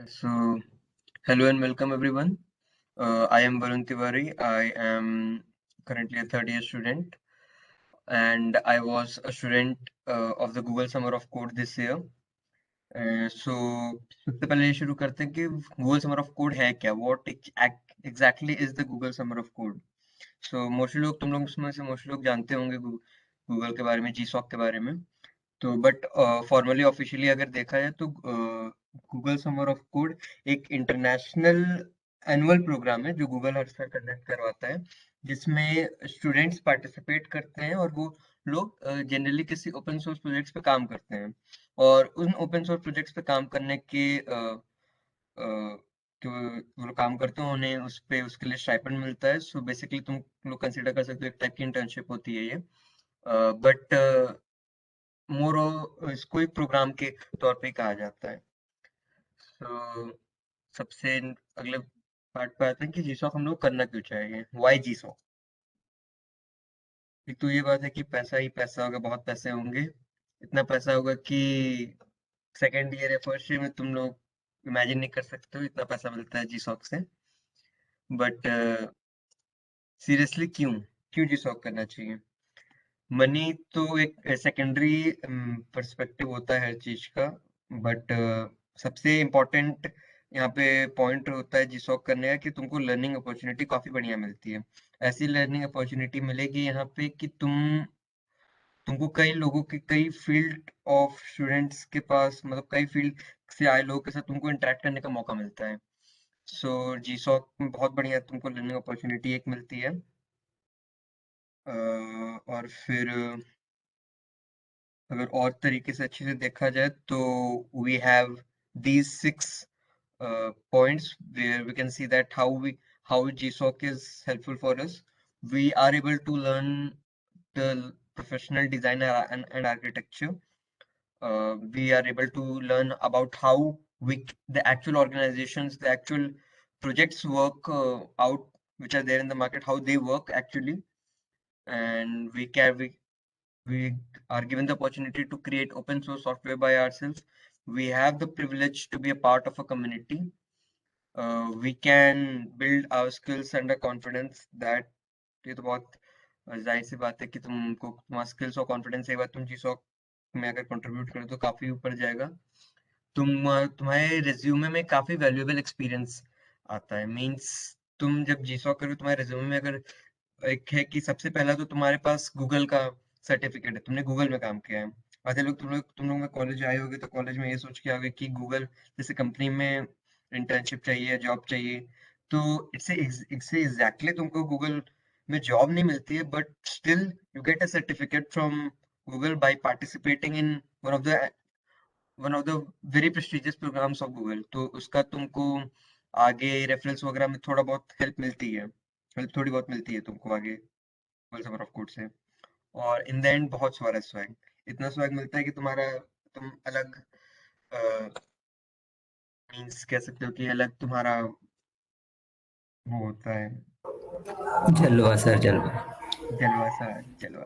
So, hello and welcome everyone. I am Varun Tiwari. I am currently a third year student, and I was a student of the Google Summer of Code this year. So, सबसे पहले ये शुरू करते हैं कि Google Summer of Code है क्या? What exactly is the Google Summer of Code? So, mostly लोग तुम लोग में से मोस्टली लोग जानते होंगे गूगल के बारे में, GSOC के बारे में। तो बट फॉर्मली ऑफिशियली अगर देखा जाए तो गूगल समर ऑफ कोड एक इंटरनेशनल एनुअल प्रोग्राम है जो गूगल हर साल कंडक्ट करवाता है, जिसमें स्टूडेंट्स पार्टिसिपेट करते हैं और वो लोग जनरली किसी ओपन सोर्स प्रोजेक्ट्स पे काम करते हैं और उन ओपन सोर्स प्रोजेक्ट्स पे काम करने के जो वो लोग काम करते हैं उन्हें उस पे उसके लिए स्टाइपेंड मिलता है। सो बेसिकली तुम लोग कंसिडर कर सकते हो एक टाइप की इंटर्नशिप होती है ये। बट मोर इसको एक प्रोग्राम के तौर पे कहा जाता है। तो सबसे अगले पार्ट पे आते हैं कि जीसॉक हम लोग करना क्यों चाहिए, वाई जीसॉक। एक तो ये बात है कि पैसा ही पैसा होगा, बहुत पैसे होंगे। इतना पैसा होगा कि सेकेंड ईयर या फर्स्ट ईयर में तुम लोग इमेजिन नहीं कर सकते हो इतना पैसा मिलता है जीसॉक से। बट सीरियसली क्यों जीसॉक करना चाहिए? मनी तो एक सेकेंडरी पर्सपेक्टिव होता है हर चीज का। बट सबसे इम्पोर्टेंट यहाँ पे पॉइंट होता है जीसॉक करने का कि तुमको लर्निंग अपॉर्चुनिटी काफी बढ़िया मिलती है। ऐसी लर्निंग अपॉर्चुनिटी मिलेगी यहाँ पे कि तुमको कई लोगों के कई फील्ड ऑफ स्टूडेंट्स के पास मतलब कई फील्ड से आए लोगों के साथ तुमको इंटरेक्ट करने का मौका मिलता है। सो जीसॉक में बहुत बढ़िया तुमको लर्निंग अपॉर्चुनिटी एक मिलती है। और फिर अगर और तरीके से अच्छे से देखा जाए तो we have these six points where we can see that how GSOC is helpful for us. We are able to learn the professional design and architecture. We are able to learn about how the actual organizations, the actual projects work out, which are there in the market, how they work actually, and we are given the opportunity to create open source software by ourselves. We have the privilege to be a part of a community. We can build our skills and a confidence that ये तो बहुत जाहिर सी बात है कि तुमको तुम्हारा skills और कॉन्फिडेंस एक बार तुम चीजों में अगर कंट्रीब्यूट करो तो काफी ऊपर जाएगा। तुम्हारे रिज्यूमे में काफी वैल्यूएबल एक्सपीरियंस आता है। मींस तुम जब जीसॉक करो तुम्हारे रिज्यूमे में अगर एक है कि सबसे पहला तो तुम्हारे पास गूगल का सर्टिफिकेट है, तुमने गूगल में काम किया है। आधे लोग तुम लोग में कॉलेज आए होगे तो कॉलेज में ये सोच के आओगे कि गूगल जैसे कंपनी में इंटर्नशिप चाहिए, जॉब चाहिए। तो इससे एग्जैक्टली तुमको गूगल में जॉब नहीं मिलती है, but still you get a certificate from Google by participating in one of the very prestigious programs of Google. तो उसका तुमको आगे रेफरेंस वगैरह में थोड़ा बहुत हेल्प मिलती है, हेल्प थोड़ी बहुत मिलती है तुमको आगे गूगल समर ऑफ कोड से। और इन द एंड बहुत सारा स्वैग, इतना स्वैग मिलता है कि तुम अलग मीन्स कह सकते हो कि अलग तुम्हारा वो होता है, जलवा सर जलवा। जलवा सा जलवा।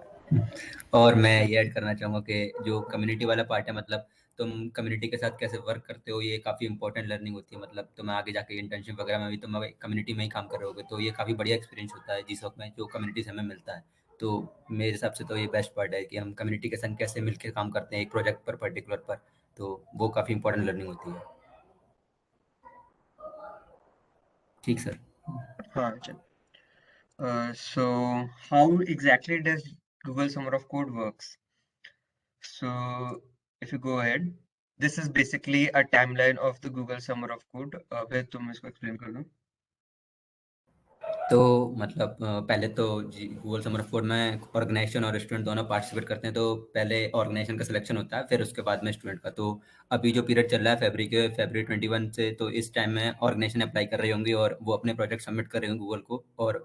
और मैं ये ऐड करना चाहूँगा कि जो कम्युनिटी वाला पार्ट है मतलब तुम कम्युनिटी के साथ कैसे वर्क करते हो ये काफ़ी इंपॉर्टेंट लर्निंग होती है। मतलब तुम आगे जाके इंटर्नशिप वगैरह में भी तुम कम्युनिटी में ही काम कर रहे होगे तो ये काफ़ी बढ़िया एक्सपीरियंस होता है जिस वक्त में जो कम्युनिटी से हमें मिलता है। तो मेरे हिसाब से तो ये बेस्ट पार्ट है कि हम कम्युनिटी के संग कैसे मिलकर काम करते हैं एक प्रोजेक्ट पर पर्टिकुलर पर। तो वो काफ़ी इंपॉर्टेंट लर्निंग होती है। ठीक सर। हाँ चल। So how exactly does Google Summer of Code works? So if you go ahead, this is basically a timeline of the Google Summer of Code. फिर तुम इसको explain कर दो। तो मतलब पहले तो गूगल समर ऑफ कोड में ऑर्गेनाइजेशन और स्टूडेंट दोनों पार्टिसिपेट करते हैं। तो पहले ऑर्गेनाइजेशन का सिलेक्शन होता है फिर उसके बाद में स्टूडेंट का। तो अभी जो पीरियड चल रहा है फरवरी 21 से, तो इस टाइम में ऑर्गेनाइजेशन अप्लाई कर रही होंगी और वो अपने प्रोजेक्ट सबमिट कर रहे होंगे गूगल को। और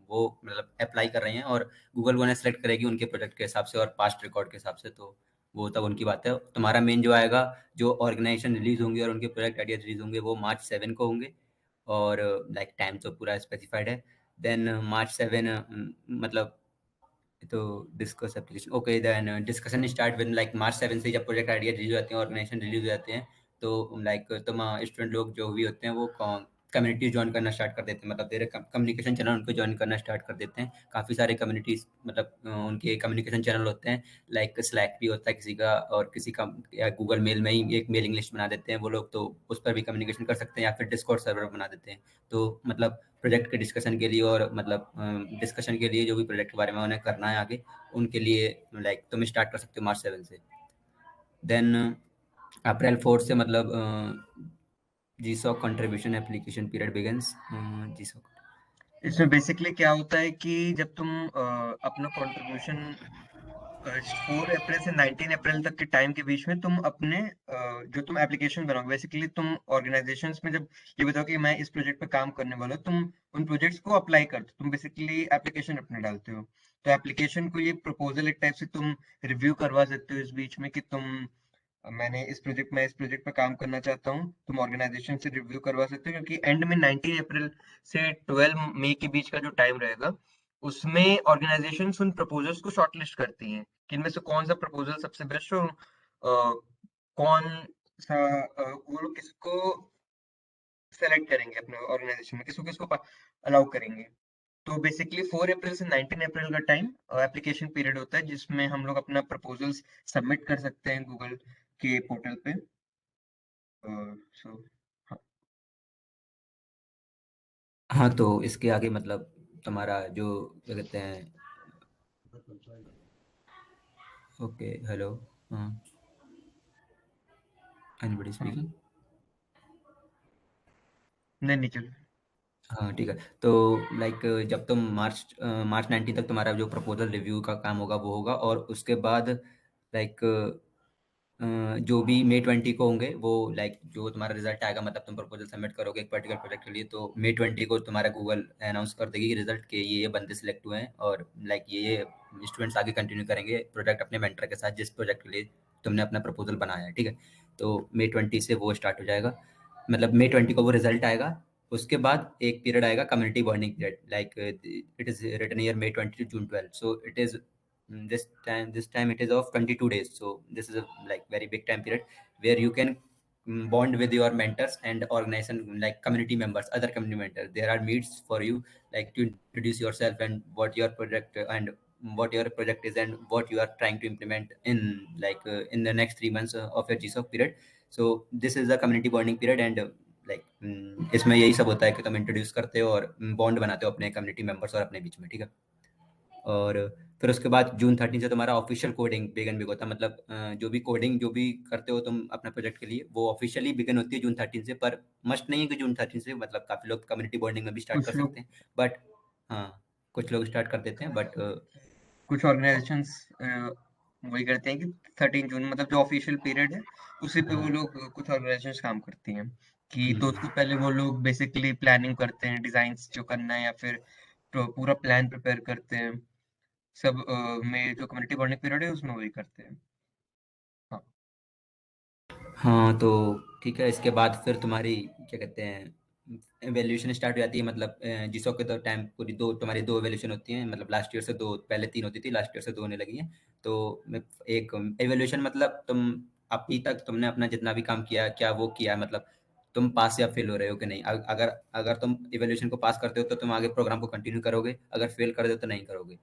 वो मतलब अप्लाई कर रहे हैं और गूगल वो उन्हें सेलेक्ट करेगी उनके प्रोजेक्ट के हिसाब से और पास्ट रिकॉर्ड के हिसाब से। तो वो तब उनकी बात है। तुम्हारा मेन जो आएगा, जो ऑर्गेनाइजेशन रिलीज होंगे और उनके प्रोजेक्ट आइडिया रिलीज होंगे वो March 7 को होंगे। और लाइक टाइम तो पूरा स्पेसिफाइड है। देन March 7 मतलब तो discuss application okay. Then discussion start with like March 7 से जब प्रोजेक्ट आइडिया रिलीज हो जाते हैं ऑर्गेनाइजेशन रिलीज हो जाते हैं तो लाइक तुम स्टूडेंट लोग जो भी होते हैं वो कम्युनिटी ज्वाइन करना स्टार्ट कर देते हैं, मतलब तेरे कम्युनिकेशन चैनल उनको ज्वाइन करना स्टार्ट कर देते हैं। काफ़ी सारे कम्युनिटीज़ मतलब उनके कम्युनिकेशन चैनल होते हैं, लाइक स्लैक भी होता है किसी का, और किसी का या गूगल मेल में ही एक मेलिंग लिस्ट बना देते हैं वो लोग, तो उस पर भी कम्युनिकेशन कर सकते हैं, या फिर डिस्कॉर्ड सर्वर बना देते हैं। तो मतलब प्रोजेक्ट के डिस्कशन के लिए और मतलब डिस्कशन के लिए जो भी प्रोजेक्ट के बारे में उन्हें करना है आगे, उनके लिए लाइक तुम स्टार्ट कर सकते हो मार्च 7 से। देन अप्रैल 4 से मतलब जीसॉक कंट्रीब्यूशन एप्लीकेशन पीरियड बिगिंस। जीसॉक इसमें बेसिकली क्या होता है कि जब तुम अपना कंट्रीब्यूशन 4 अप्रैल से 19 अप्रैल तक के टाइम के बीच में तुम अपने जो तुम एप्लीकेशन बनाओगे, बेसिकली तुम ऑर्गेनाइजेशंस में जब ये बताओ कि मैं इस प्रोजेक्ट पे काम करने वाला हूँ, तुम उन प्रोजेक्ट्स को अप्लाई करते हो, तुम बेसिकली एप्लीकेशन अपने डालते हो। तो एप्लीकेशन को ये प्रपोजल एक टाइप से तुम रिव्यू करवा सकते हो इस बीच में कि मैं इस प्रोजेक्ट पे काम करना चाहता हूँ, तुम ऑर्गेनाइजेशन से रिव्यू करवा सकते हो, क्योंकि एंड में 19 अप्रैल से 12 मई के बीच का जो टाइम रहेगा, उसमें ऑर्गेनाइजेशंस उन प्रपोजल्स को शॉर्टलिस्ट करती हैं कि इनमें से कौन सा प्रपोजल सबसे बेस्ट हो, कौन सा वो लोग किसको सेलेक्ट करेंगे अपने ऑर्गेनाइजेशन में, किसको किसको अलाउ करेंगे। तो बेसिकली 4 अप्रैल से 19 अप्रैल का टाइम एप्लीकेशन पीरियड होता है, जिसमें हम लोग अपना प्रपोजल्स सबमिट कर सकते हैं गूगल के पोर्टल पे। सो हाँ। हाँ, तो इसके आगे मतलब तुम्हारा जो क्या कहते हैं। Okay, hello. हाँ, एनीबॉडी हाँ, स्पीकिंग। नहीं नहीं चलो। हाँ, ठीक है। तो लाइक जब तुम मार्च 19 तक तुम्हारा जो प्रपोजल रिव्यू का काम होगा वो होगा, और उसके बाद लाइक जो भी मई 20 को होंगे वो लाइक जो तुम्हारा रिजल्ट आएगा, मतलब तुम प्रपोजल सबमिट करोगे एक पर्टिकुलर प्रोजेक्ट के लिए, तो मई 20 को तुम्हारा गूगल अनाउंस कर देगी रिजल्ट के ये बंदे सिलेक्ट हुए हैं, और लाइक ये स्टूडेंट्स आगे कंटिन्यू करेंगे प्रोजेक्ट अपने मेंटर के साथ जिस प्रोजेक्ट के लिए तुमने अपना प्रपोजल बनाया है, ठीक है। तो मई 20 से वो स्टार्ट हो जाएगा, मतलब मई 20 को वो रिजल्ट आएगा। उसके बाद एक पीरियड आएगा community bonding period, like it is written year May 20 to June 12, so it is this time it is of 22 days, so this is a like very big time period where you can bond with your mentors and organization like community members, other community members. There are meets for you, like to introduce yourself and what your project and what your project is and what you are trying to implement in like in the next 3 months of your GSOC period. So this is the community bonding period, and like इसमें यही सब होता है कि तुम introduce करते हो और बॉन्ड बनाते हो अपने कम्युनिटी मेंबर्स और अपने बीच में, ठीक है। और फिर उसके बाद जून 13 से तुम्हारा ऑफिशियल कोडिंग बिगन होता है, मतलब जो भी कोडिंग जो भी करते हो तुम अपने प्रोजेक्ट के लिए वो ऑफिशियली बिगन होती है जून 13 से, पर मस्ट नहीं है कि जून 13 से, मतलब काफ़ी लोग कम्युनिटी बॉन्डिंग में भी स्टार्ट कर कुछ लोग सकते हैं, बट हाँ, कुछ लोग स्टार्ट कर देते हैं बट कुछ ऑर्गेनाइजेशंस वही करते हैं कि 13 जून मतलब जो ऑफिशियल पीरियड है, उसी पे वो हाँ। लोग कुछ ऑर्गेनाइजेशंस काम करती हैं कि तो उससे हम्म। पहले वो लोग बेसिकली प्लानिंग करते हैं, डिजाइन्स जो करना है या फिर तो पूरा प्लान प्रिपेयर करते हैं। सब में जो कम्युनिटी बॉन्डिंग पीरियड है उसमें वही करते हैं। हाँ। हाँ, तो ठीक है, इसके बाद फिर तुम्हारी क्या कहते हैं वैल्यूएशन स्टार्ट हो जाती है, मतलब जिसो के तो टाइम पूरी दो तुम्हारी दो वैल्यूएशन होती हैं, मतलब लास्ट ईयर से दो, पहले तीन होती थी, लास्ट ईयर से दो होने लगी हैं। तो एक एवैल्यूएशन मतलब तुम अभी तक तुमने अपना जितना भी काम किया क्या वो किया, मतलब तुम पास या फेल हो रहे हो कि नहीं। अगर अगर तुम इवैल्यूएशन को पास करते हो तो तुम आगे प्रोग्राम को कंटिन्यू करोगे, अगर फेल कर दो तो नहीं करोगे।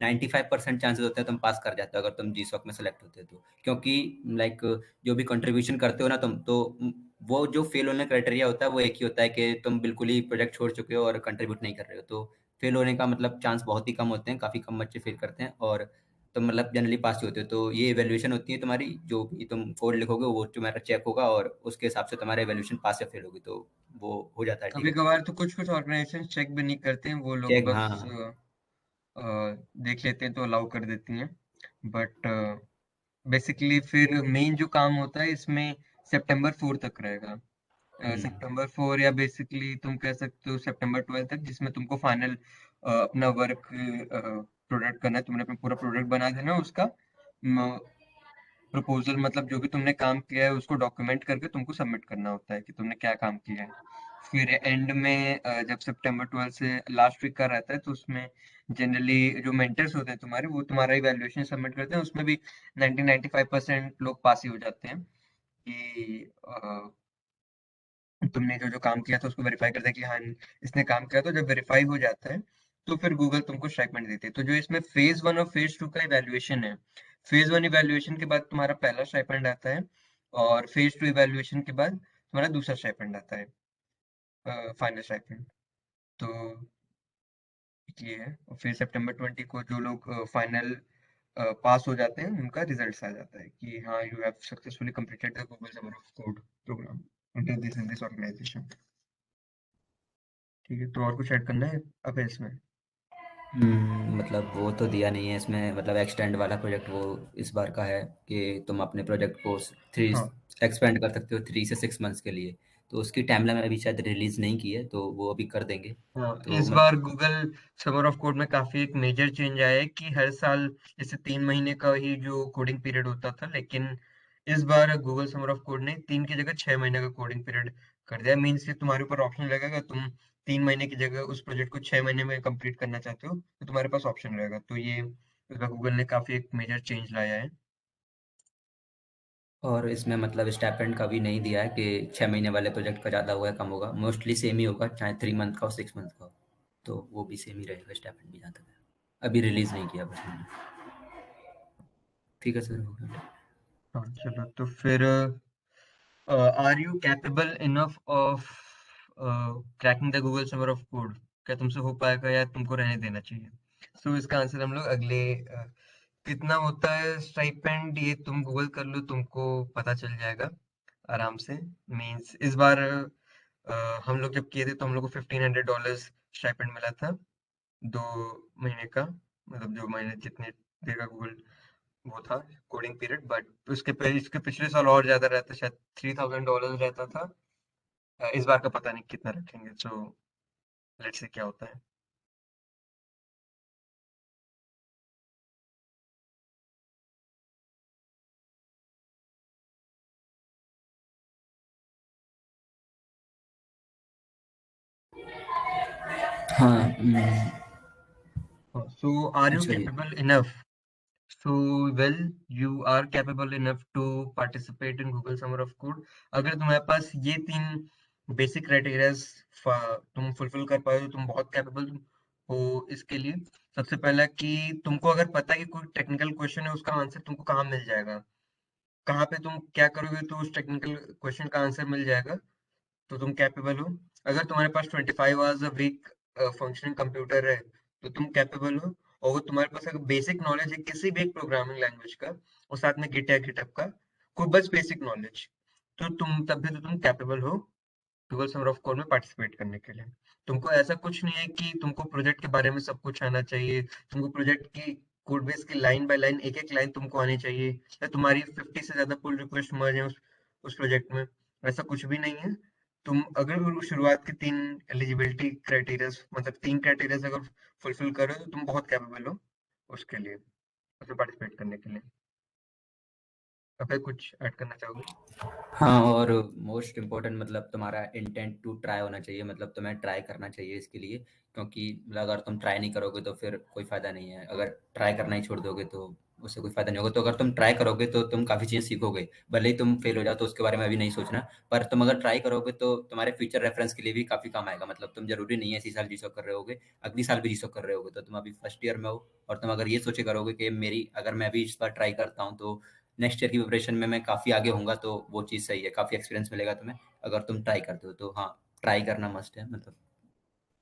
95% चांसेस होते हैं तुम पास कर जाते हो अगर तुम जीसॉक में सेलेक्ट होते हो तो, क्योंकि लाइक जो भी कंट्रीब्यूशन करते हो ना तुम, तो वो जो फेल होने क्राइटेरिया होता है वो एक ही होता है कि तुम बिल्कुल ही प्रोजेक्ट छोड़ चुके हो और कंट्रीब्यूट नहीं कर रहे हो, तो फेल होने का मतलब चांस बहुत ही कम होते हैं, काफ़ी कम बच्चे फेल करते हैं, और तुम मतलब जनरली पास ही होते हो। तो ये एवेल्यूशन होती है तुम्हारी, जो भी तुम कोड लिखोगे वो तुम्हारा चेक होगा और उसके हिसाब से तुम्हारा एवेल्यूशन पास या फेल होगी, तो वो हो जाता है, ठीक कभी है। कभार तो कुछ कुछ ऑर्गेनाइजेशन चेक भी नहीं करते हैं, वो लोग चेक, हाँ बस हाँ। अ, देख लेते हैं तो अलाउ कर देती हैं। बट बेसिकली फिर मेन जो काम होता है इसमें सितंबर 4 तक रहेगा। हम्म। सितंबर 4 या बेसिकली तुम कह सकते हो सितंबर 12 तक, जिसमें तुमको फाइनल अपना वर्क प्रोडक्ट करना है, तुमने अपना पूरा प्रोडक्ट बना देना है उसका प्रपोजल, मतलब जो भी तुमने काम किया है उसको डॉक्यूमेंट करके तुमको सबमिट करना होता है कि तुमने क्या काम किया है। फिर एंड में जब सितंबर 12 से लास्ट वीक का रहता है तो उसमें जनरली जो मेंटर्स होते हैं तुम्हारे, वो तुम्हारा इवैल्यूएशन सबमिट करते हैं, उसमें भी 90-95% लोग पास ही हो जाते हैं। कि तुमने जो जो काम किया था उसको वेरीफाई करता है कि हाँ इसने काम किया। तो जब वेरीफाई हो जाता है तो फिर गूगल तुमको स्टाइपेंड देती है। तो जो इसमें फेज 1 और फेज 2 का इवैल्यूएशन है, फेज 1 इवैल्यूएशन के बाद तुम्हारा पहला स्टाइपेंड आता है और फेज 2 इवैल्यूएशन के बाद तुम्हारा दूसरा स्टाइपेंड आता है, फाइनल स्टाइपेंड। तो ये है। और फिर सितंबर 20 को जो लोग फाइनल पास हो जाते हैं उनका रिजल्ट्स आ जाता है कि हाँ you have successfully completed the Google summer of code program under this in this organization. ठीक है, तो और कुछ ऐड करना है अब इसमें? मतलब वो तो दिया नहीं है इसमें, मतलब एक्सटेंड वाला प्रोजेक्ट वो इस बार का है कि तुम अपने प्रोजेक्ट को थ्री हाँ एक्सपेंड कर सकते हो 3 से 6 मंथ्स के लिए। तो उसकी टाइमलाइन अभी शायद रिलीज नहीं की है, तो वो अभी कर देंगे। हाँ, तो इस मतलब बार गूगल समर ऑफ कोड में काफी एक मेजर चेंज आया है कि हर साल जैसे 3 महीने का ही जो कोडिंग पीरियड होता था, लेकिन इस बार गूगल समर ऑफ कोड ने 3 की जगह 6 महीने का कोडिंग पीरियड कर दिया। मीन्स कि तुम्हारे ऊपर ऑप्शन रहेगा, तुम 3 महीने की जगह उस प्रोजेक्ट को 6 महीने में कंप्लीट करना चाहते हो तो तुम्हारे पास ऑप्शन रहेगा। तो ये इस बार गूगल ने काफी एक मेजर चेंज लाया है। और इसमें मतलब स्टाइपेंड का भी नहीं दिया है कि 6 महीने वाले प्रोजेक्ट का ज़्यादा होगा या कम होगा, मोस्टली सेम ही होगा, चाहे 3 मंथ का हो 6 मंथ का हो। तो वो भी सेम ही रहेगा स्टाइपेंड भी, जहाँ तक है अभी रिलीज नहीं किया बस मैंने। ठीक है सर, हो गया। हाँ चलो, तो फिर are you capable enough of cracking the Google summer of code? क्या तुमसे हो पाएगा या तुमको रहने देना चाहिए? सो इसका आंसर हम लोग अगले कितना होता है स्टाइपेंड ये तुम गूगल कर लो, तुमको पता चल जाएगा आराम से। मींस इस बार हम लोग जब किए थे तो हम लोग को $1500 स्टाइपेंड मिला था 2 महीने का, मतलब जो महीने जितने देर का गूगल वो था कोडिंग पीरियड। बट उसके पहले इसके पिछले साल और ज्यादा रहता, शायद $3000 रहता था। इस बार का पता नहीं कितना रखेंगे, सो लेट्स से क्या होता है। हाँ। सो आर यू अच्छा ये। Capable enough? So, well, you are capable enough to participate in Google Summer of Code। अगर तुम्हारे पास ये 3 बेसिक क्राइटेरियाज तुम फुलफिल कर पाए तो तुम बहुत कैपेबल हो इसके लिए। सबसे पहला कि तुमको अगर पता है कि कोई टेक्निकल क्वेश्चन है उसका आंसर तुमको कहाँ मिल जाएगा, कहाँ पे तुम क्या करोगे तो उस टेक्निकल क्वेश्चन का आंसर मिल जाएगा, तो तुम कैपेबल हो। अगर तुम्हारे पास 25 hours a week functioning computer है तो तुम कैपेबल हो। और अगर तुम्हारे पास अगर बेसिक नॉलेज है किसी भी एक प्रोग्रामिंग लैंग्वेज का और साथ में गिट या गिटहब का कोई बस बेसिक नॉलेज, तो तुम तब भी तो तुम कैपेबल हो गूगल समर ऑफ कोड में पार्टिसिपेट करने के लिए। तुमको ऐसा कुछ नहीं है कि तुमको प्रोजेक्ट के बारे में सब कुछ आना चाहिए, तुमको प्रोजेक्ट की कोड बेस की लाइन बाय लाइन एक एक लाइन तुमको आनी चाहिए, या तुम्हारी 50 से ज्यादा पुल रिक्वेस्ट मर्ज है उस प्रोजेक्ट में। ऐसा कुछ भी नहीं है। तुम अगर वो शुरुआत के 3 एलिजिबिलिटी क्राइटेरिया, मतलब 3 क्राइटेरिया अगर फुलफिल करो तो तुम बहुत कैपेबल हो उसके लिए, उसमें पार्टिसिपेट करने के लिए। अगर कुछ ऐड करना चाहोगे? हाँ, और मोस्ट इम्पोर्टेंट मतलब तुम्हारा इंटेंट टू ट्राई होना चाहिए, मतलब तुम्हें ट्राई करना चाहिए इसके लिए। क्योंकि मतलब अगर तुम ट्राई नहीं करोगे तो फिर कोई फ़ायदा नहीं है, अगर ट्राई करना ही छोड़ दोगे तो उससे कोई फ़ायदा नहीं होगा। तो अगर तुम ट्राई करोगे तो तुम काफ़ी चीज़ें सीखोगे, भले ही तुम फेल हो जाओ तो उसके बारे में अभी नहीं सोचना। पर तुम अगर ट्राई करोगे तो तुम्हारे फ्यूचर रेफरेंस के लिए भी काफ़ी काम आएगा। मतलब तुम ज़रूरी नहीं है इसी साल जीसॉक कर रहे होगे, अगली साल भी जीसॉक कर रहे होगे। तो तुम अभी फर्स्ट ईयर में हो और तुम अगर ये सोचे करोगे कि मेरी अगर मैं अभी इस बार ट्राई करता हूँ तो नेक्स्ट ईयर की प्रिपरेशन में मैं काफ़ी आगे होऊँगा, तो वो चीज़ सही है, काफ़ी एक्सपीरियंस मिलेगा तुम्हें अगर तुम ट्राई करते हो। तो हाँ, ट्राई करना मस्ट है, मतलब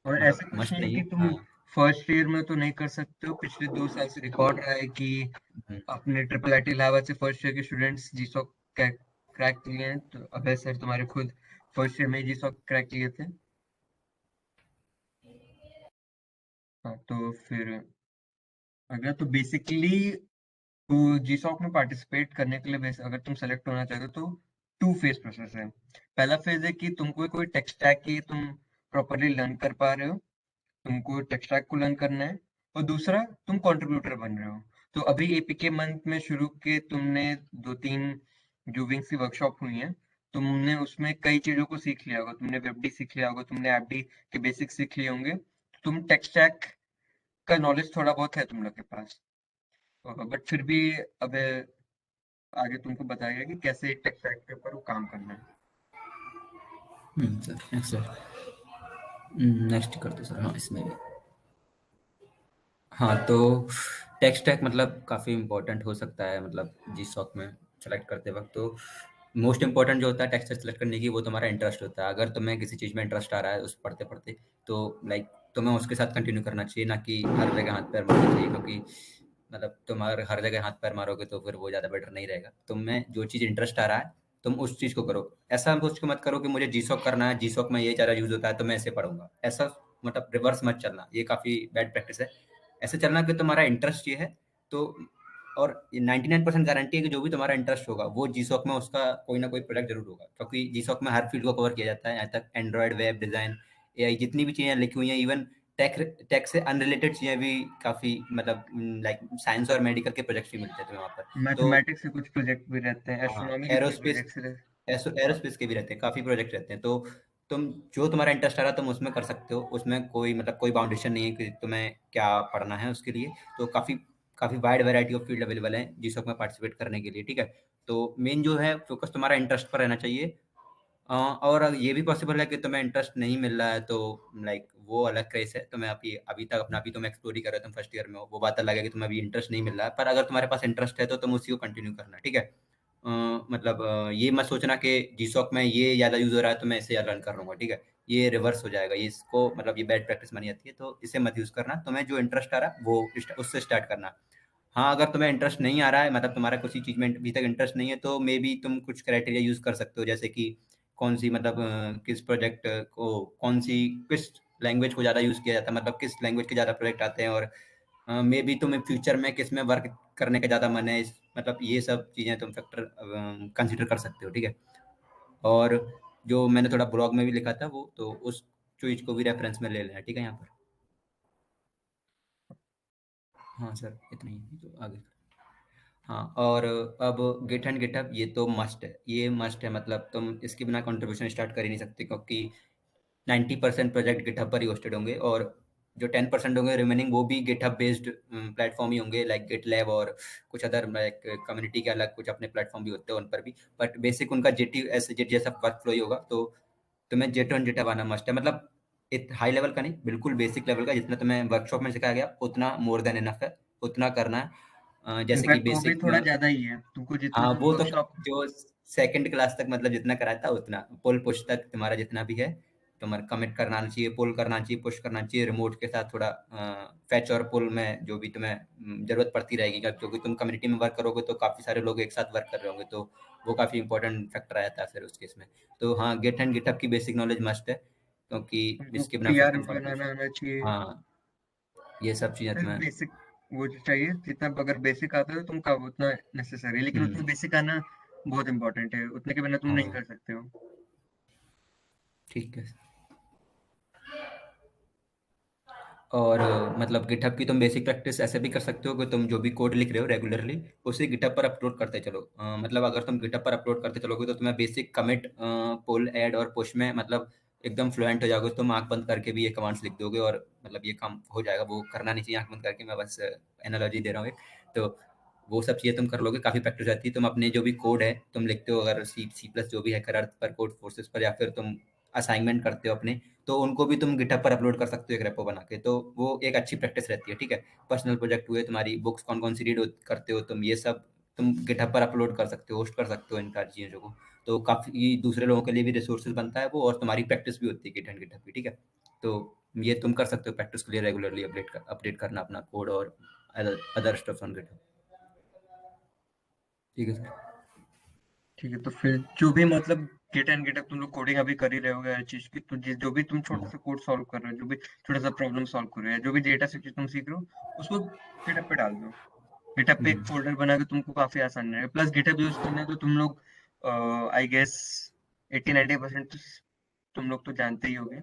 और ऐसा कुछ मस्ट नहीं है नहीं कि है। तुम हाँ। फर्स्ट ईयर में तो नहीं कर सकते हो। पिछले 2 साल से रिकॉर्ड रहा है कि हुँ। अपने ट्रिपल आईटी इलाहाबाद से फर्स्ट ईयर के स्टूडेंट्स जीसॉक क्रैक किए हैं। तो अभय सर तुम्हारे खुद फर्स्ट ईयर में जीसॉक क्रैक किए थे। हाँ तो फिर अगर तो बेसिकली तो जीसॉक में पार्टिसिपेट करने के लिए अगर तुम सेलेक्ट होना चाहते हो तो 2 फेज प्रोसेस है। पहला फेज है कि तुमको कोई टेक स्टैक की तुम प्रॉपरली लर्न कर पा रहे हो, तुमको टेक स्टैक को लर्न करना है। और दूसरा तुम कंट्रीब्यूटर बन रहे हो। तो अभी एपीके मंथ में शुरू के तुमने 2-3 जो विंग्स की वर्कशॉप हुई हैं, तुमने उसमें कई चीजों को सीख लिया होगा। तुमने वेबडी सीख लिया होगा, तुमने एपडी के बेसिक्स सीख लिए होंगे। तुम टेक स्टैक का नॉलेज थोड़ा बहुत है तुम लोग के पास, बट फिर भी अब आगे तुमको बताएगा कि कैसे टेक्स्ट स्टैक के ऊपर वो काम करना है। Sir next sir. नेक्स्ट कर दो सर। हाँ इसमें भी। हाँ तो टेक स्टैक मतलब काफ़ी इम्पोर्टेंट हो सकता है मतलब जीसॉक में सेलेक्ट करते वक्त। तो मोस्ट इम्पोर्टेंट जो होता है टेक स्टैक सेलेक्ट करने की वो तुम्हारा इंटरेस्ट होता है। अगर तुम्हें किसी चीज़ में इंटरेस्ट आ रहा है उस पढ़ते पढ़ते तो लाइक तुम्हें उसके साथ कंटिन्यू करना चाहिए, ना कि हर जगह हाथ पैर मारना चाहिए, क्योंकि मतलब तुम अगर हर जगह हाथ पैर मारोगे तो फिर वो ज़्यादा बेटर नहीं रहेगा। तुम्हें जो चीज़ इंटरेस्ट आ रहा है तुम उस चीज़ को करो। ऐसा सोच के मत करो कि मुझे जीसॉक करना है, जीसॉक में ये ज़्यादा यूज़ होता है तो मैं ऐसे पढ़ूंगा। ऐसा मतलब रिवर्स मत चलना, ये काफ़ी बैड प्रैक्टिस है। ऐसे चलना कि तुम्हारा इंटरेस्ट ये है तो, और 99% गारंटी है कि जो भी तुम्हारा इंटरेस्ट होगा वो जीसॉक में उसका कोई ना कोई प्रोजेक्ट जरूर होगा, क्योंकि जीसॉक में हर फील्ड को कवर किया जाता है। यहाँ तक एंड्रॉयड, वेब डिज़ाइन, एआई, जितनी भी चीज़ें लिखी हुई हैं, इवन टेक टेक से अनरिलेटेड चीज़ें भी काफ़ी मतलब लाइक साइंस और मेडिकल के प्रोजेक्ट्स भी मिलते हैं तुम्हें वहाँ पर। तो मैथमेटिक्स के कुछ प्रोजेक्ट भी रहते हैं, हाँ, एस्ट्रोनॉमी के कुछ एरोस्पेस प्रोजेक्ट्स रहते हाँ। एरोस्पेस के भी रहते हैं, काफ़ी प्रोजेक्ट रहते हैं। तो तुम जो तुम्हारा इंटरेस्ट आ रहा है तुम उसमें कर सकते हो। उसमें कोई मतलब कोई बाउंडेशन नहीं है कि तुम्हें क्या पढ़ना है उसके लिए। तो काफ़ी काफ़ी wide variety of field available है जिसमें में पार्टिसिपेट करने के लिए, ठीक है। तो मेन जो है फोकस तुम्हारा इंटरेस्ट पर रहना चाहिए। और ये भी पॉसिबल है कि तुम्हें इंटरेस्ट नहीं मिल रहा है तो लाइक वो अलग केस है। तुम्हें अभी अभी तक अपना, अभी तुम एक्सप्लोर ही कर रहे हो, तुम फर्स्ट ईयर में हो, वो बात अलग है कि तुम्हें अभी इंटरेस्ट नहीं मिल रहा है। पर अगर तुम्हारे पास इंटरेस्ट है तो तुम उसी को कंटिन्यू करना, ठीक है। मतलब ये मत सोचना कि जीसॉक में ये ज़्यादा यूज़ हो रहा है तो मैं इसे ज़्यादा रन कर लूँगा, ठीक है। ये रिवर्स हो जाएगा, ये इसको मतलब ये बैड प्रैक्टिस मानी जाती है, तो इसे मत यूज़ करना। तुम्हें जो इंटरेस्ट आ रहा है वो उससे स्टार्ट करना। हाँ, अगर तुम्हें इंटरेस्ट नहीं आ रहा है, मतलब तुम्हारा किसी चीज़ में अभी तक इंटरेस्ट नहीं है, तो मे बी तुम कुछ क्राइटेरिया यूज़ कर सकते हो, जैसे कि कौन सी मतलब किस प्रोजेक्ट को कौन सी किस लैंग्वेज को ज़्यादा यूज़ किया जाता है, मतलब किस लैंग्वेज के ज़्यादा प्रोजेक्ट आते हैं, और मे बी तुम्हें फ्यूचर में किस में वर्क करने का ज़्यादा मन है। मतलब ये सब चीज़ें तुम फैक्टर कंसिडर कर सकते हो, ठीक है। और जो मैंने थोड़ा ब्लॉग में भी लिखा था वो, तो उस चीज़ को भी रेफरेंस में ले लेना, ठीक है यहाँ पर। हाँ सर, इतना ही तो आगे। हाँ, और अब गिट एंड गिटहब ये तो मस्ट है, ये मस्ट है। मतलब तुम इसके बिना कंट्रीब्यूशन स्टार्ट कर ही नहीं सकते, क्योंकि 90% प्रोजेक्ट गिटहब पर ही होस्टेड होंगे, और जो 10% होंगे रिमेनिंग वो भी गिटहब बेस्ड प्लेटफॉर्म ही होंगे, लाइक गिटलैब और कुछ अदर लाइक कम्युनिटी के अलग कुछ अपने प्लेटफॉर्म भी होते हैं उन पर भी। बट बेसिक उनका जेटी ऐसे जेट जैसा वर्क फ्लो ही होगा। तो तुम्हें जेट एंड गिटहब आना मस्ट है। मतलब इत हाई लेवल का नहीं, बिल्कुल बेसिक लेवल का, जितना तुम्हें वर्कशॉप में सिखाया गया उतना मोर देन इनफ है, उतना करना है। जैसे कि इनफैक्ट वो भी बेसिक, थोड़ा ज्यादा ही है, तुमको जितना हाँ, जो वो तो वर्कशॉप। जो सेकंड क्लास तक मतलब जितना कराया था उतना, पुल पुश तक तुम्हारा जितना भी है, तुम्हारा कमिट करना आना चाहिए, पुल करना चाहिए, पुश करना चाहिए, रिमोट के साथ थोड़ा फैच और पुल में जो भी तुम्हें जरूरत पड़ती रहेगी, क्योंकि तुम कम्युनिटी में वर्क करोगे तो काफी सारे लोग एक साथ वर्क कर रहे होंगे, तो वो काफी इंपॉर्टेंट फैक्टर आ जाता है फिर उस केस में। तो हाँ, गेट एंड गिटहब की बेसिक नॉलेज मस्ट है, क्योंकि तुमको इसके बिना फिर पीआर तुम बनाना आना चाहिए। हाँ, ये सब चीजें तुम्हें। बेसिक वो जो चाहिए, जितना अगर बेसिक आता है तो तुमका उतना नेसेसरी है, लेकिन उतना हम्म। बेसिक आना बहुत इंपॉर्टेंट है, उतने के बिना तुम नहीं हाँ, कर सकते हो। ठीक है। और मतलब गिटहब की तुम बेसिक प्रैक्टिस ऐसे भी कर सकते हो कि तुम जो भी कोड लिख रहे हो रेगुलरली उसे गिटहब पर अपलोड करते चलो। मतलब अगर तुम गिटहब पर अपलोड करते चलोगे तो तुम्हें बेसिक कमिट, पुल, ऐड और पुश में मतलब एकदम फ्लुएंट हो जाओगे। तुम आंख बंद करके भी ये कमांड्स लिख दोगे और मतलब ये काम हो जाएगा। वो करना नहीं चाहिए आंख बंद करके, मैं बस एनालॉजी दे रहा हूँ एक। तो वो सब चीज़ें तुम कर लोगे, काफ़ी प्रैक्टिस रहती है। तुम अपने जो भी कोड है तुम लिखते हो, अगर सी सी प्लस जो भी है कर पर, कोड फोर्सेस पर, या फिर तुम असाइनमेंट करते हो अपने, तो उनको भी तुम गिटहब पर अपलोड कर सकते हो एक रेपो बना के। तो वो एक अच्छी प्रैक्टिस रहती है, ठीक है। पर्सनल प्रोजेक्ट हुए, तुम्हारी बुक्स कौन कौन सी रीड करते हो तुम, ये सब तुम गिटहब पर अपलोड कर सकते हो, होस्ट कर सकते हो इन सारी चीज़ों को। तो काफ़ी दूसरे लोगों के लिए भी रिसोर्सेज बनता है वो, और तुम्हारी प्रैक्टिस भी होती है गिट एंड गिटहब की, ठीक है। तो ये तुम कर सकते हो प्रैक्टिस के लिए, रेगुलरली अपडेट करना अपना कोड और अदर स्टफ ऑन गिटहब, ठीक है सर। ठीक है, तो फिर जो भी मतलब गेट एंड गेटअप तुम लोग कोडिंग अभी कर ही रहे होगे हर चीज की, तो जो भी तुम छोटा हाँ। सा कोड सॉल्व कर रहे हो, जो भी छोटा सा प्रॉब्लम सॉल्व कर रहे हो, जो भी डेटा से तुम सीख रहे हो, उसको गिटअप पे डाल दो। गिटअप पे एक हम्म। फोल्डर बना के तुमको काफी आसान रहेगा। प्लस गिटअप यूज करना है तो तुम लोग आई गेस 80-90% तो तुम लोग तो जानते ही होगे।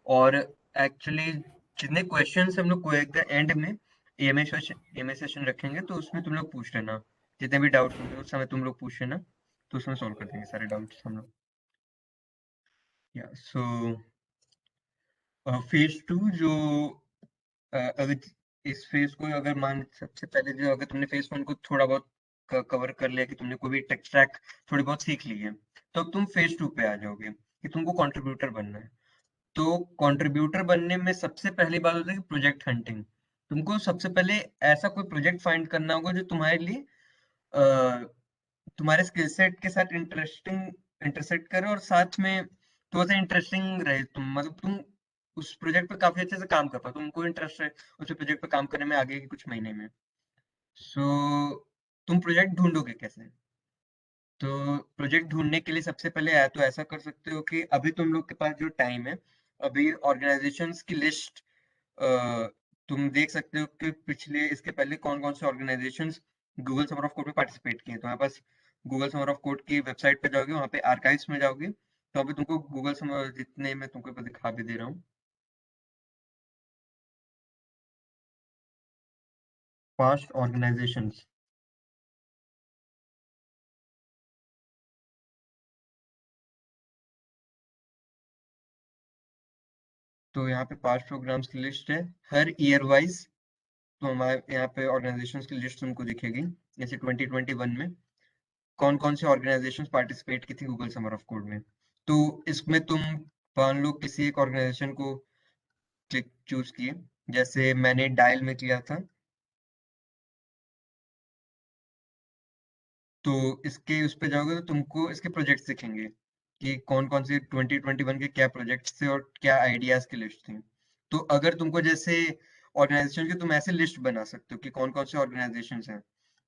और एक्चुअली जितने क्वेश्चंस हम लोग को एक एंड में एमए सेशन रखेंगे तो उसमें तुम लोग पूछ लेना, जितने भी डाउट्स होंगे उस समय तुम लोग पूछ लेना, तो उसमें सॉल्व कर देंगे सारे डाउट्स हम लोग। या सो फेज टू जो अगर इस फेज को अगर मान सबसे पहले जो अगर तुमने फेज वन को थोड़ा बहुत कवर कर लिया कि तुमने कोई भी टेक स्टैक थोड़ी बहुत सीख ली है, तो अब तुम फेज 2 पे आ जाओगे कि तुमको कंट्रीब्यूटर बनना है। तो कंट्रीब्यूटर बनने में सबसे पहली बात होती है कि प्रोजेक्ट हंटिंग। तुमको सबसे पहले ऐसा कोई प्रोजेक्ट फाइंड करना होगा जो तुम्हारे लिए अ, तुम्हारे स्किल सेट के साथ इंटरसेक्ट करे और साथ में थोड़ा सा इंटरेस्टिंग रहे। तुम मतलब तुम उस प्रोजेक्ट पे काफी अच्छे से काम कर पाओ, तुमको इंटरेस्ट है उस प्रोजेक्ट पे काम करने में आगे के कुछ महीने में। सो तुम प्रोजेक्ट ढूंढोगे कैसे? तो प्रोजेक्ट ढूंढने के लिए सबसे पहले या तो ऐसा कर सकते हो कि अभी तुम लोग के पास जो टाइम है, अभी ऑर्गेनाइजेशंस की लिस्ट तुम देख सकते हो कि पिछले इसके पहले कौन कौन से organisations Google summer of code में पार्टिसिपेट किए। तो हमारे पास गूगल समर ऑफ कोड की वेबसाइट पे जाओगे, वहाँ पे आर्काइव्स में जाओगे, तो अभी तुमको गूगल समर जितने मैं तुमको दिखा भी दे रहा हूँ, 5 ऑर्गेनाइजेशंस। तो यहाँ पे 5 प्रोग्राम्स की लिस्ट है हर ईयर वाइज। तो हमारे यहाँ पे ऑर्गेनाइजेशंस की लिस्ट तुमको दिखेगी, जैसे 2021 में कौन कौन से ऑर्गेनाइजेशंस पार्टिसिपेट की थी गूगल समर ऑफ कोड में। तो इसमें तुम मान लो किसी एक ऑर्गेनाइजेशन को क्लिक चूज किए, जैसे मैंने डायल में किया था। तो इसके उस पे जाओगे तो तुमको इसके प्रोजेक्ट्स दिखेंगे कि कौन कौन से 2021 के क्या प्रोजेक्ट्स थे और क्या आइडियाज की लिस्ट थी। तो अगर तुमको जैसे ऑर्गेनाइजेशन की, तुम ऐसे लिस्ट बना सकते हो कि कौन कौन से ऑर्गेनाइजेशन हैं,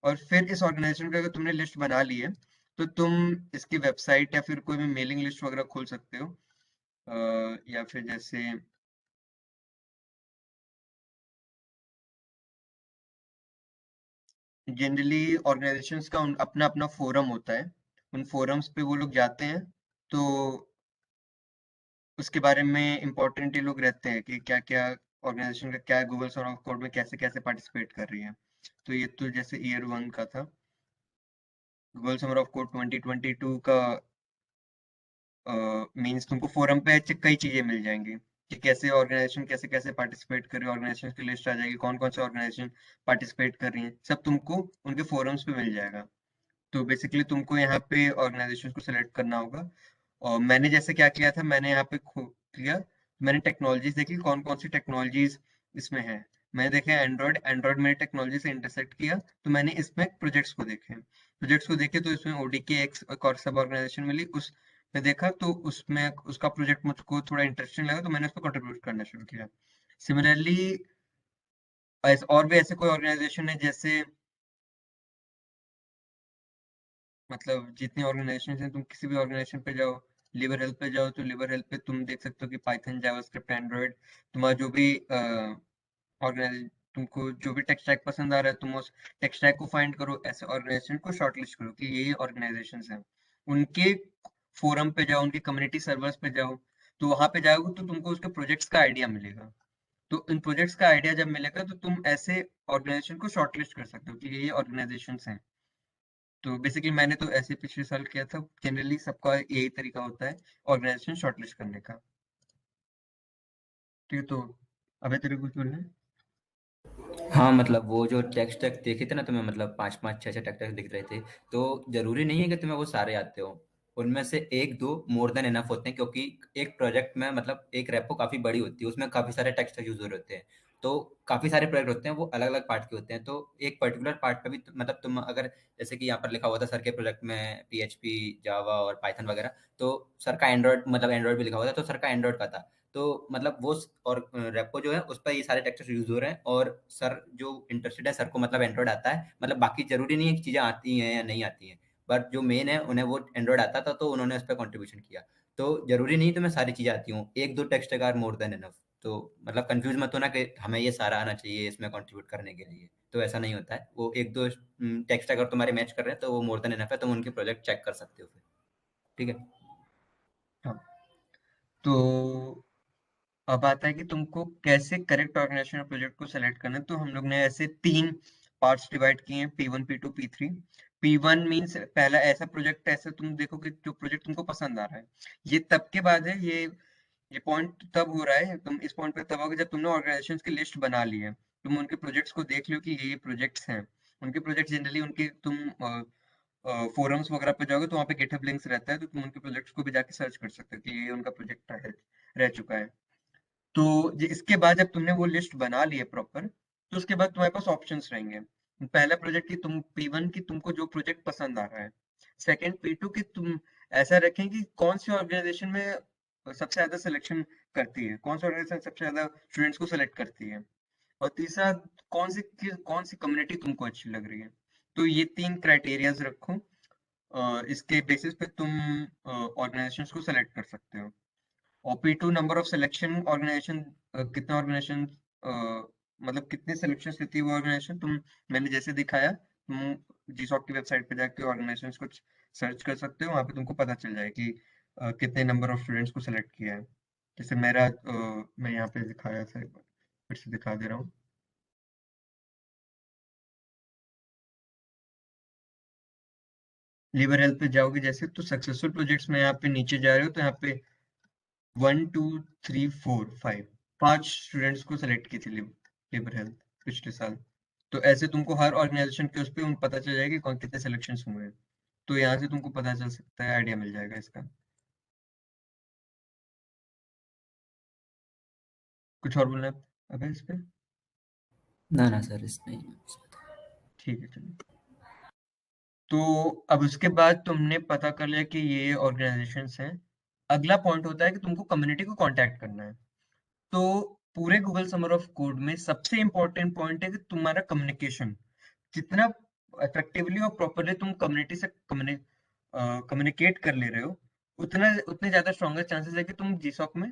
और फिर इस ऑर्गेनाइजेशन का अगर तुमने लिस्ट बना ली है, तो तुम इसकी वेबसाइट या फिर कोई भी मेलिंग लिस्ट वगैरह खोल सकते हो। या फिर जैसे जनरली ऑर्गेनाइजेशंस का अपना अपना फोरम होता है, उन फोरम्स पे वो लोग जाते हैं। तो उसके बारे में इम्पोर्टेंट ये लोग रहते हैं कि क्या क्या ऑर्गेनाइजेशन का क्या गूगल सॉन्ग ऑफ कोड में कैसे कैसे पार्टिसिपेट कर रही है। तो ये तो जैसे ईयर 1 का था, गूगल समर ऑफ कोड 2022 का मींस तुमको फोरम पे कई चीजें मिल जाएंगी कि कैसे ऑर्गेनाइजेशन कैसे कैसे पार्टिसिपेट कर रही है, ऑर्गेनाइजेशन की लिस्ट आ जाएगी कौन कौन से ऑर्गेनाइजेशन पार्टिसिपेट कर रही है, सब तुमको उनके फोरम्स पे मिल जाएगा। तो बेसिकली तुमको यहाँ पे ऑर्गेनाइजेशन को सिलेक्ट करना होगा। और मैंने जैसे क्या किया था, मैंने यहाँ पे किया, मैंने टेक्नोलॉजीज देखी कौन कौन सी टेक्नोलॉजीज इसमें है। मैंने देखा एंड्रॉयड, एंड्रॉयड मेरे टेक्नोलॉजी से इंटरसेक्ट किया, तो मैंने इसमें प्रोजेक्ट्स को देखे। तो इसमें ओडीके एक और सब ऑर्गेनाइजेशन मिली, उस में देखा तो उसमें उसका प्रोजेक्ट मुझको थोड़ा इंटरेस्टिंग लगा, तो मैंने उसको कंट्रीब्यूट करना शुरू किया। सिमिलरली और भी ऐसे कोई ऑर्गेनाइजेशन है, जैसे मतलब जितनी ऑर्गेनाइजेशन है, तुम किसी भी ऑर्गेनाइजेशन पे जाओ, लिवर हेल्प पे जाओ, तो लिवर हेल्प पे तुम देख सकते हो कि पाइथन, जावास्क्रिप्ट, एंड्रॉइड, तुम्हारा जो भी ऑर्गेनाइज तुमको जो भी टेक स्टैक पसंद आ रहा है, तुम उस टेक स्टैक को फाइंड करो, ऐसे ऑर्गेनाइजेशन को शॉर्टलिस्ट करो कि ये ऑर्गेनाइजेशन हैं। उनके फोरम पे जाओ, उनके कम्युनिटी सर्वर्स पे जाओ, तो वहां पे जाओगे तो तुमको उसके प्रोजेक्ट्स का आइडिया मिलेगा। तो इन प्रोजेक्ट्स का आइडिया जब मिलेगा, तो तुम ऐसे ऑर्गेनाइजेशन को शॉर्टलिस्ट कर सकते हो कि ये ऑर्गेनाइजेशन हैं। तो बेसिकली मैंने तो ऐसे पिछले साल किया था। जनरली सबका यही तरीका होता है ऑर्गेनाइजेशन शॉर्टलिस्ट करने का। ठीक है, तो अबे तेरे को कुछ बोलना है? हाँ, मतलब वो जो टेक्स्ट टेक देखे थे ना तुम्हें, मतलब 5-5 6-6 टेक्स्ट टेक्स्ट दिख रहे थे, तो ज़रूरी नहीं है कि तुम्हें वो सारे आते हो। उनमें से 1-2 मोर देन इनफ होते हैं, क्योंकि एक प्रोजेक्ट में मतलब एक रेपो काफ़ी बड़ी होती है, उसमें काफ़ी सारे टेक्स्ट यूज़ हो रहे होते हैं। तो काफ़ी सारे प्रोजेक्ट होते हैं, वो अलग-अलग पार्ट के होते हैं। तो एक पर्टिकुलर पार्ट पे भी मतलब तुम अगर, जैसे कि यहाँ पर लिखा हुआ था सर के प्रोजेक्ट में पीएचपी, जावा और पाइथन वगैरह, तो सर का एंड्रॉइड, मतलब एंड्रॉइड भी लिखा हुआ था, तो सर का एंड्रॉइड का था। तो मतलब वो और रेपो जो है उस पर ये सारे टेक्सचर्स यूज हो रहे हैं, और सर जो इंटरेस्टेड है, सर को मतलब एंड्रॉइड आता है, मतलब बाकी जरूरी नहीं है कि चीज़ें आती हैं या नहीं आती हैं, बट जो मेन है उन्हें वो एंड्रॉइड आता था, तो उन्होंने उस पर कॉन्ट्रीब्यूशन किया। तो जरूरी नहीं तुम्हें सारी चीज़ें आती हों, 1-2 texts or more than enough. तो मतलब कंफ्यूज मत होना कि हमें ये सारा आना चाहिए इसमें कंट्रीब्यूट करने के लिए, तो ऐसा नहीं होता है। वो 1-2 टेक्स्ट अगर तुम्हारे मैच कर रहे हैं तो वो मोर देन इनफ है, तुम उनके प्रोजेक्ट चेक कर सकते हो फिर। ठीक है। हाँ। तो अब आता है कि तुमको कैसे करेक्ट ऑर्गेनाइजेशन प्रोजेक्ट को सेलेक्ट करना है। तो हम लोग ने ऐसे 3 पार्ट्स डिवाइड किए हैं, P1, P2, P3। P1 means पहला ऐसा प्रोजेक्ट, ऐसा तुम देखो कि जो प्रोजेक्ट तुमको पसंद आ रहा है। ये तब के बाद है, ये पॉइंट तब हो रहा है, तुम इस पॉइंट पे तब आओगे जब तुमने ऑर्गेनाइजेशंस की लिस्ट बना ली है। तुम उनके प्रोजेक्ट्स को देख लो कि ये प्रोजेक्ट्स हैं, उनके प्रोजेक्ट जनरली उनके तुम फोरम्स वगैरह पे जाओगे तो वहाँ पे गिटहब लिंक्स रहता है, तो तुम उनके प्रोजेक्ट्स को भी जाके सर्च कर सकते हो कि ये उनका प्रोजेक्ट रह चुका है। तो इसके बाद जब तुमने वो लिस्ट बना ली है प्रॉपर, तो उसके बाद तुम्हारे पास ऑप्शंस रहेंगे। पहला प्रोजेक्ट की तुम P1 की तुमको जो प्रोजेक्ट पसंद आ रहा है। सेकंड P2 की तुम ऐसा रखें कि कौन सी ऑर्गेनाइजेशन में सबसे ज्यादा सिलेक्शन करती है, कौन सी ऑर्गेनाइजेशन सबसे ज्यादा स्टूडेंट्स को सेलेक्ट करती है। और तीसरा, कौन सी कम्युनिटी तुमको अच्छी लग रही है। तो ये 3 क्राइटेरियाज रखो। इसके बेसिस पे तुम ऑर्गेनाइजेशंस को सेलेक्ट कर सकते हो। और P2 number of selection organization, कितना ऑर्गेनाइजेशन, मतलब कितने सिलेक्शन देती है वो ऑर्गेनाइजेशन, तुम मैंने जैसे दिखाया, तुम जीसॉक की वेबसाइट पे जाके ऑर्गेनाइजेशंस को सर्च कर सकते हो, वहाँ पे तुमको पता चल जाए कि कितने नंबर ऑफ स्टूडेंट्स को सेलेक्ट किया है। जैसे मेरा मैं यहाँ पे दिखाया था, एक बार फिर से दिखा दे रहा हूँ। लिबर हेल्थ पे जाओगे जैसे, तो सक्सेसफुल प्रोजेक्ट्स में यहाँ पे नीचे जा रहे हो, तो यहाँ पे 1 2 3 4 5 5 स्टूडेंट्स को सेलेक्ट की थी लिबर हेल्थ पिछले साल। तो ऐसे तुमको हर ऑर्गेनाइजेशन के उस पे पता चल जाएगा कि कौन कितने सिलेक्शंस हुए हैं। तो यहाँ से तुमको पता चल सकता है, आइडिया मिल जाएगा इसका। कुछ और बोलना है अबे इस पे? ना ना सर इसमें ठीक है, चलो। तो अब उसके बाद तुमने पता कर लिया कि ये ऑर्गेनाइजेशंस हैं। अगला पॉइंट होता है कि तुमको कम्युनिटी को कांटेक्ट करना है। तो पूरे गूगल समर ऑफ कोड में सबसे इंपॉर्टेंट पॉइंट है कि तुम्हारा कम्युनिकेशन, जितना इफेक्टिवली और प्रॉपरली तुम कम्युनिटी से कम्युनिकेट कर ले रहे हो, उतना उतने ज्यादा स्ट्रॉन्गर चांसेस है कि तुम जीसॉक में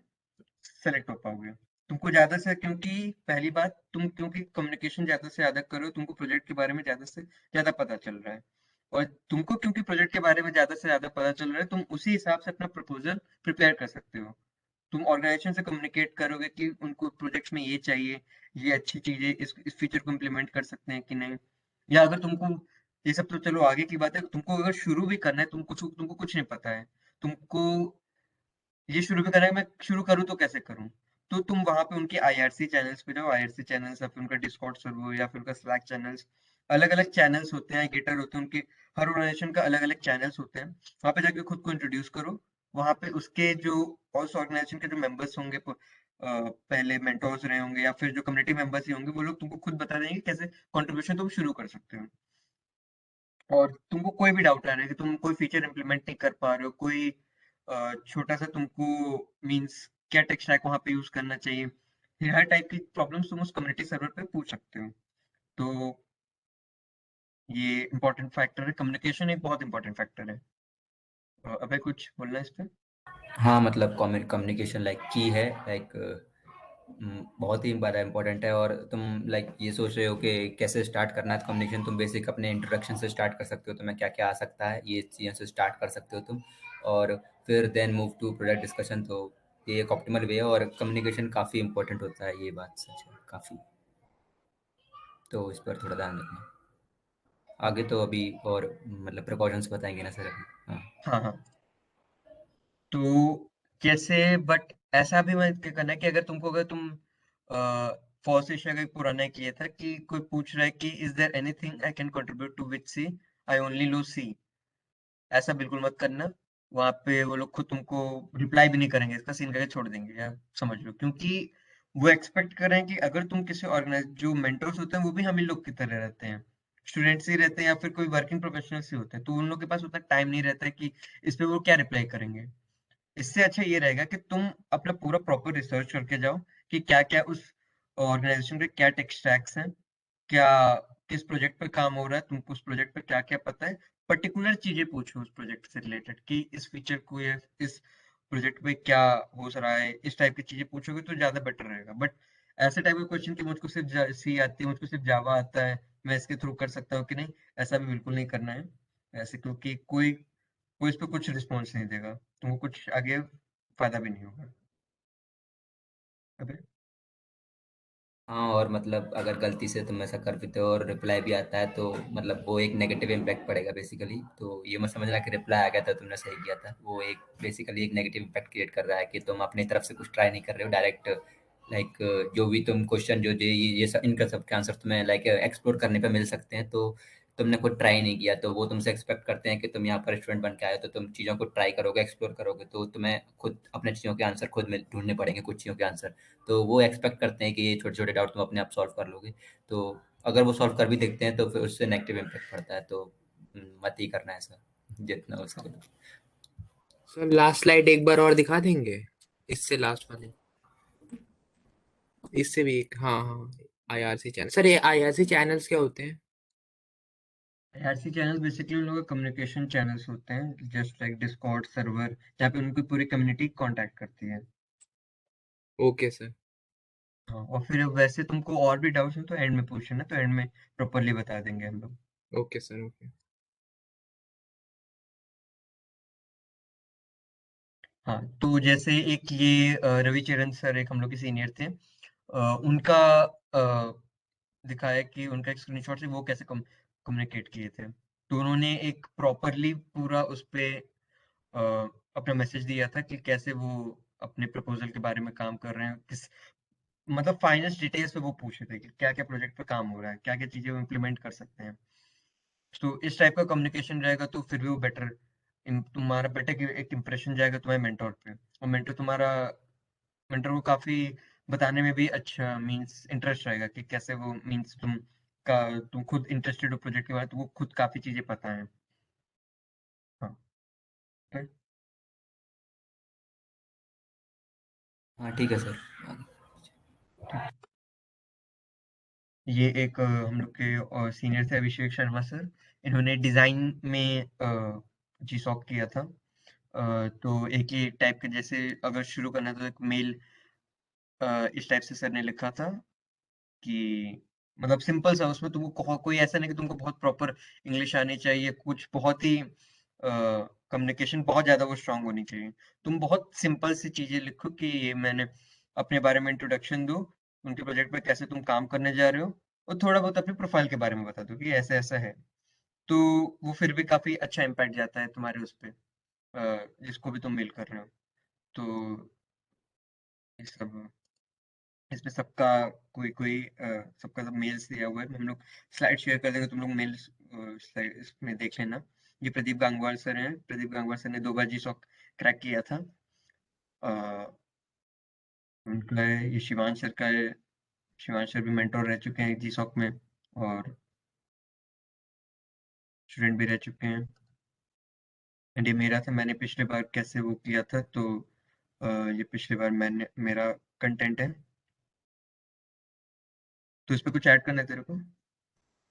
सेलेक्ट हो पाओगे। तुमको ज्यादा से, क्योंकि पहली बात तुम क्योंकि कम्युनिकेशन ज्यादा से ज्यादा कर रहे हो, तुमको प्रोजेक्ट के बारे में ज्यादा से ज्यादा पता चल रहा है। और तुमको क्योंकि प्रोजेक्ट के बारे में ज्यादा से ज्यादा पता चल रहा है, तुम उसी हिसाब से अपना प्रपोजल प्रिपेयर कर सकते हो। तुम ऑर्गेनाइजेशन से कम्युनिकेट करोगे कि उनको प्रोजेक्ट्स में ये चाहिए, ये अच्छी चीज है, इस फीचर को इम्प्लीमेंट कर सकते हैं कि नहीं। या अगर तुमको, ये सब तो चलो आगे की बात है, तुमको अगर शुरू भी करना है, तुमको कुछ नहीं पता है, तुमको ये शुरू भी करना है, मैं शुरू करूँ तो कैसे करूँ? तो तुम वहाँ पे उनके आईआरसी चैनल्स पे जाओ, आईआरसी चैनल्स या फिर उनका डिस्कॉर्ड सर्वर या फिर उनका स्लैक चैनल्स, अलग-अलग चैनल्स होते हैं, गिटर होते हैं उनके, हर ऑर्गेनाइजेशन का अलग-अलग चैनल्स होते हैं। वहाँ पे जाके खुद को इंट्रोड्यूस करो। वहाँ पे उसके जो उस ऑर्गेनाइजेशन के जो मेंबर्स होंगे, पहले मेंटोर्स रहे होंगे या फिर जो कम्युनिटी मेंबर्स ही होंगे, वो लोग तुमको खुद बता देंगे कैसे कंट्रीब्यूशन तुम शुरू कर सकते हो। और तुमको कोई भी डाउट आ रहा है कि तुम कोई फीचर इंप्लीमेंट नहीं कर पा रहे हो, कोई छोटा सा तुमको मींस क्या टेक स्टैक वहां पे यूज करना चाहिए, ये हर टाइप की प्रॉब्लम्स तुम उस कम्युनिटी सर्वर पे पूछ सकते हो। तो ये इंपॉर्टेंट फैक्टर है, कम्युनिकेशन एक बहुत इंपॉर्टेंट फैक्टर है। अबे कुछ बोलना है इस पे? हाँ मतलब कम्युनिकेशन लाइक की है लाइक बहुत ही ज़्यादा इम्पोर्टेंट है। और तुम लाइक ये सोच रहे हो कि कैसे स्टार्ट करना है कम्युनिकेशन, तुम बेसिक अपने इंट्रोडक्शन से स्टार्ट कर सकते हो, तुम्हें क्या क्या आ सकता है ये चीज़ों से स्टार्ट कर सकते हो तुम। और फिर then move to product discussion. तो ये एक ऑप्टिमल वे है और कम्युनिकेशन काफ़ी इंपॉर्टेंट होता है, ये बात सच है काफ़ी। तो इस पर थोड़ा ध्यान रखना। आगे तो अभी और मतलब प्रिकॉशंस बताएंगे ना सर अभी। हाँ। हाँ हाँ। तो जैसे बट ऐसा भी मत करना कि अगर तुम फर्स्ट एशिया का एक पुराना किया था कि कोई पूछ रहा है कि is there anything I can contribute to which C, I only know C, ऐसा बिल्कुल मत करना। वहां पे वो लोग खुद तुमको रिप्लाई भी नहीं करेंगे, इसका सीन करके छोड़ देंगे, या समझ लो। क्योंकि वो एक्सपेक्ट कर रहे हैं कि अगर तुम किसी ऑर्गेनाइज, जो मेंटर्स होते हैं वो भी हम ही लोग की तरह रहते हैं, स्टूडेंट्स ही रहते हैं या फिर कोई वर्किंग प्रोफेशनल्स ही होते हैं, तो उन लोग के पास उतना टाइम नहीं रहता है कि इस पे वो क्या रिप्लाई करेंगे। इससे अच्छा ये रहेगा कि तुम अपना पूरा प्रॉपर रिसर्च करके जाओ कि क्या क्या उस ऑर्गेनाइजेशन के क्या टेक स्टैक्स हैं, क्या किस प्रोजेक्ट पे काम हो रहा है, तुमको उस प्रोजेक्ट पे क्या क्या पता है। पर्टिकुलर चीजें पूछो उस प्रोजेक्ट से रिलेटेड कि इस फीचर को या इस प्रोजेक्ट पे क्या हो रहा है, इस टाइप की चीजें पूछोगे तो ज्यादा बेटर रहेगा। बट ऐसे टाइप के क्वेश्चन कि मुझको सिर्फ सी आती है, मुझको सिर्फ जावा आता है, मैं इसके थ्रू कर सकता हूँ कि नहीं, ऐसा भी बिल्कुल नहीं करना है। ऐसे क्योंकि कोई कोई इस पे कुछ रिस्पॉन्स नहीं देगा, तुमको कुछ आगे फायदा भी नहीं होगा। अबे हाँ और मतलब अगर गलती से तुम ऐसा कर देते हो और रिप्लाई भी आता है तो मतलब वो एक नेगेटिव इम्पैक्ट पड़ेगा बेसिकली। तो ये मत समझना कि रिप्लाई आ गया था तुमने सही किया था, वो एक बेसिकली एक नेगेटिव इम्पैक्ट क्रिएट कर रहा है कि तुम अपनी तरफ से कुछ ट्राई नहीं कर रहे हो, डायरेक्ट लाइक जो भी तुम क्वेश्चन जो ये सब इनका सबके आंसर तुम्हें लाइक एक्सप्लोर करने पे मिल सकते हैं, तो तुमने खुद ट्राई नहीं किया, तो वो तुमसे एक्सपेक्ट करते हैं कि तुम यहाँ पर स्टूडेंट बन के आए हो, तो तुम चीज़ों को ट्राई करोगे, एक्सप्लोर करोगे, तो तुम्हें खुद अपने चीज़ों के आंसर खुद में ढूंढने पड़ेंगे, कुछ चीज़ों के आंसर। तो वो एक्सपेक्ट करते हैं कि ये छोटे छोटे डाउट तुम अपने आप सॉल्व कर लोगे। तो अगर वो सॉल्व कर भी देखते हैं तो फिर उससे नेगेटिव इम्पैक्ट पड़ता है, तो मत ही करना ऐसा, जितना हो सके। सर लास्ट स्लाइड एक बार और दिखा देंगे, इससे लास्ट वाले, इससे भी एक, हाँ हाँ, आईआरसी चैनल। सर ये आईआरसी चैनल्स क्या होते हैं? आईआरसी चैनल बेसिकली उन लोगों के कम्युनिकेशन चैनल्स होते हैं, जस्ट लाइक डिस्कॉर्ड सर्वर, जहाँ पे उनकी पूरी कम्युनिटी कांटेक्ट करती है। Okay sir. हाँ, और फिर वैसे तुमको और भी डाउट्स हो तो एंड में पूछना, तो एंड में प्रॉपरली बता देंगे हम लोग। Okay sir, okay. हाँ, तो जैसे एक ये रविचरण सर एक हम लोग के सीनियर थे, उनका दिखाया कि उनका एक स्क्रीनशॉट से वो कैसे कम्युनिकेट किए थे। तो उन्होंने एक प्रॉपरली पूरा उस पे अपना मैसेज दिया था कि कैसे वो अपने प्रपोजल के बारे में काम कर रहे हैं, किस मतलब फाइनेंस डिटेल्स पे वो पूछ रहे थे कि क्या क्या प्रोजेक्ट पे काम हो रहा है, क्या क्या चीजें वो इम्प्लीमेंट कर सकते हैं। तो इस टाइप का कम्युनिकेशन रहेगा तो फिर भी वो बेटर, तुम्हारा बेटर एक इम्प्रेशन जाएगा तुम्हारे मेंटोर पे, और मेंटर को काफी बताने में भी अच्छा मींस इंटरेस्ट रहेगा कि कैसे वो मींस तुम खुद इंटरेस्टेड हो प्रोजेक्ट के बारे में, तो वो खुद काफी चीजें पता है। हाँ, ठीक। हाँ ठीक है सर। ठीक। ये एक हम लोग के सीनियर थे अभिषेक शर्मा सर, इन्होंने डिजाइन में जीसॉक किया था। तो एक ही टाइप के, जैसे अगर शुरू करना है तो एक मेल इस टाइप से सर ने लिखा था कि मतलब सिंपल सा, उसमें तुमको कोई ऐसा नहीं कि तुमको बहुत प्रॉपर इंग्लिश आनी चाहिए, कुछ बहुत ही कम्युनिकेशन बहुत ज्यादा वो स्ट्रांग होनी चाहिए। तुम बहुत सिंपल सी चीजें लिखो कि ये मैंने अपने बारे में इंट्रोडक्शन दो, उनके प्रोजेक्ट पे कैसे तुम काम करने जा रहे हो, और थोड़ा बहुत अपनी प्रोफाइल के बारे में बता दो कि ऐसा ऐसा है। तो वो फिर भी काफी अच्छा इम्पैक्ट जाता है तुम्हारे उस पे, जिसको भी तुम मेल कर रहे हो। तो ये सब, इसमें सबका कोई कोई सबका सब मेल्स दिया हुआ है, हम लोग स्लाइड शेयर कर देंगे, तुम लोग मेल्स स्लाइड इसमें देख लेना। ये प्रदीप गांगवार सर हैं, प्रदीप गांगवार सर ने 2 बार जी सॉक क्रैक किया था। उनका है, ये शिवांश सर का है, शिवांश सर भी मेंटोर रह चुके हैं जी सॉक में, और स्टूडेंट भी रह चुके हैं। एंड ये मेरा था, मैंने पिछले बार कैसे वो किया था, तो ये पिछले बार मैंने मेरा कंटेंट है। तो इस पे कुछ ऐड करना है तेरे को?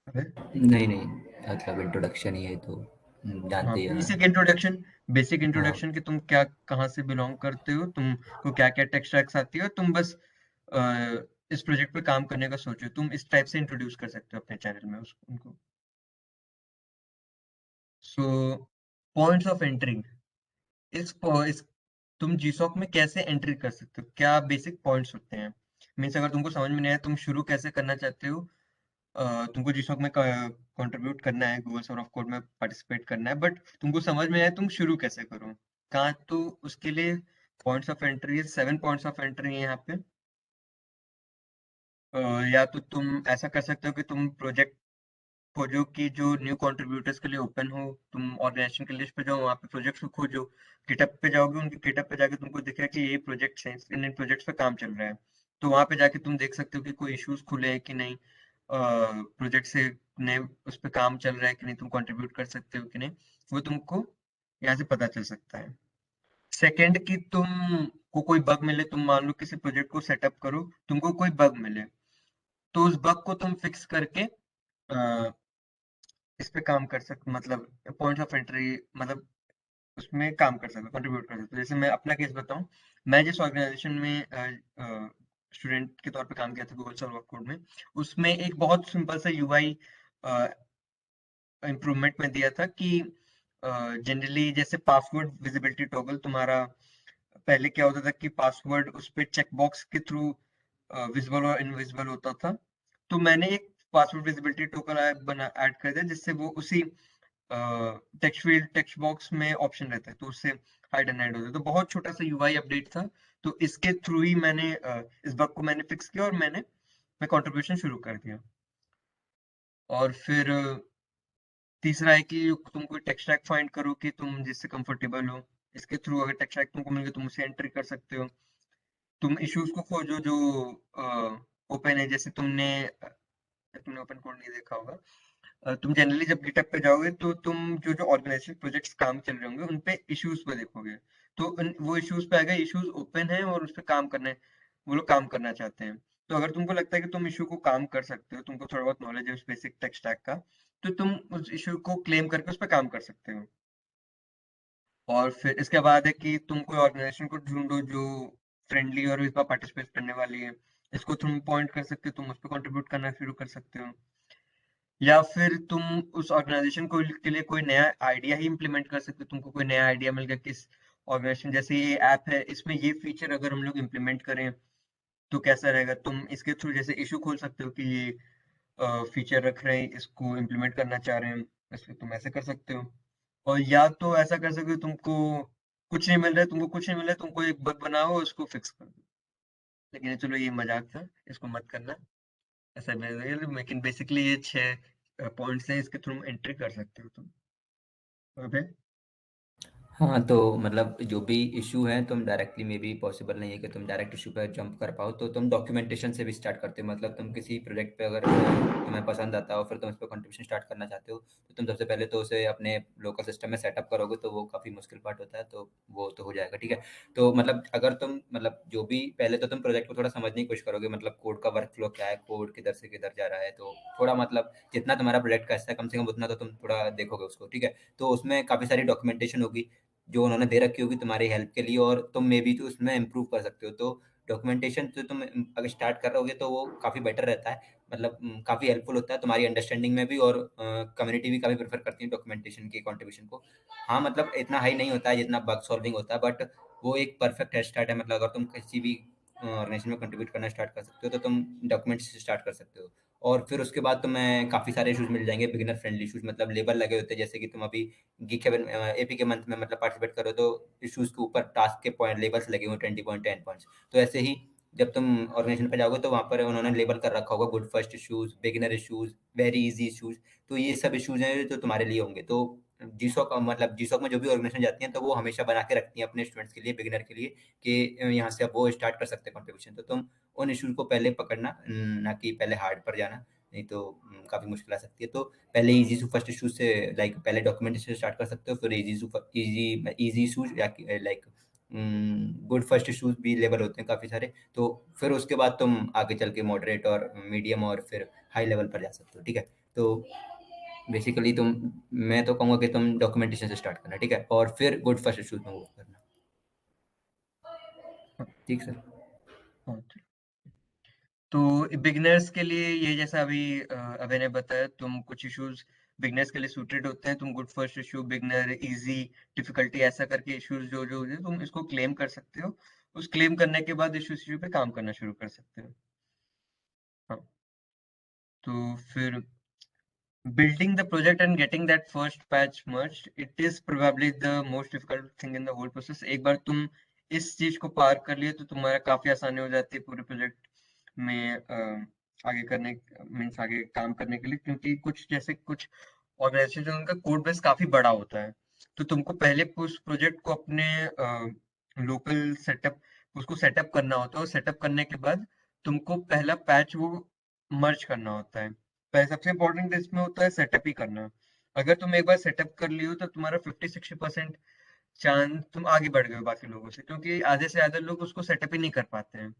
अबे, नहीं नहीं, मतलब इंट्रोडक्शन ही है तो हाँ, जानते ही हैं। बेसिक हाँ इंट्रोडक्शन कि तुम क्या कहाँ से बिलोंग करते हो, तुमको क्या क्या टेक स्टैक्स आती है, और तुम बस इस प्रोजेक्ट पे काम करने का सोचो, तुम इस टाइप से इंट्रोड्यूस कर सकते हो अपने चैनल में उनको। सो पॉइंट्स ऑफ एंट्री, इस तुम जीसॉक में कैसे एंट्री कर सकते हो, क्या बेसिक पॉइंट्स होते हैं। मीन्स अगर तुमको समझ में नहीं आया तुम शुरू कैसे करना चाहते हो, तुमको जीसॉक में कंट्रीब्यूट करना है, गूगल सर्वर ऑफ कोड में पार्टिसिपेट करना है, बट तुमको समझ में आया तुम शुरू कैसे करो, कहाँ, तो उसके लिए points of entry, 7 points of entry है यहाँ पे। या तो तुम ऐसा कर सकते हो कि तुम प्रोजेक्ट खोजो कि जो न्यू कंट्रीब्यूटर्स के लिए ओपन हो, तुम ऑर्गेनाइजेशन के लिस्ट पे जाओ, वहाँ पे प्रोजेक्ट्स को खोजो, गिटहब पे जाओगे, उनके गिटहब पे जाके तुमको दिखेगा कि ये प्रोजेक्ट्स हैं, इन इन प्रोजेक्ट्स पे काम चल रहा है, तो वहाँ पे जाके तुम देख सकते हो कि कोई इश्यूज खुले हैं कि नहीं, प्रोजेक्ट से नए उस पे काम चल रहा है कि नहीं, तुम कंट्रीब्यूट कर सकते हो कि नहीं, वो तुमको यहाँ से पता चल सकता है। सेकंड कि तुम को कोई बग मिले, तुम मान लो किसी प्रोजेक्ट को सेटअप करो, तुमको कोई बग मिले, तो उस बग को तुम फिक्स करके इस पे काम कर सकते, मतलब पॉइंट ऑफ एंट्री, मतलब उसमें काम कर सकते, कंट्रीब्यूट कर सकते। जैसे मैं अपना केस बताऊं, मैं जिस ऑर्गेनाइजेशन में स्टूडेंट के तौर पे काम किया था गूगल सर्वर कोड में, उसमें एक बहुत सिंपल सा यूआई इम्प्रूवमेंट में दिया था कि जनरली जैसे पासवर्ड विजिबिलिटी टॉगल तुम्हारा, पहले क्या होता था कि पासवर्ड उस पे चेकबॉक्स के थ्रू विजिबल और इनविजिबल होता था। तो मैंने एक पासवर्ड विजिबिलिटी टोकन बना ऐड कर दिया, जिससे वो उसी टेक्स्ट फील्ड टेक्स्ट बॉक्स में ऑप्शन रहता है, तो उससे हाइड एंड हाइड होता है। तो बहुत छोटा सा यूआई अपडेट था, तो इसके थ्रू ही मैंने इस बग को मैंने फिक्स किया और मैं कंट्रीब्यूशन शुरू कर दिया। और फिर तीसरा है कि तुम कोई टेक्स्ट टैग फाइंड करो कि तुम जिससे कंफर्टेबल हो। इसके थ्रू अगर टेक्स्ट टैग तुमको मिल गया तुम उसे एंट्री कर सकते हो। तुम इश्यूज को खोजो जो ओपन है, जैसे तुमने ओपन कोड नहीं देखा होगा। तुम जनरली जब गिटहब पे जाओगे तो तुम जो ऑर्गेनाइजेशन प्रोजेक्ट्स काम चल रहे होंगे उन पे इश्यूज पे देखोगे, तो वो इश्यूज पे आएगा इश्यूज ओपन है और उस पे काम करने वो लोग काम करना चाहते हैं। तो अगर तुमको लगता है कि तुम इशू को काम कर सकते हो, तुमको थोड़ा बहुत नॉलेज है उस बेसिक टेक स्टैक का, तो तुम उस इशू को क्लेम करके उस पर काम कर सकते हो। और फिर इसके बाद है कि तुम कोई ऑर्गेनाइजेशन को ढूंढो जो फ्रेंडली और इस बार पार्टिसिपेट करने वाली है। इसको तुम पॉइंट कर सकते हो, तुम उस पर कंट्रीब्यूट करना शुरू कर सकते हो। या फिर तुम उस ऑर्गेनाइजेशन को के लिए कोई नया आइडिया ही इम्प्लीमेंट कर सकते हो। तुमको कोई नया आइडिया मिल गया किस ऑर्गेनाइजेशन, जैसे ये ऐप है इसमें ये फीचर अगर हम लोग इम्प्लीमेंट करें तो कैसा रहेगा, तुम इसके थ्रू जैसे इशू खोल सकते हो कि ये फीचर रख रहे हैं, इसको इम्प्लीमेंट करना चाह रहे हैं, इसको तुम ऐसे कर सकते हो। और या तो ऐसा कर सकते हो तुमको कुछ नहीं मिल रहा है, तुमको एक बग बनाओ उसको फिक्स कर दो। लेकिन चलो ये मजाक था, इसको मत करना ऐसा। लेकिन बेसिकली ये 6 पॉइंट्स हैं, इसके थ्रू एंट्री कर सकते हो तुम। ओके। हाँ, तो मतलब जो भी इश्यू है तुम डायरेक्टली मे बी पॉसिबल नहीं है कि तुम डायरेक्ट इश्यू पे जंप कर पाओ, तो तुम डॉक्यूमेंटेशन से भी स्टार्ट करते हो। मतलब तुम किसी प्रोजेक्ट पे अगर तुम्हें पसंद आता हो फिर तुम इस पर कंट्रीब्यूशन स्टार्ट करना चाहते हो, तो तुम सबसे पहले तो उसे अपने लोकल सिस्टम में सेटअप करोगे, तो वो काफ़ी मुश्किल पार्ट होता है, तो वो तो हो जाएगा। ठीक है, तो मतलब अगर तुम मतलब जो भी पहले तो तुम प्रोजेक्ट को थोड़ा समझने की कोशिश करोगे, मतलब कोड का वर्क फ्लो क्या है, कोड किधर से किधर जा रहा है, तो थोड़ा मतलब जितना तुम्हारा प्रोजेक्ट का हिस्सा है कम से कम उतना तो तुम थोड़ा देखोगे उसको। ठीक है, तो उसमें काफ़ी सारी डॉक्यूमेंटेशन होगी जो उन्होंने दे रखी होगी तुम्हारी हेल्प के लिए, और तुम मे बी तो उसमें इम्प्रूव कर सकते हो। तो डॉक्यूमेंटेशन से तुम अगर स्टार्ट कर रहोगे तो वो काफ़ी बेटर रहता है, मतलब काफ़ी हेल्पफुल होता है तुम्हारी अंडरस्टैंडिंग में भी, और कम्युनिटी भी काफ़ी प्रेफर करती है डॉक्यूमेंटेशन की कंट्रीब्यूशन को। हाँ, मतलब इतना हाई नहीं होता है जितना बग सॉल्विंग होता है, बट वो एक परफेक्ट हेड स्टार्ट है। मतलब अगर तुम किसी भी ऑर्गेनाइजेशन में कंट्रीब्यूट करना स्टार्ट कर सकते हो तो तुम डॉक्यूमेंट्स से स्टार्ट कर सकते हो। और फिर उसके बाद तुम्हें काफ़ी सारे इशूज़ मिल जाएंगे, बिगिनर फ्रेंडली इशूज़, मतलब लेबल लगे होते हैं, जैसे कि तुम अभी गीक हेवन एपी के मंथ में मतलब पार्टिसिपेट करो तो इश्यूज़ के ऊपर टास्क के पॉइंट लेबल्स लगे हुए 20 पॉइंट 10 पॉइंट्स। तो ऐसे ही जब तुम ऑर्गेनाइजेशन पे जाओगे तो वहाँ पर उन्होंने लेबल कर रखा होगा good first issues, beginner issues, very easy issues. तो ये सब इश्यूज़ हैं जो तुम्हारे लिए होंगे। तो जीसॉक मतलब जीसॉक में जो भी ऑर्गेनाइजेशन जाती हैं तो वो हमेशा बना के रखती हैं अपने स्टूडेंट्स के लिए, बिगिनर के लिए, कि यहाँ से अब वो स्टार्ट कर सकते हैं कंट्रीब्यूशन। तो तुम उन इश्यूज़ को पहले पकड़ना, ना कि पहले हार्ड पर जाना, नहीं तो काफ़ी मुश्किल आ सकती है। तो पहले इजी टू फर्स्ट इशूज से लाइक पहले डॉक्यूमेंटेशन से स्टार्ट कर सकते हो, फिर इजी इशूज या लाइक गुड फर्स्ट इशूज भी लेवल होते हैं काफ़ी सारे। तो फिर उसके बाद तुम आगे चल के मॉडरेट और मीडियम और फिर हाई लेवल पर जा सकते हो। ठीक है, तो बेसिकली मैं तो कहूँगा कि तुम डॉक्यूमेंटेशन से स्टार्ट करना, ठीक है, और फिर गुड फर्स्ट इशूज में वो करना। ठीक सर। हाँ, तो बिगिनर्स के लिए ये जैसा अभी अभय ने बताया, तुम कुछ इश्यूज बिगिनर्स के लिए सूटेड होते हैं। तुम good first issue, beginner, easy, difficulty ऐसा करके इश्यूज जो जो है तुम इसको क्लेम कर सकते हो। उस क्लेम करने के बाद इशू पे काम करना शुरू कर सकते हो। हाँ, तो फिर building the project and getting that first patch merged, it is probably the most difficult thing in the whole process. एक बार तुम इस चीज को पार कर लिए तो तुम्हारा काफी आसानी हो जाती है पूरे प्रोजेक्ट में आगे करने मीन्स आगे काम करने के लिए, क्योंकि कुछ ऑर्गेनाइजेशन उनका कोड बेस काफी बड़ा होता है। तो तुमको पहले उस प्रोजेक्ट को अपने लोकल सेटअप उसको सेटअप करना होता है, और सेटअप करने के बाद तुमको पहला पैच वो मर्ज करना होता है। सबसे इम्पोर्टेंट इसमें होता है सेटअप ही करना। अगर तुम एक बार सेटअप कर लियो तो तुम्हारा 50-60% चांस तुम आगे बढ़ गए हो बाकी लोगों से, क्योंकि आधे से ज्यादा लोग उसको सेटअप ही नहीं कर पाते हैं।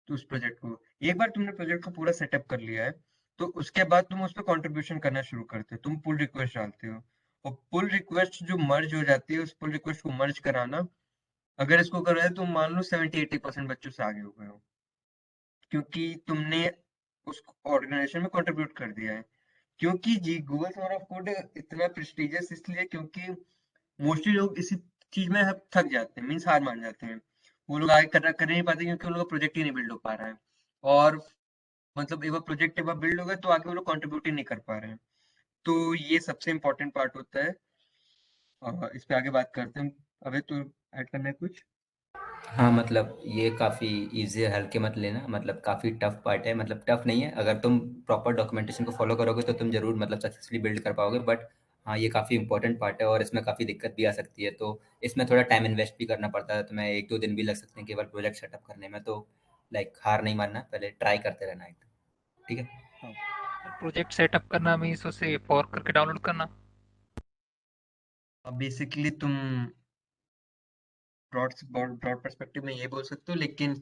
तो उस प्रोजेक्ट को एक बार तुमने प्रोजेक्ट को पूरा सेटअप कर लिया है तो उसके बाद तुम उस पर कॉन्ट्रीब्यूशन करना शुरू करते हो, तुम पुल रिक्वेस्ट डालते हो। और पुल रिक्वेस्ट जो मर्ज हो जाती है, उस पुल रिक्वेस्ट को मर्ज कराना, अगर इसको कर रहे हो तो मान लो 70-80% बच्चों से आगे हो गए हो, क्योंकि तुमने उस ऑर्गेनाइजेशन में कंट्रीब्यूट कर दिया है। क्योंकि जी गूगल समर ऑफ कोड इतना प्रेस्टिजियस इसलिए क्योंकि मोस्टली लोग इसी चीज में थक जाते हैं, मीन्स हार मान जाते हैं। वो लोग आगे कर नहीं पाते क्योंकि उन लोगों का प्रोजेक्ट ही नहीं बिल्ड हो पा रहा है। और मतलब एक बार प्रोजेक्ट एक बार बिल्ड हो गया तो आगे वो लोग कंट्रीब्यूट ही नहीं कर पा रहे हैं। तो ये सबसे इम्पोर्टेंट पार्ट होता है। इस पे आगे बात करते हैं। अबे तू ऐड करना है कुछ? हाँ मतलब ये काफ़ी इजी है, हल्के मत लेना, मतलब काफ़ी टफ पार्ट है, मतलब टफ नहीं है, अगर तुम प्रॉपर डॉक्यूमेंटेशन को फॉलो करोगे तो तुम जरूर मतलब सक्सेसफुली बिल्ड कर पाओगे, बट हाँ ये काफ़ी इंपॉर्टेंट पार्ट है और इसमें काफ़ी दिक्कत भी आ सकती है, तो इसमें थोड़ा टाइम इन्वेस्ट भी करना पड़ता है, तो मैं 1-2 दिन भी लग सकते हैं केवल प्रोजेक्ट सेटअप करने में, तो लाइक हार नहीं मानना, पहले ट्राई करते रहना एकदम, ठीक है। हाँ। प्रोजेक्ट सेटअप करना मीन्स उसे फॉर्क करके डाउनलोड करना। अब बेसिकली तुम ब्रॉड पर्सपेक्टिव में ये बोल सकते हो, लेकिन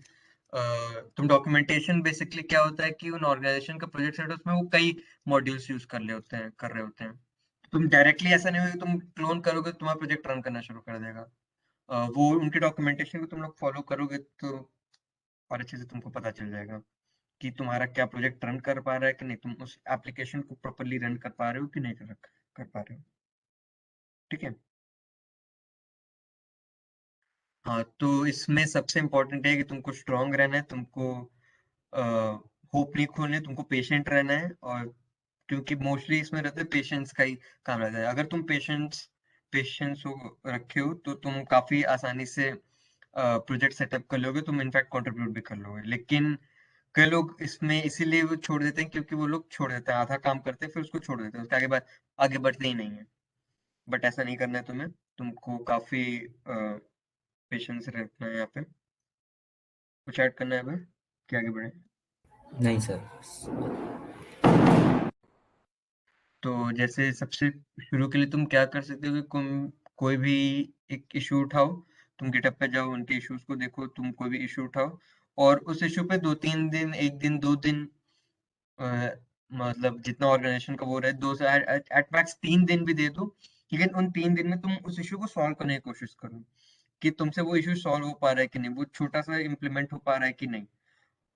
तुम डॉक्यूमेंटेशन बेसिकली क्या होता है कि उन ऑर्गेनाइजेशन का प्रोजेक्ट सेट उसमें वो कई मॉड्यूल्स यूज कर रहे होते हैं। तुम डायरेक्टली ऐसा नहीं होगा कि तुम क्लोन करोगे तो तुम्हारा प्रोजेक्ट रन करना शुरू कर देगा। वो उनके डॉक्यूमेंटेशन को तुम लोग फॉलो करोगे तो और अच्छे से तुमको पता चल जाएगा कि तुम्हारा क्या प्रोजेक्ट रन कर पा रहा है कि नहीं, तुम उस एप्लीकेशन को प्रॉपरली रन कर पा रहे हो कि नहीं कर पा रहे हो। ठीक है। हाँ, तो इसमें सबसे इम्पोर्टेंट है कि तुमको स्ट्रांग रहना है, तुमको होप नहीं खोलने, तुमको पेशेंट रहना है, और क्योंकि मोस्टली इसमें रहता है पेशेंस का ही काम रहता है। अगर तुम पेशेंस रखे हो तो तुम काफी आसानी से प्रोजेक्ट सेटअप कर लोगे, तुम इनफैक्ट कंट्रीब्यूट भी कर लोगे। लेकिन कई लोग इसमें इसीलिए वो छोड़ देते हैं क्योंकि वो लोग छोड़ देते हैं, आधा काम करते हैं फिर उसको छोड़ देते हैं, उसके आगे बढ़ते ही नहीं है। बट ऐसा नहीं करना है तुम्हें, तुमको काफी पेशेंस रखना है यहाँ पे। कुछ ऐड करना है हमें कि आगे बढ़े? नहीं सर। तो जैसे सबसे शुरू के लिए तुम क्या कर सकते हो कि कोई भी एक इशू उठाओ, तुम गिटहब पे जाओ, उनके इश्यूज को देखो, तुम कोई भी इशू उठाओ और उस इशू पे 2-3 दिन, 1 दिन, 2 दिन, अ, मतलब जितना ऑर्गेनाइजेशन का वो रहे, 2 से एट मैक्स 3 दिन भी दे दो। लेकिन उन 3 दिन में तुम उस इशू को सॉल्व करने की कोशिश करो कि तुमसे वो इशू सॉल्व हो पा रहा है कि नहीं, वो छोटा सा इम्प्लीमेंट हो पा रहा है कि नहीं।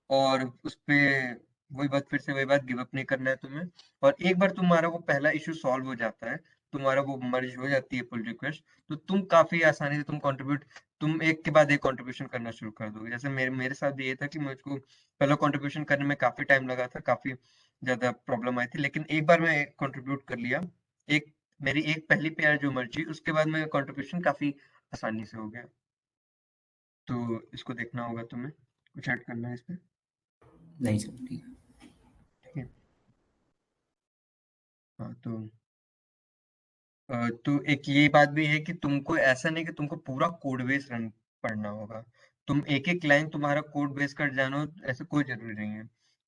और उसपे वही बात गिव अप नहीं करना है तुम्हें। और एक बार तुम्हारा वो पहला इशू सॉल्व हो जाता है, तुम्हारा वो मर्ज हो जाती है पुल रिक्वेस्ट, तो तुम काफी आसानी से तुम एक के बाद एक कंट्रीब्यूशन करना शुरू कर दोगे। जैसे मेरे मेरे साथ भी ये था कि मुझको पहला कंट्रीब्यूशन करने में काफी टाइम लगा था, काफी ज्यादा प्रॉब्लम आई थी, लेकिन एक बार मैं कंट्रीब्यूट कर लिया, एक मेरी एक पहली पेयर जो मर्जी, उसके बाद में कंट्रीब्यूशन काफी आसानी से हो गया। तो इसको देखना होगा तुम्हें, कुछ ऐड करना है इसमें? नहीं सर, ठीक है। ठीक है। हाँ, तो एक ये बात भी है कि तुमको ऐसा नहीं कि तुमको पूरा कोड बेस रन पढ़ना होगा। तुम एक एक लाइन तुम्हारा कोड बेस कर जानो, ऐसा कोई जरूरी नहीं है।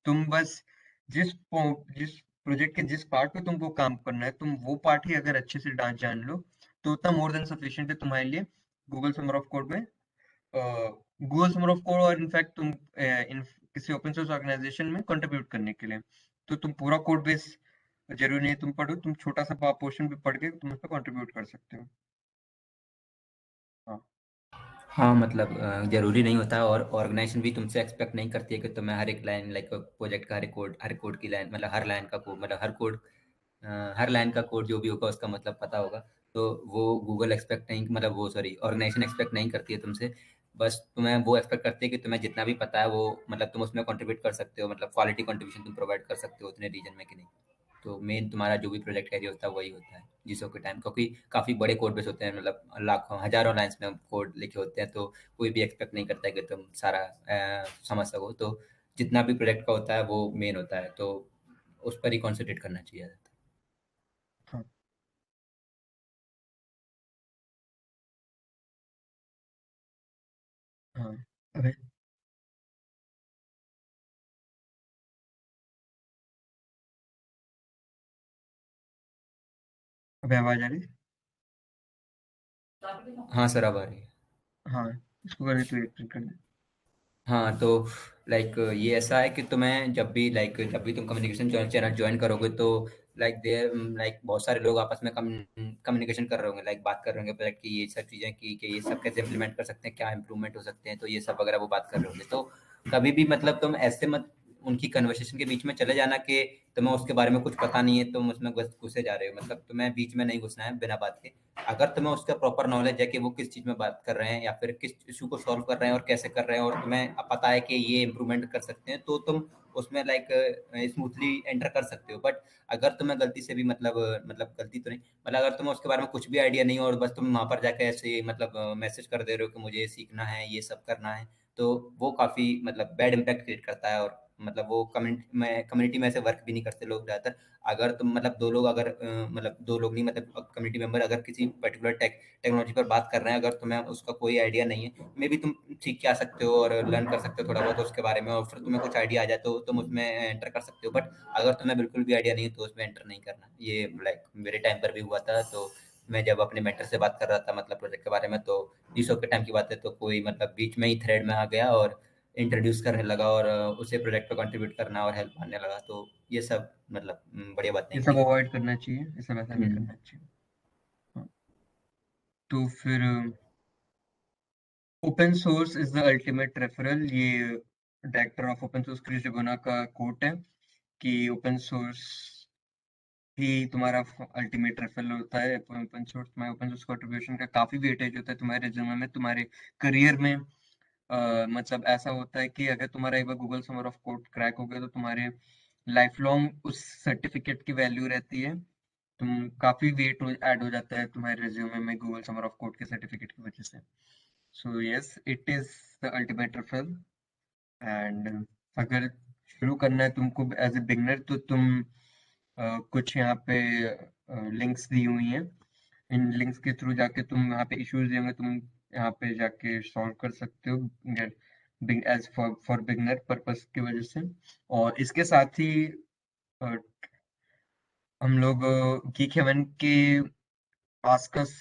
तुम बस जिस प्रोजेक्ट के जिस पार्ट पे तुमको काम करना है, तुम वो पार्ट ही अगर अच्छे से जान लो तो उतना मोर देन सफिशिएंट है तुम्हारे लिए गूगल समर ऑफ कोड में। गूगल समर ऑफ कोड और इनफैक्ट तुम इन किसी ओपन सोर्स ऑर्गेनाइजेशन में कंट्रीब्यूट करने के लिए, तो तुम पूरा कोड बेस जरूरी नहीं तुम पढ़ो, तुम छोटा सा पोर्शन भी पढ़ के तुम उसमें कंट्रीब्यूट कर सकते हो। हाँ। हाँ मतलब ज़रूरी नहीं होता, और ऑर्गेनाइजेशन भी तुमसे एक्सपेक्ट नहीं करती है कि तुम्हें हर एक लाइन लाइक प्रोजेक्ट का हर कोड की लाइन, मतलब हर लाइन का कोड, मतलब हर लाइन का कोड जो भी होगा उसका मतलब पता होगा, तो वो गूगल एक्सपेक्ट नहीं, मतलब वो सॉरी ऑर्गेनाइजेशन एक्सपेक्ट नहीं करती है तुमसे, बस तुम्हें वो एक्सपेक्ट करती है कि तुम्हें जितना भी पता है वो मतलब तुम उसमें कंट्रीब्यूट कर सकते हो, मतलब क्वालिटी कंट्रीब्यूशन तुम प्रोवाइड कर सकते हो उतने रीजन में कि नहीं। तो मेन तुम्हारा जो भी प्रोजेक्ट कैरियर होता है वही होता है जीसो के टाइम, क्योंकि काफ़ी बड़े कोड बेस होते हैं, मतलब लाखों हज़ारों लाइन्स में कोड लिखे होते हैं, तो कोई भी एक्सपेक्ट नहीं करता है कि तुम सारा समझ सको, तो जितना भी प्रोजेक्ट का होता है वो मेन होता है, तो उस पर ही कॉन्सेंट्रेट करना चाहिए। हाँ। हाँ। अबे अबे आवाज आ रही है? हाँ सर, अब आ रही है। हाँ, इसको करके तू एक कर दे। हाँ तो लाइक ये ऐसा है कि तुम्हें जब भी तुम कम्युनिकेशन चैनल ज्वाइन करोगे तो लाइक देर लाइक बहुत सारे लोग आपस में कम्युनिकेशन कर रहे होंगे, लाइक बात कर रहे होंगे प्रोजेक्ट की ये सब चीज़ें की कि ये सब कैसे इम्प्लीमेंट कर सकते हैं, क्या इंप्रूवमेंट हो सकते हैं, तो ये सब वगैरह वो बात कर रहे होंगे, तो कभी भी मतलब तुम ऐसे मत उनकी कन्वर्सेशन के बीच में चले जाना कि तुम्हें उसके बारे में कुछ पता नहीं है, तुम उसमें घुसे जा रहे हो, मतलब तुम्हें बीच में नहीं घुसना है बिना बात के। अगर तुम्हें उसका प्रॉपर नॉलेज है कि वो किस चीज़ में बात कर रहे हैं या फिर किस इशू को सॉल्व कर रहे हैं और कैसे कर रहे हैं, और तुम्हें पता है कि ये इम्प्रूवमेंट कर सकते हैं, तो तुम उसमें लाइक स्मूथली एंटर कर सकते हो। बट अगर तुम्हें गलती से भी मतलब गलती तो नहीं, मतलब अगर तुम्हें उसके बारे में कुछ भी आइडिया नहीं हो और बस तुम वहाँ पर जाके ऐसे मतलब मैसेज कर दे रहे हो कि मुझे ये सीखना है, ये सब करना है, तो वो काफ़ी मतलब बैड इम्पैक्ट क्रिएट करता है। और मतलब वो कम्युनिटी में ऐसे वर्क भी नहीं करते लोग ज़्यादातर। अगर तुम मतलब दो लोग अगर मतलब दो लोग नहीं, मतलब कम्युनिटी मेंबर अगर किसी पर्टिकुलर टेक्नोलॉजी पर बात कर रहे हैं, अगर तुम्हें उसका कोई आइडिया नहीं है, मे बी तुम सीख के आ सकते हो और लर्न कर सकते हो थोड़ा बहुत उसके बारे में, और फिर तुम्हें कुछ आइडिया आ जाए तो तुम उसमें एंटर कर सकते हो। बट अगर तुम्हें बिल्कुल भी आइडिया नहीं है तो उसमें एंटर नहीं करना। ये लाइक मेरे टाइम पर भी हुआ था। तो मैं जब अपने मेंटर से बात कर रहा था मतलब प्रोजेक्ट के बारे में, तो ईसो के टाइम की बात है, तो कोई मतलब बीच में ही थ्रेड में आ गया और इंट्रोड्यूस करने लगा और उसे प्रोजेक्ट पे कंट्रीब्यूट करना और हेल्प मांगने लगा। तो ये सब मतलब बढ़िया बात ये नहीं सब थी। अवॉइड करना चाहिए, ये सब ऐसा नहीं करना चाहिए। हाँ, तो फिर open source is the ultimate referral, ये director of open source Chris DiBona का कोट है कि ओपन सोर्स ही तुम्हारा अल्टीमेट रेफरल होता है। ओपन सोर्स, तुम्हारे ओपन सोर्स कंट्रीब्यूशन का काफी वेटेज होता है तुम्हारे रिज्यूमे में, तुम्हारे करियर में। मतलब ऐसा होता है कि अगर तुम्हारा एक बार Google summer of code crack हो गया तो तुम्हारे लाइफ लॉन्ग उस सर्टिफिकेट की वैल्यू रहती है। तुम काफी वेट ऐड हो जाता है तुम्हारे रिज्यूमे में गूगल समर ऑफ कोड के सर्टिफिकेट की वजह से। So yes, it is the ultimate referral. And अगर शुरू करना है तुमको एज ए बिगनर, तो तुम कुछ यहाँ पे लिंक्स दी हुई हैं। इन लिंक्स के थ्रू जाके तुम यहाँ पे इश्यूज देंगे, तुम यहाँ पे जाके सॉल्व कर सकते हो एज फॉर बिगनर पर्पस की वजह से। और इसके साथ ही अ, हम लोग गीक हेवन के आस्कस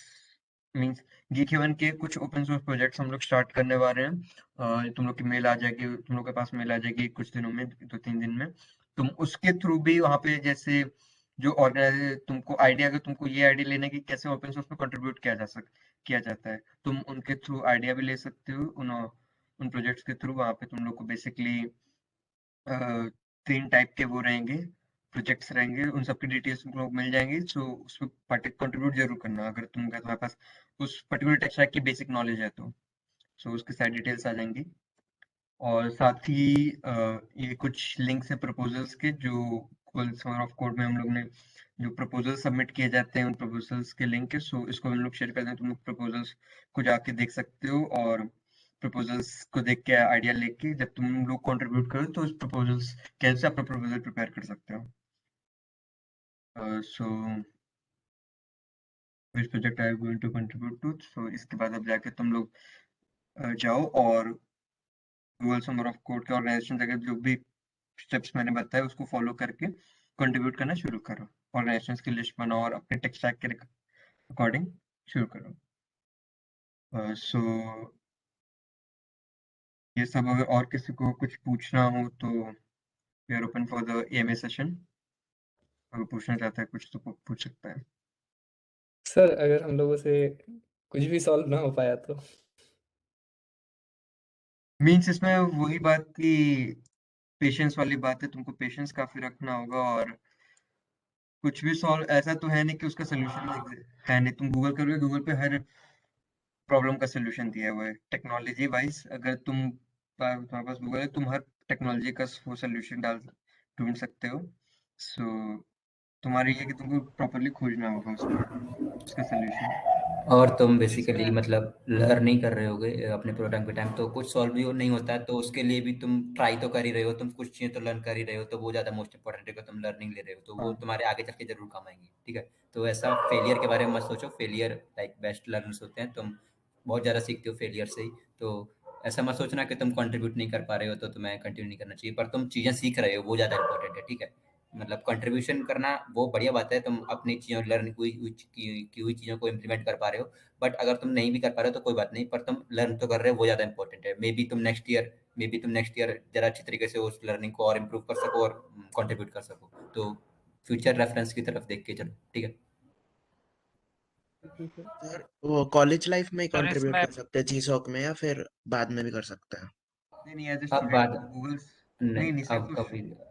मींस गीक हेवन के कुछ ओपन सोर्स प्रोजेक्ट्स हम लोग स्टार्ट करने वाले हैं। तुम लोग की मेल आ जाएगी, तुम लोग के पास मेल आ जाएगी कुछ दिनों में, 2-3 दिन में। तुम उसके थ्रू भी वहाँ पे जैसे जो ऑर्गेनाइज तुमको आइडिया, अगर तुमको ये आइडिया लेना है कि कैसे ओपन सोर्स में कंट्रीब्यूट किया जाता है, तुम उनके थ्रू आइडिया भी ले सकते हो। उन प्रोजेक्ट्स के थ्रू वहाँ पे तुम लोग को बेसिकली 3 टाइप के वो रहेंगे, प्रोजेक्ट्स रहेंगे, उन सबकी डिटेल्स तुमको मिल जाएंगी। सो उसमें कंट्रीब्यूट जरूर करना अगर तुम्हारे पास उस पर्टिकुलर टेक स्टैक की बेसिक नॉलेज है तो। सो उसकी सारी डिटेल्स आ जाएंगी। और साथ ही ये कुछ लिंक्स है प्रपोजल्स के, जो गूगल समर ऑफ कोड में हम लोग ने जो प्रपोजल सबमिट किए जाते हैं, उन प्रपोजल्स के लिंक है। सो इसको हम लोग शेयर करते हैं, तुम लोग प्रपोजल्स को जाके देख सकते हो। और प्रपोजल्स को देख के आइडिया लेके जब तुम लोग कंट्रीब्यूट करो तो उस प्रपोजल्स कैसे अपना प्रपोजल प्रिपेयर कर सकते हो। So which project I going to contribute to. So इसके बाद अब जाके तुम लोग जाओ और गूगल समर ऑफ कोड के ऑर्गेनाइजेशन जगह जो भी स्टेप्स मैंने बताया उसको फॉलो करके कंट्रीब्यूट करना शुरू करो। ऑर्गेनाइजेशंस की लिस्ट बनाओ और अपने टेक स्टैक के अकॉर्डिंग शुरू करो। सो ये सब, अगर और किसी को कुछ पूछना हो तो we are open for the AMA session. अगर पूछना चाहता है कुछ तो पूछ सकता है। सर अगर हम लोगों से कुछ भी सॉल्व ना हो पाया तो? मीन्स इसमें वही बात की पेशेंस वाली बात है, तुमको पेशेंस काफी रखना होगा। और कुछ भी सॉल्व ऐसा तो है नहीं कि उसका सोल्यूशन है नहीं। तुम गूगल करोगे, गूगल पे हर प्रॉब्लम का सोल्यूशन दिया हुआ है टेक्नोलॉजी वाइज। अगर तुम्हारे पास गूगल है, तुम हर टेक्नोलॉजी का वो सोल्यूशन ढूंढ सकते हो। सो तुम्हारी ये कि तुमको प्रॉपरली खोजना होगा उसका सोल्यूशन। और तुम इसमें बेसिकली मतलब लर्न नहीं कर रहे होगे अपने प्रोग्राम के टाइम, तो कुछ सॉल्व भी नहीं होता है, तो उसके लिए भी तुम ट्राई तो कर ही रहे हो, तुम कुछ चीज़ें तो लर्न कर ही रहे हो, तो वो ज़्यादा मोस्ट इंपॉर्टेंट है कि तुम लर्निंग ले रहे हो, तो वो हाँ, तुम्हारे आगे चल के जरूर काम आएंगी। ठीक है, तो ऐसा फेलियर के बारे में मत सोचो। फेलियर लाइक बेस्ट लर्नर्स होते हैं, तुम बहुत ज़्यादा सीखते हो फेलियर से ही। तो ऐसा मत सोचना कि तुम कंट्रीब्यूट नहीं कर पा रहे हो तो तुम्हें कंटिन्यू नहीं करना चाहिए, पर तुम चीज़ें सीख रहे हो वो ज़्यादा इंपॉर्टेंट है। ठीक है, मतलब कंट्रीब्यूशन करना वो बढ़िया बात है, तुम अपनी चीज़ों लर्न की हुई चीज़ों को इम्प्लीमेंट कर पा रहे हो। बट अगर तुम नहीं भी कर पा रहे हो तो कोई बात नहीं, पर तुम लर्न तो कर रहे हो, वो ज़्यादा इंपॉर्टेंट है। मे बी तुम नेक्स्ट ईयर ज़रा अच्छी तरीके से उस लर्निंग को और इम्प्रूव कर सको और कंट्रीब्यूट कर सको। तो फ्यूचर रेफरेंस की तरफ देख के चलो। ठीक है, ठीक है। सर वो कॉलेज लाइफ में ही सर कंट्रीब्यूट इसमें कर सकते हैं जीसॉक में, या फिर बाद में भी कर सकते हैं? नहीं एज ए अब स्टूडेंट बात गूगल। नहीं नहीं, नहीं, सिर्फ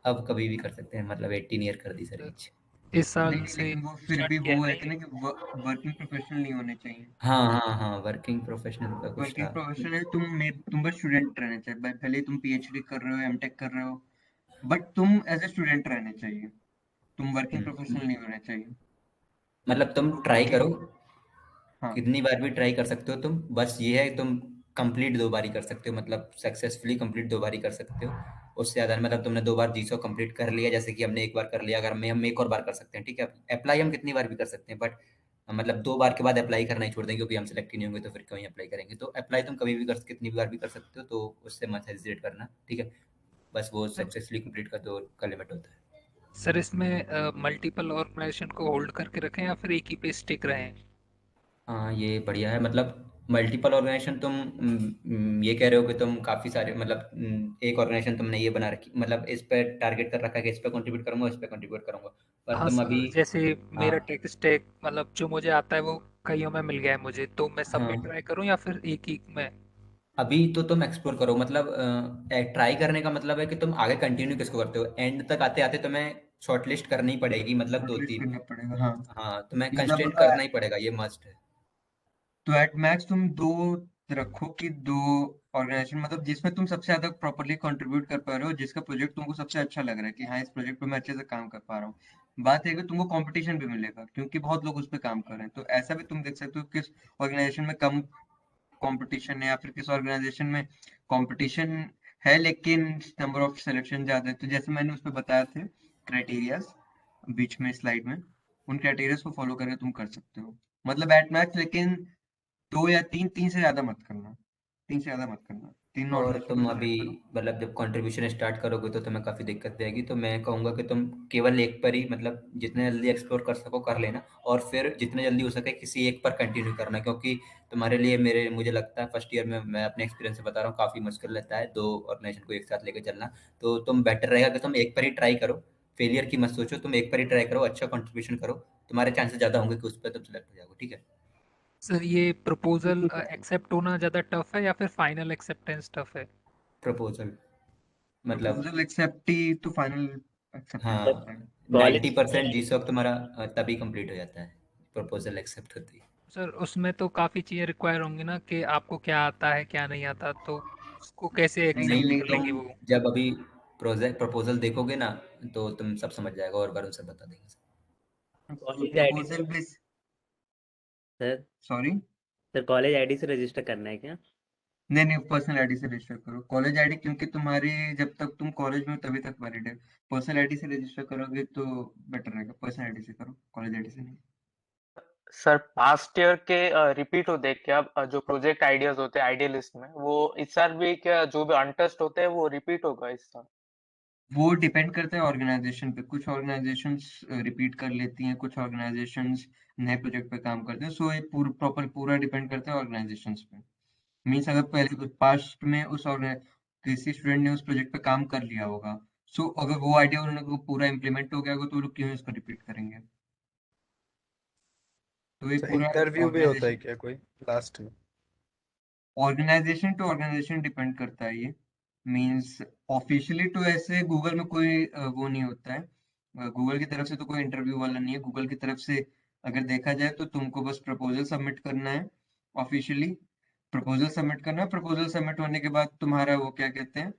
अब कभी भी कर सकते हैं, मतलब 18 ईयर कर दी सर एज। इस साल नहीं से लेकिन वो फिर स्टार्ट भी किया वो है है ना कि ये? ना कि वर्किंग प्रोफेशनल नहीं होने चाहिए। हाँ वर्किंग प्रोफेशनल का कुछ वर्किंग था। प्रोफेशनल तुम बस स्टूडेंट रहने चाहिए, भले ही तुम पीएचडी कर रहे हो, एमटेक कर रहे हो, बट तुम एज ए स्टूडेंट रहने चाहिए, तुम वर्किंग प्रोफेशनल नहीं होने चाहिए। मतलब तुम ट्राई क्योंकि करो, हाँ कितनी बार भी ट्राई कर सकते हो तुम, बस ये है तुम कंप्लीट 2 बार ही कर सकते हो, मतलब सक्सेसफुली कंप्लीट 2 बार ही कर सकते हो। उससे ज़्यादा मतलब तुमने 2 बार जीसो कंप्लीट कर लिया, जैसे कि हमने 1 बार कर लिया, अगर हम 1 और बार कर सकते हैं, ठीक है? अप्लाई हम कितनी बार भी कर सकते हैं, बट मतलब 2 बार के बाद अप्लाई करना ही छोड़ देंगे, क्योंकि हम सेलेक्ट ही नहीं होंगे तो फिर क्यों ही अप्लाई करेंगे? तो अप्लाई तुम कभी भी कितनी बार भी कर सकते हो, तो उससे मत हेजिटेट करना, ठीक है? बस वो सक्सेसफुली कंप्लीट का 2 का लिमिट होता है। सर इसमें मल्टीपल ऑर्गेनाइजेशन को होल्ड करके रखें या फिर एक ही पे स्टिक रहें? हाँ, ये बढ़िया है, मतलब मल्टीपल ऑर्गेनाइजेशन तुम ये कह रहे हो कि तुम काफ़ी सारे मतलब एक ऑर्गेनाइजेशन तुमने ये बना रखी, मतलब इस पे टारगेट कर रखा है कि इस पे कंट्रीब्यूट करूंगा, इस पे कंट्रीब्यूट करूंगा, पर हाँ तुम अभी सर, जैसे हाँ मेरा टेक स्टैक मतलब जो मुझे आता है वो कईयों में मिल गया है मुझे, तो मैं सब में हाँ ट्राई करूं या फिर एक ही में? अभी तो तुम एक्सप्लोर करो, मतलब ट्राई करने का मतलब है कि तुम आगे कंटिन्यू किसको करते हो, एंड तक आते आते तुम्हें शॉर्टलिस्ट करनी पड़ेगी, मतलब दो शॉर्टलिस्ट तीन। करना पड़ेगा, हाँ। हाँ, तुम्हें मतलब कंस्ट्रेंट करना ही पड़ेगा, ये मस्ट है। तो एट मैक्स तुम दो रखो कि दो ऑर्गेनाइजेशन, मतलब जिसमें तुम सबसे ज्यादा प्रॉपरली कंट्रीब्यूट कर पा रहे हो, जिसका प्रोजेक्ट तुमको सबसे अच्छा लग रहा है कि हाँ इस प्रोजेक्ट पे मैं अच्छे से काम कर पा रहा हूँ। बात है कि तुमको कंपटीशन भी मिलेगा क्योंकि बहुत लोग उस पर काम कर रहे हैं, तो ऐसा भी तुम देख सकते हो किस ऑर्गेनाइजेशन में कम कंपटीशन है या फिर किस ऑर्गेनाइजेशन में कंपटीशन है लेकिन नंबर ऑफ सिलेक्शन ज्यादा है। तो जैसे मैंने उस पर बताया थे क्राइटेरियाज बीच में स्लाइड में, उन क्राइटेरियाज को फॉलो करके तुम कर सकते हो, मतलब एट मैक्स, लेकिन दो या तीन, तीन से ज्यादा मत करना, तीन से ज्यादा मत करना, तीन और ऑर्गेनाइजेशन को तुम अभी सिलेक्ट करो। मतलब जब कंट्रीब्यूशन स्टार्ट करोगे तो तुम्हें काफ़ी दिक्कत आएगी, तो मैं कहूँगा कि तुम केवल एक पर ही मतलब जितने जल्दी एक्सप्लोर कर सको कर लेना, और फिर जितने जल्दी हो सके किसी एक पर कंटिन्यू करना, क्योंकि तुम्हारे लिए मुझे लगता है फर्स्ट ईयर में, मैं अपने एक्सपीरियंस से बता रहा हूँ, काफ़ी मुश्किल रहता है 2 ऑर्गेनाइजेशन को एक साथ लेकर चलना। तो तुम बेटर रहेगा कि तुम एक पर ही ट्राई करो, फेलियर की मत सोचो, तुम एक पर ही ट्राई करो, अच्छा कंट्रीब्यूशन करो, तुम्हारे चांसेस ज़्यादा होंगे कि उस पर तुम सेलेक्ट हो जाओगे, ठीक है? सर ये प्रपोजल एक्सेप्ट होना ज़्यादा टफ है या फिर फाइनल एक्सेप्टेंस टफ है? प्रपोजल मतलब प्रपोजल एक्सेप्ट ही तो फाइनल एक्सेप्टेंस हाँ, जब होता है। 90% जीसॉक तुम्हारा तभी कंप्लीट हो जाता है, प्रपोजल एक्सेप्ट होती है। सर उसमें तो काफ़ी चीज़ें रिक्वायर होंगी ना कि आपको क्या आता है क्या नहीं आता, तो उसको कैसे नहीं नहीं एक्सेप्ट नहीं कर तुम लेंगे वो? जब अभी प्रोजेक्ट प्रपोजल देखोगे ना, तो तुम सब समझ जाएगा और वरुण सब बता देंगे। कॉलेज आईडी से, proposal base, sir sorry, sir college ID से रजिस्टर करना है क्या? नहीं नहीं, पर्सनल आईडी से रजिस्टर करो कॉलेज आईडी, क्योंकि तुम्हारी जब तक तुम कॉलेज में हो तभी तक वैलिड है। पर्सनल आईडी से रजिस्टर करोगे तो बेटर रहेगा, पर्सनल आईडी से करो, कॉलेज आईडी से नहीं। सर पास्ट ईयर के रिपीट हो देख के अब जो प्रोजेक्ट आइडियाज होते हैं आइडिया लिस्ट में, वो इस साल भी क्या जो भी अनटेस्ट होते हैं वो रिपीट होगा इस साल? वो डिपेंड करता है ऑर्गेनाइजेशन पे, कुछ ऑर्गेनाइजेशंस रिपीट कर लेती हैं, कुछ ऑर्गेनाइजेशंस नए प्रोजेक्ट पे काम करते हैं, सो ये पूरा डिपेंड करता है ऑर्गेनाइजेशंस पे। मीन्स अगर पहले पास्ट में किसी स्टूडेंट ने उस प्रोजेक्ट पे काम कर लिया होगा, सो अगर वो आइडिया उन्होंने को पूरा इम्प्लीमेंट हो गया होगा तो वो लोग क्यों इसको रिपीट करेंगे? तो ये तो पूरा इंटरव्यू भी होता है ऑर्गेनाइजेशन क्या कोई लास्ट में? ऑर्गेनाइजेशन टू ऑर्गेनाइजेशन डिपेंड करता है ये। मीन्स ऑफिशियली तो ऐसे गूगल में कोई वो नहीं होता है, गूगल की तरफ से तो कोई इंटरव्यू वाला नहीं है। गूगल की तरफ से अगर देखा जाए तो तुमको बस प्रपोजल सबमिट करना है, ऑफिशियली प्रपोजल सबमिट करना है। प्रपोजल सबमिट होने के बाद तुम्हारा वो क्या कहते हैं,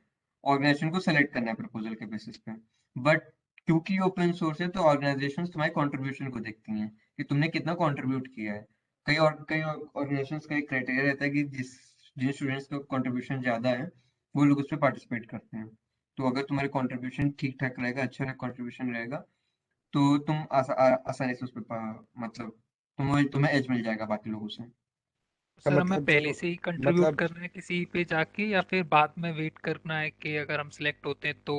ऑर्गेनाइजेशन को सेलेक्ट करना है प्रपोजल के बेसिस पे। बट क्योंकि ओपन सोर्स है तो ऑर्गेनाइजेशन तुम्हारे कॉन्ट्रीब्यूशन को देखती हैं कि तुमने कितना कॉन्ट्रीब्यूट किया है। कई ऑर्गेनाइजेशंस का एक क्राइटेरिया रहता है कि जिन स्टूडेंट्स का कंट्रीब्यूशन ज्यादा है वो लोग उसमें पार्टिसिपेट करते हैं। तो अगर तुम्हारे कंट्रीब्यूशन ठीक ठाक रहेगा, अच्छा कंट्रीब्यूशन रहेगा, तो तुम आसानी से उस पर मतलब तुम्हें एज मिल जाएगा बाकी लोगों से। सर हमें मतलब पहले जो से ही कंट्रीब्यूट मतलब करना है किसी पे जाके या फिर बाद में वेट करना है कि अगर हम सिलेक्ट होते हैं तो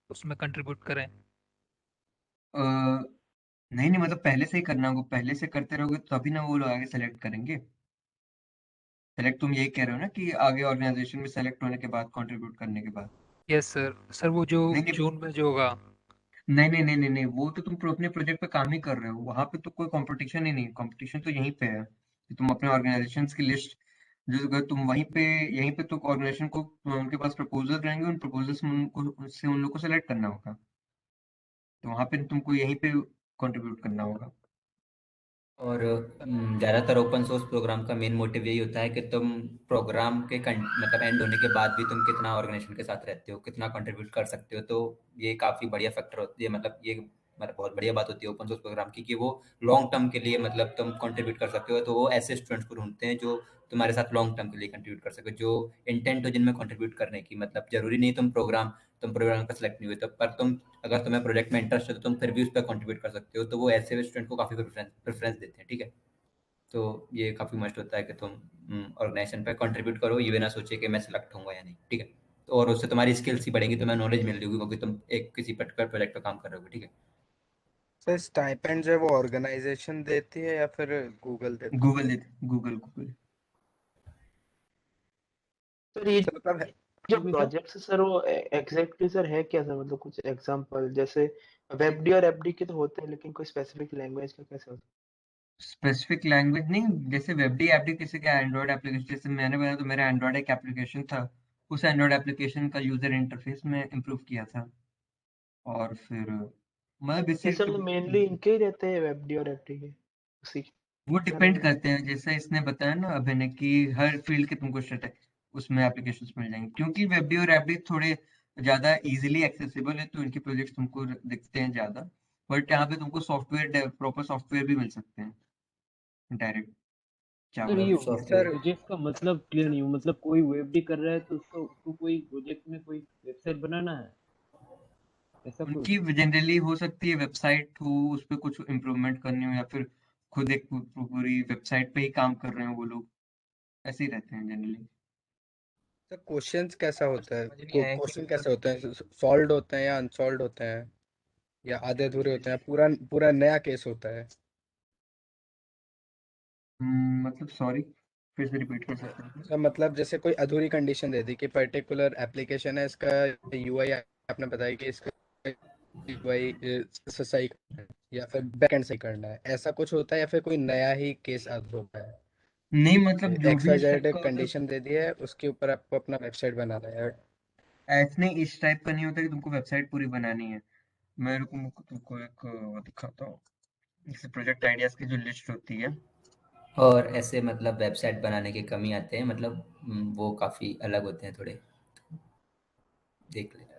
उसमें कंट्रीब्यूट करें? अ, नहीं नहीं, मतलब पहले से ही करना होगा, पहले से करते रहोगे तभी ना वो लोग आगे सेलेक्ट करेंगे। सेलेक्ट तुम यही कह रहे हो ना कि आगे ऑर्गेनाइजेशन में सेलेक्ट होने के बाद, कंट्रीब्यूट करने के बाद। Yes sir. सर वो जो नहीं नहीं जून में जो होगा। नहीं नहीं नहीं नहीं नहीं, वो तो तुम अपने प्रोजेक्ट पे काम ही कर रहे हो, वहां पे तो कोई कंपटीशन ही नहीं, कंपटीशन तो यहीं पे है कि तुम अपने ऑर्गेनाइजेशंस की लिस्ट, जो अगर तुम वहीं पे यहीं पे तो ऑर्गेनाइजेशन को उनके पास प्रपोजल रहेंगे, उन प्रपोजल्स में उनको उससे उन लोग को सेलेक्ट करना होगा। तो वहां पे तुमको यहीं पे कंट्रीब्यूट करना होगा। और ज़्यादातर ओपन सोर्स प्रोग्राम का मेन मोटिव यही होता है कि तुम प्रोग्राम के मतलब एंड होने के बाद भी तुम कितना ऑर्गेनाइजेशन के साथ रहते हो, कितना कंट्रीब्यूट कर सकते हो। तो ये काफ़ी बढ़िया फैक्टर होती है, मतलब ये मतलब बहुत बढ़िया बात होती है ओपन सोर्स प्रोग्राम की कि वो लॉन्ग टर्म के लिए मतलब तुम कंट्रीब्यूट कर सकते हो। तो वो ऐसे स्टूडेंट्स को ढूंढते हैं जो तुम्हारे साथ लॉन्ग टर्म के लिए कंट्रीब्यूट कर सके, जो इंटेंट हो जिनमें कंट्रीब्यूट करने की। मतलब जरूरी नहीं तुम प्रोग्राम का सेलेक्ट नहीं हुए तो, पर तुम अगर तुम्हें प्रोजेक्ट में इंटरेस्ट है तो तुम फिर भी उस पर कंट्रीब्यूट कर सकते हो। तो वो ऐसे स्टूडेंट को काफ़ी प्रेफरेंस देते हैं, ठीक है। तो ये काफ़ी मस्ट होता है कि तुम ऑर्गेनाइजेशन पे कंट्रीब्यूट करो, ये भी ना सोचे कि मैं सिलेक्ट होऊंगा या नहीं, ठीक है। तो और उससे तुम्हारी स्किल्स ही बढ़ेंगी, तुम्हें नॉलेज मिल रही होगी क्योंकि तुम एक किसी पर्टिकुलर प्रोजेक्ट पे काम कर रहे हो, ठीक है। सर स्टाइपेंड जो है वो ऑर्गेनाइजेशन देती है या फिर गूगल देता है? गूगल गूगल सर ये सर मतलब जो प्रोजेक्ट्स है सर वो एग्जैक्टली सर है क्या सर, मतलब कुछ एग्जांपल जैसे वेबडी और एफडी के तो होते हैं, लेकिन कोई स्पेसिफिक लैंग्वेज का कैसे होता स्पेसिफिक लैंग्वेज नहीं, जैसे वेबडी एप्डी किसी का एंड्रॉयड एप्लीकेशन, जैसे मैंने बताया तो मेरा एंड्रॉयड एक एप्लीकेशन था, उस एंड्रॉयड एप्लीकेशन का यूजर इंटरफेस में इम्प्रूव किया था। और फिर मतलब है? ये बेसिक सब मेनली इनके ही रहते हैं वेबडी और एफडी के उसी वो के बारे डिपेंड में। करते हैं, जैसे इसने बताया ना अभी ने कि हर फील्ड के तुमको उसमें एप्लीकेशंस मिल जाएंगे, क्योंकि वेबडी और एप्डी थोड़े ज्यादा इजीली एक्सेसिबल है तो इनके प्रोजेक्ट्स तुमको दिखते हैं ज्यादा। बट यहाँ पे तुमको सॉफ्टवेयर प्रॉपर सॉफ्टवेयर भी मिल सकते हैं डायरेक्ट सर जावा ये सॉफ्टवेयर प्रोजेक्ट का मतलब क्लियर नहीं हुआ, मतलब कोई वेब भी कर रहा है तो उसको कोई प्रोजेक्ट में कोई वेबसाइट बनाना है, ऐसा कुछ? उनकी जनरली हो सकती है वेबसाइट हो, उस पर कुछ इम्प्रूवमेंट करनी हो, या फिर खुद एक पूरी वेबसाइट पे ही काम कर रहे हो वो लोग, ऐसे ही रहते हैं जनरली। सर क्वेश्चंस कैसा होता है, समझ नहीं आया कि क्वेश्चन मतलब कैसे होते हैं, सॉल्व होते हैं या अनसॉल्व होते हैं या आधे अधूरे होते हैं, पूरा पूरा नया केस होता है? मतलब सॉरी, फिर से रिपीट कर सकते हैं? सर मतलब जैसे कोई अधूरी कंडीशन दे दी कि पर्टिकुलर एप्लीकेशन है, इसका यूआई आपने बताया कि इसका यूआई सही करना है या फिर बैकएंड सही करना है, ऐसा कुछ होता है या फिर कोई नया ही केस आद होता है? नहीं मतलब जो एक्स भी वाई इस जेड टाइप एक का होता है, कंडीशन दे दी है, उसके ऊपर आपको अपना वेबसाइट बनाना है। ऐसे नहीं इस टाइप का नहीं होता कि तुमको वेबसाइट पूरी बनानी है। मैं तुमको एक दिखाता हूँ, जैसे प्रोजेक्ट आइडियाज की जो लिस्ट होती है। और ऐसे मतलब वेबसाइट बनाने के कमी आते हैं, मतलब वो काफ़ी अलग होते हैं थोड़े, देख लेना।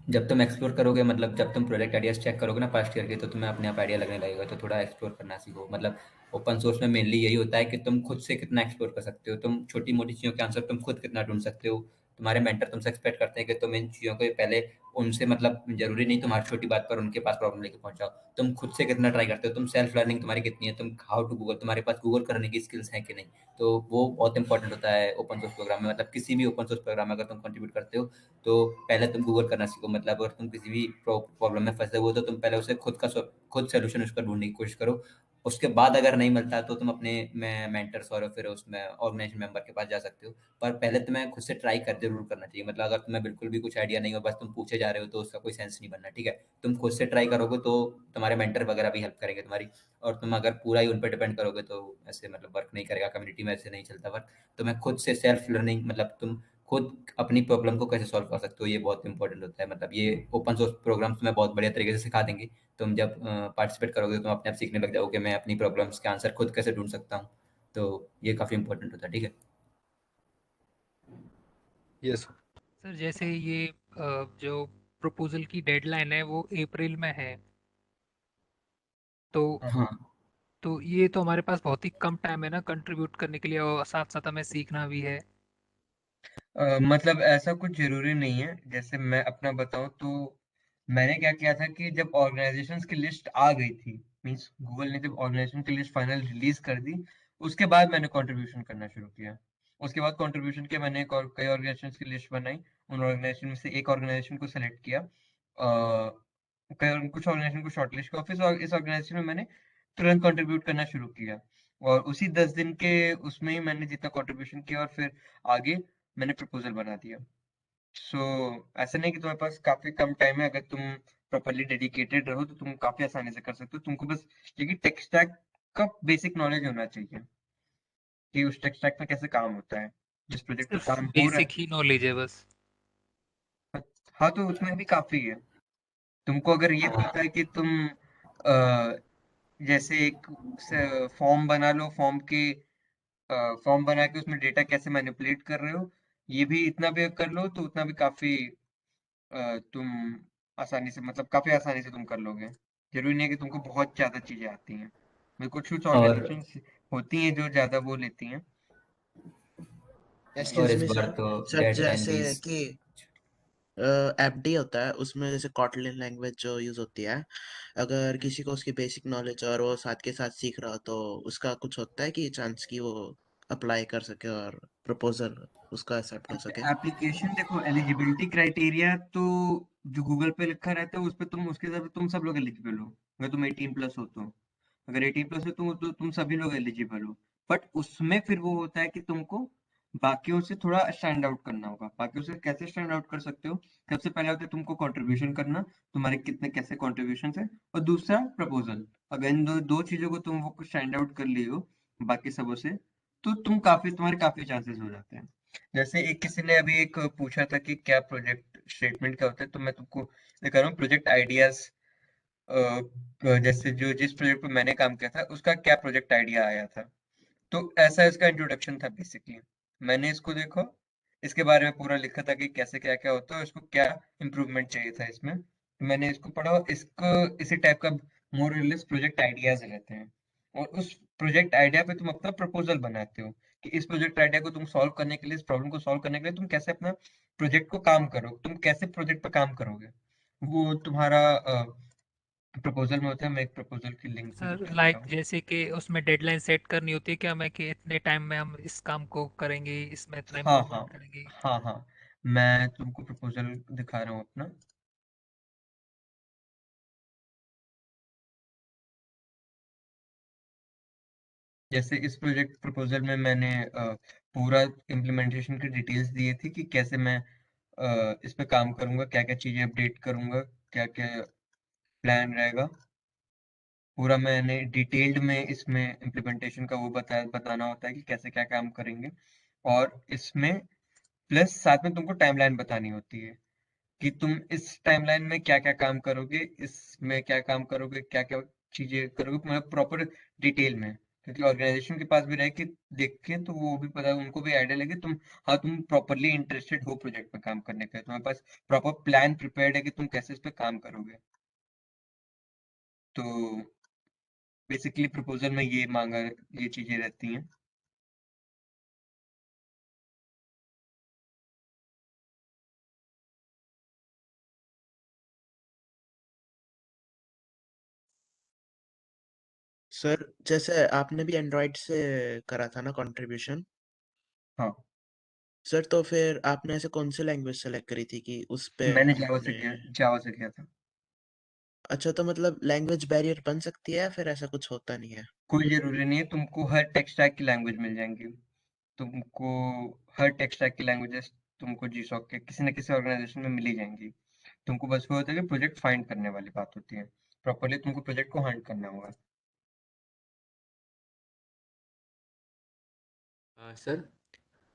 जब तुम एक्सप्लोर करोगे, मतलब जब तुम प्रोजेक्ट आइडियाज चेक करोगे ना फर्स्ट ईयर के, तो तुम्हें अपने आप आइडिया लगने लगेगा। तो थोड़ा एक्सप्लोर करना सीखो। मतलब ओपन सोर्स में मेनली यही होता है कि तुम खुद से कितना एक्सप्लोर कर सकते हो, तुम छोटी मोटी चीज़ों के आंसर तुम खुद कितना ढूंढ सकते हो। तुम्हारे मेंटर तुमसे एक्सपेक्ट करते हैं कि तुम इन चीज़ों को पहले उनसे, मतलब जरूरी नहीं तुम्हारी छोटी बात पर उनके पास प्रॉब्लम लेके पहुंचाओ, तुम खुद से कितना ट्राई करते हो, तुम सेल्फ लर्निंग तुम्हारी कितनी है, तुम हाउ टू गूगल, तुम्हारे पास गूगल करने की स्किल्स हैं कि नहीं। तो वो बहुत इंपॉर्टेंट होता है ओपन सोर्स प्रोग्राम में। मतलब किसी भी ओपन सोर्स प्रोग्राम में अगर तुम कंट्रीब्यूट करते हो तो पहले तुम गूगल करना सीखो। मतलब अगर तुम किसी भी प्रॉब्लम में फंसे हो तो तुम पहले उसे खुद सोल्यूशन उसका ढूंढने की कोशिश करो। उसके बाद अगर नहीं मिलता तो तुम अपने मेंटर्स और फिर उसमें ऑर्गेनाइजेशन मेंबर के पास जा सकते हो। पर पहले तुम्हें खुद से ट्राई कर जरूर करना चाहिए। मतलब अगर तुम्हें बिल्कुल भी कुछ आइडिया नहीं हो, बस तुम पूछे जा रहे हो, तो उसका कोई सेंस नहीं बनना, ठीक है। तुम खुद से ट्राई करोगे तो तुम्हारे मेंटर वगैरह भी हेल्प करेंगे तुम्हारी। और तुम अगर पूरा ही उन पर डिपेंड करोगे तो ऐसे मतलब वर्क नहीं करेगा, कम्युनिटी में ऐसे नहीं चलता वर्क। तुम्हें खुद से सेल्फ लर्निंग, मतलब तुम खुद अपनी प्रॉब्लम को कैसे सॉल्व कर सकते हो, ये बहुत इंपॉर्टेंट होता है। मतलब ये ओपन सोर्स प्रोग्राम्स में बहुत बढ़िया तरीके से सिखा देंगे। तुम जब पार्टिसिपेट करोगे तुम अपने आप सीखने लग जाओगे, मैं अपनी प्रॉब्लम्स के आंसर खुद कैसे ढूंढ सकता हूँ। तो ये काफ़ी इंपॉर्टेंट होता है, ठीक है। यस। सर जैसे ये जो प्रपोजल की डेडलाइन है वो अप्रैल में है, तो हाँ, तो ये तो हमारे पास बहुत ही कम टाइम है ना कंट्रीब्यूट करने के लिए, और साथ साथ हमें सीखना भी है। मतलब ऐसा कुछ जरूरी नहीं है, जैसे मैं अपना बताऊं तो मैंने क्या किया था कि जब ऑर्गेनाइजेशंस की लिस्ट आ गई थी, मींस गूगल ने जब ऑर्गेनाइजेशन की लिस्ट फाइनल रिलीज कर दी, उसके बाद मैंने कंट्रीब्यूशन करना शुरू किया। उसके बाद कंट्रीब्यूशन के मैंने कई ऑर्गेनाइजेशंस की लिस्ट बनाई, उन ऑर्गेनाइजेशन में से एक ऑर्गेनाइजेशन को सेलेक्ट किया, कुछ ऑर्गेनाइजेशन को शॉर्टलिस्ट किया, फिर इस ऑर्गेनाइजेशन में मैंने तुरंत कंट्रीब्यूट करना शुरू किया। और उसी 10 दिन के उसमें ही मैंने जितना कंट्रीब्यूशन किया और फिर आगे मैंने प्रपोजल बना दिया। सो ऐसा नहीं कि तुम्हारे पास काफी कम टाइम है, अगर तुम प्रॉपरली डेडिकेटेड रहो तो तुम काफी आसानी से कर सकते हो। तुमको बस लेकिन टेक स्टैक का बेसिक नॉलेज होना चाहिए कि उस टेक स्टैक में कैसे काम होता है, जिस प्रोजेक्ट पे सिर्फ काम हो रहा बेसिक ही नॉलेज है बस। है। हाँ तो उतना भी काफी है। तुमको अगर ये हाँ पता है कि तुम अ, जैसे एक फॉर्म बना लो, फॉर्म बना के उसमें डेटा कैसे मैनिपुलेट कर रहे हो, ये भी इतना भी कर लो तो उतना भी काफी तुम आसानी से, मतलब काफी आसानी से तुम कर लोगे। जरूरी नहीं है कि तुमको बहुत ज्यादा चीजें आती हैं। मेरे कुछ कुछ और ऑर्गेनाइजेशन होती हैं जो ज्यादा वो लेती हैं। एक्सक्यूज इस मी बार सर। तो सर डेडलाइन जैसे भी कि एफडी होता है उसमें जैसे कॉटलिन लैंग्वेज जो यूज होती है, अगर किसी को उसकी बेसिक नॉलेज और वो साथ के साथ सीख रहा हो तो उसका कुछ होता है कि चांस कि वो अप्लाई कर सके और प्रपोजल उसका एक्सेप्ट हो सके। एप्लीकेशन देखो, एलिजिबिलिटी क्राइटेरिया तो जो गूगल पे लिखा रहता है उस पे तुम, उसके हिसाब से तुम सब लोग एलिजिबल हो। अगर तुम 18+ हो तो, अगर 18+ हो तो तुम सभी लोग एलिजिबल हो। बट उसमें फिर वो होता है कि तुमको बाकियों से थोड़ा स्टैंड आउट करना होगा। बाकियों से कैसे स्टैंड आउट कर सकते हो? सबसे पहले होता है तुमको कंट्रीब्यूशन करना, तुम्हारे कितने कैसे कंट्रीब्यूशन है, और दूसरा प्रपोजल। अगर इन दो दो चीजों को तुम वो स्टैंड आउट कर लियो बाकी सबों से, तो तुम्हारे काफी चांसेस हो जाते हैं। जैसे एक किसी ने अभी एक पूछा था कि क्या प्रोजेक्ट स्टेटमेंट क्या होता है, तो मैं तुमको ये कह रहा हूँ प्रोजेक्ट आइडियाज। जैसे जो जिस प्रोजेक्ट पे मैंने काम किया था उसका क्या प्रोजेक्ट आइडिया आया था, तो ऐसा इसका इंट्रोडक्शन था बेसिकली। मैंने इसको देखो, इसके बारे में पूरा लिखा था कि कैसे क्या क्या होता है, इसको क्या इम्प्रूवमेंट चाहिए था इसमें, तो मैंने इसको पढ़ा। और इसको इसी टाइप का मोर और लेस प्रोजेक्ट आइडियाज रहते हैं। और उस प्रोजेक्ट आइडिया पे तुम अपना प्रपोजल बनाते हो कि इस प्रोजेक्ट आइडिया को तुम सॉल्व करने के लिए, इस प्रॉब्लम को सॉल्व करने के लिए तुम कैसे अपना प्रोजेक्ट को काम करो, तुम कैसे प्रोजेक्ट पे काम करोगे, वो तुम्हारा प्रपोजल में होता है। मैं एक प्रपोजल की लिंक भी सर लिख देता लाइक हूँ। जैसे कि उसमें डेडलाइन सेट करनी होती है क्या, मैं कि इतने टाइम में हम इस काम को करेंगे, इसमें इतना हाँ हाँ इम्प्रूवमेंट करेंगे? हाँ हाँ, मैं तुमको प्रपोजल दिखा रहा हूँ अपना। जैसे इस प्रोजेक्ट प्रपोजल में मैंने पूरा इम्प्लीमेंटेशन की डिटेल्स दिए थी कि कैसे मैं इस पे काम करूंगा, क्या क्या चीजें अपडेट करूंगा, क्या क्या प्लान रहेगा। पूरा मैंने डिटेल्ड में इसमें इम्प्लीमेंटेशन का वो बताना होता है कि कैसे क्या काम करेंगे। और इसमें प्लस साथ में तुमको टाइमलाइन बतानी होती है कि तुम इस टाइमलाइन में क्या क्या काम करोगे, इसमें क्या काम करोगे, क्या क्या चीजें करोगे, मतलब प्रॉपर डिटेल में। क्योंकि ऑर्गेनाइजेशन के पास भी रहे कि देखें तो वो भी पता, उनको भी आइडिया लगे तुम, हाँ तुम प्रॉपरली इंटरेस्टेड हो प्रोजेक्ट में काम करने के, तुम्हारे पास प्रॉपर प्लान प्रिपेयर्ड है कि तुम कैसे इस पे काम करोगे। तो बेसिकली प्रपोजल में ये चीजें रहती हैं। सर जैसे आपने भी एंड्रॉइड से करा था ना कंट्रीब्यूशन, हाँ, सर तो फिर आपने ऐसे कौन सी लैंग्वेज सेलेक्ट करी थी कि उस पे मैंने आपने। जावा से किया था। अच्छा, तो मतलब लैंग्वेज बैरियर बन सकती है या फिर ऐसा कुछ होता नहीं है? कोई जरूरी नहीं है, तुमको हर टेक स्टैक की लैंग्वेज मिल जाएंगी। तुमको हर टेक स्टैक की लैंग्वेजेस तुमको जीसॉक के किसी न किसी ऑर्गेनाइजेशन में मिल ही जाएंगी। तुमको बस वो होता है कि प्रोजेक्ट फाइंड करने वाली बात होती है। प्रॉपरली तुमको प्रोजेक्ट को हंट करना होगा। सर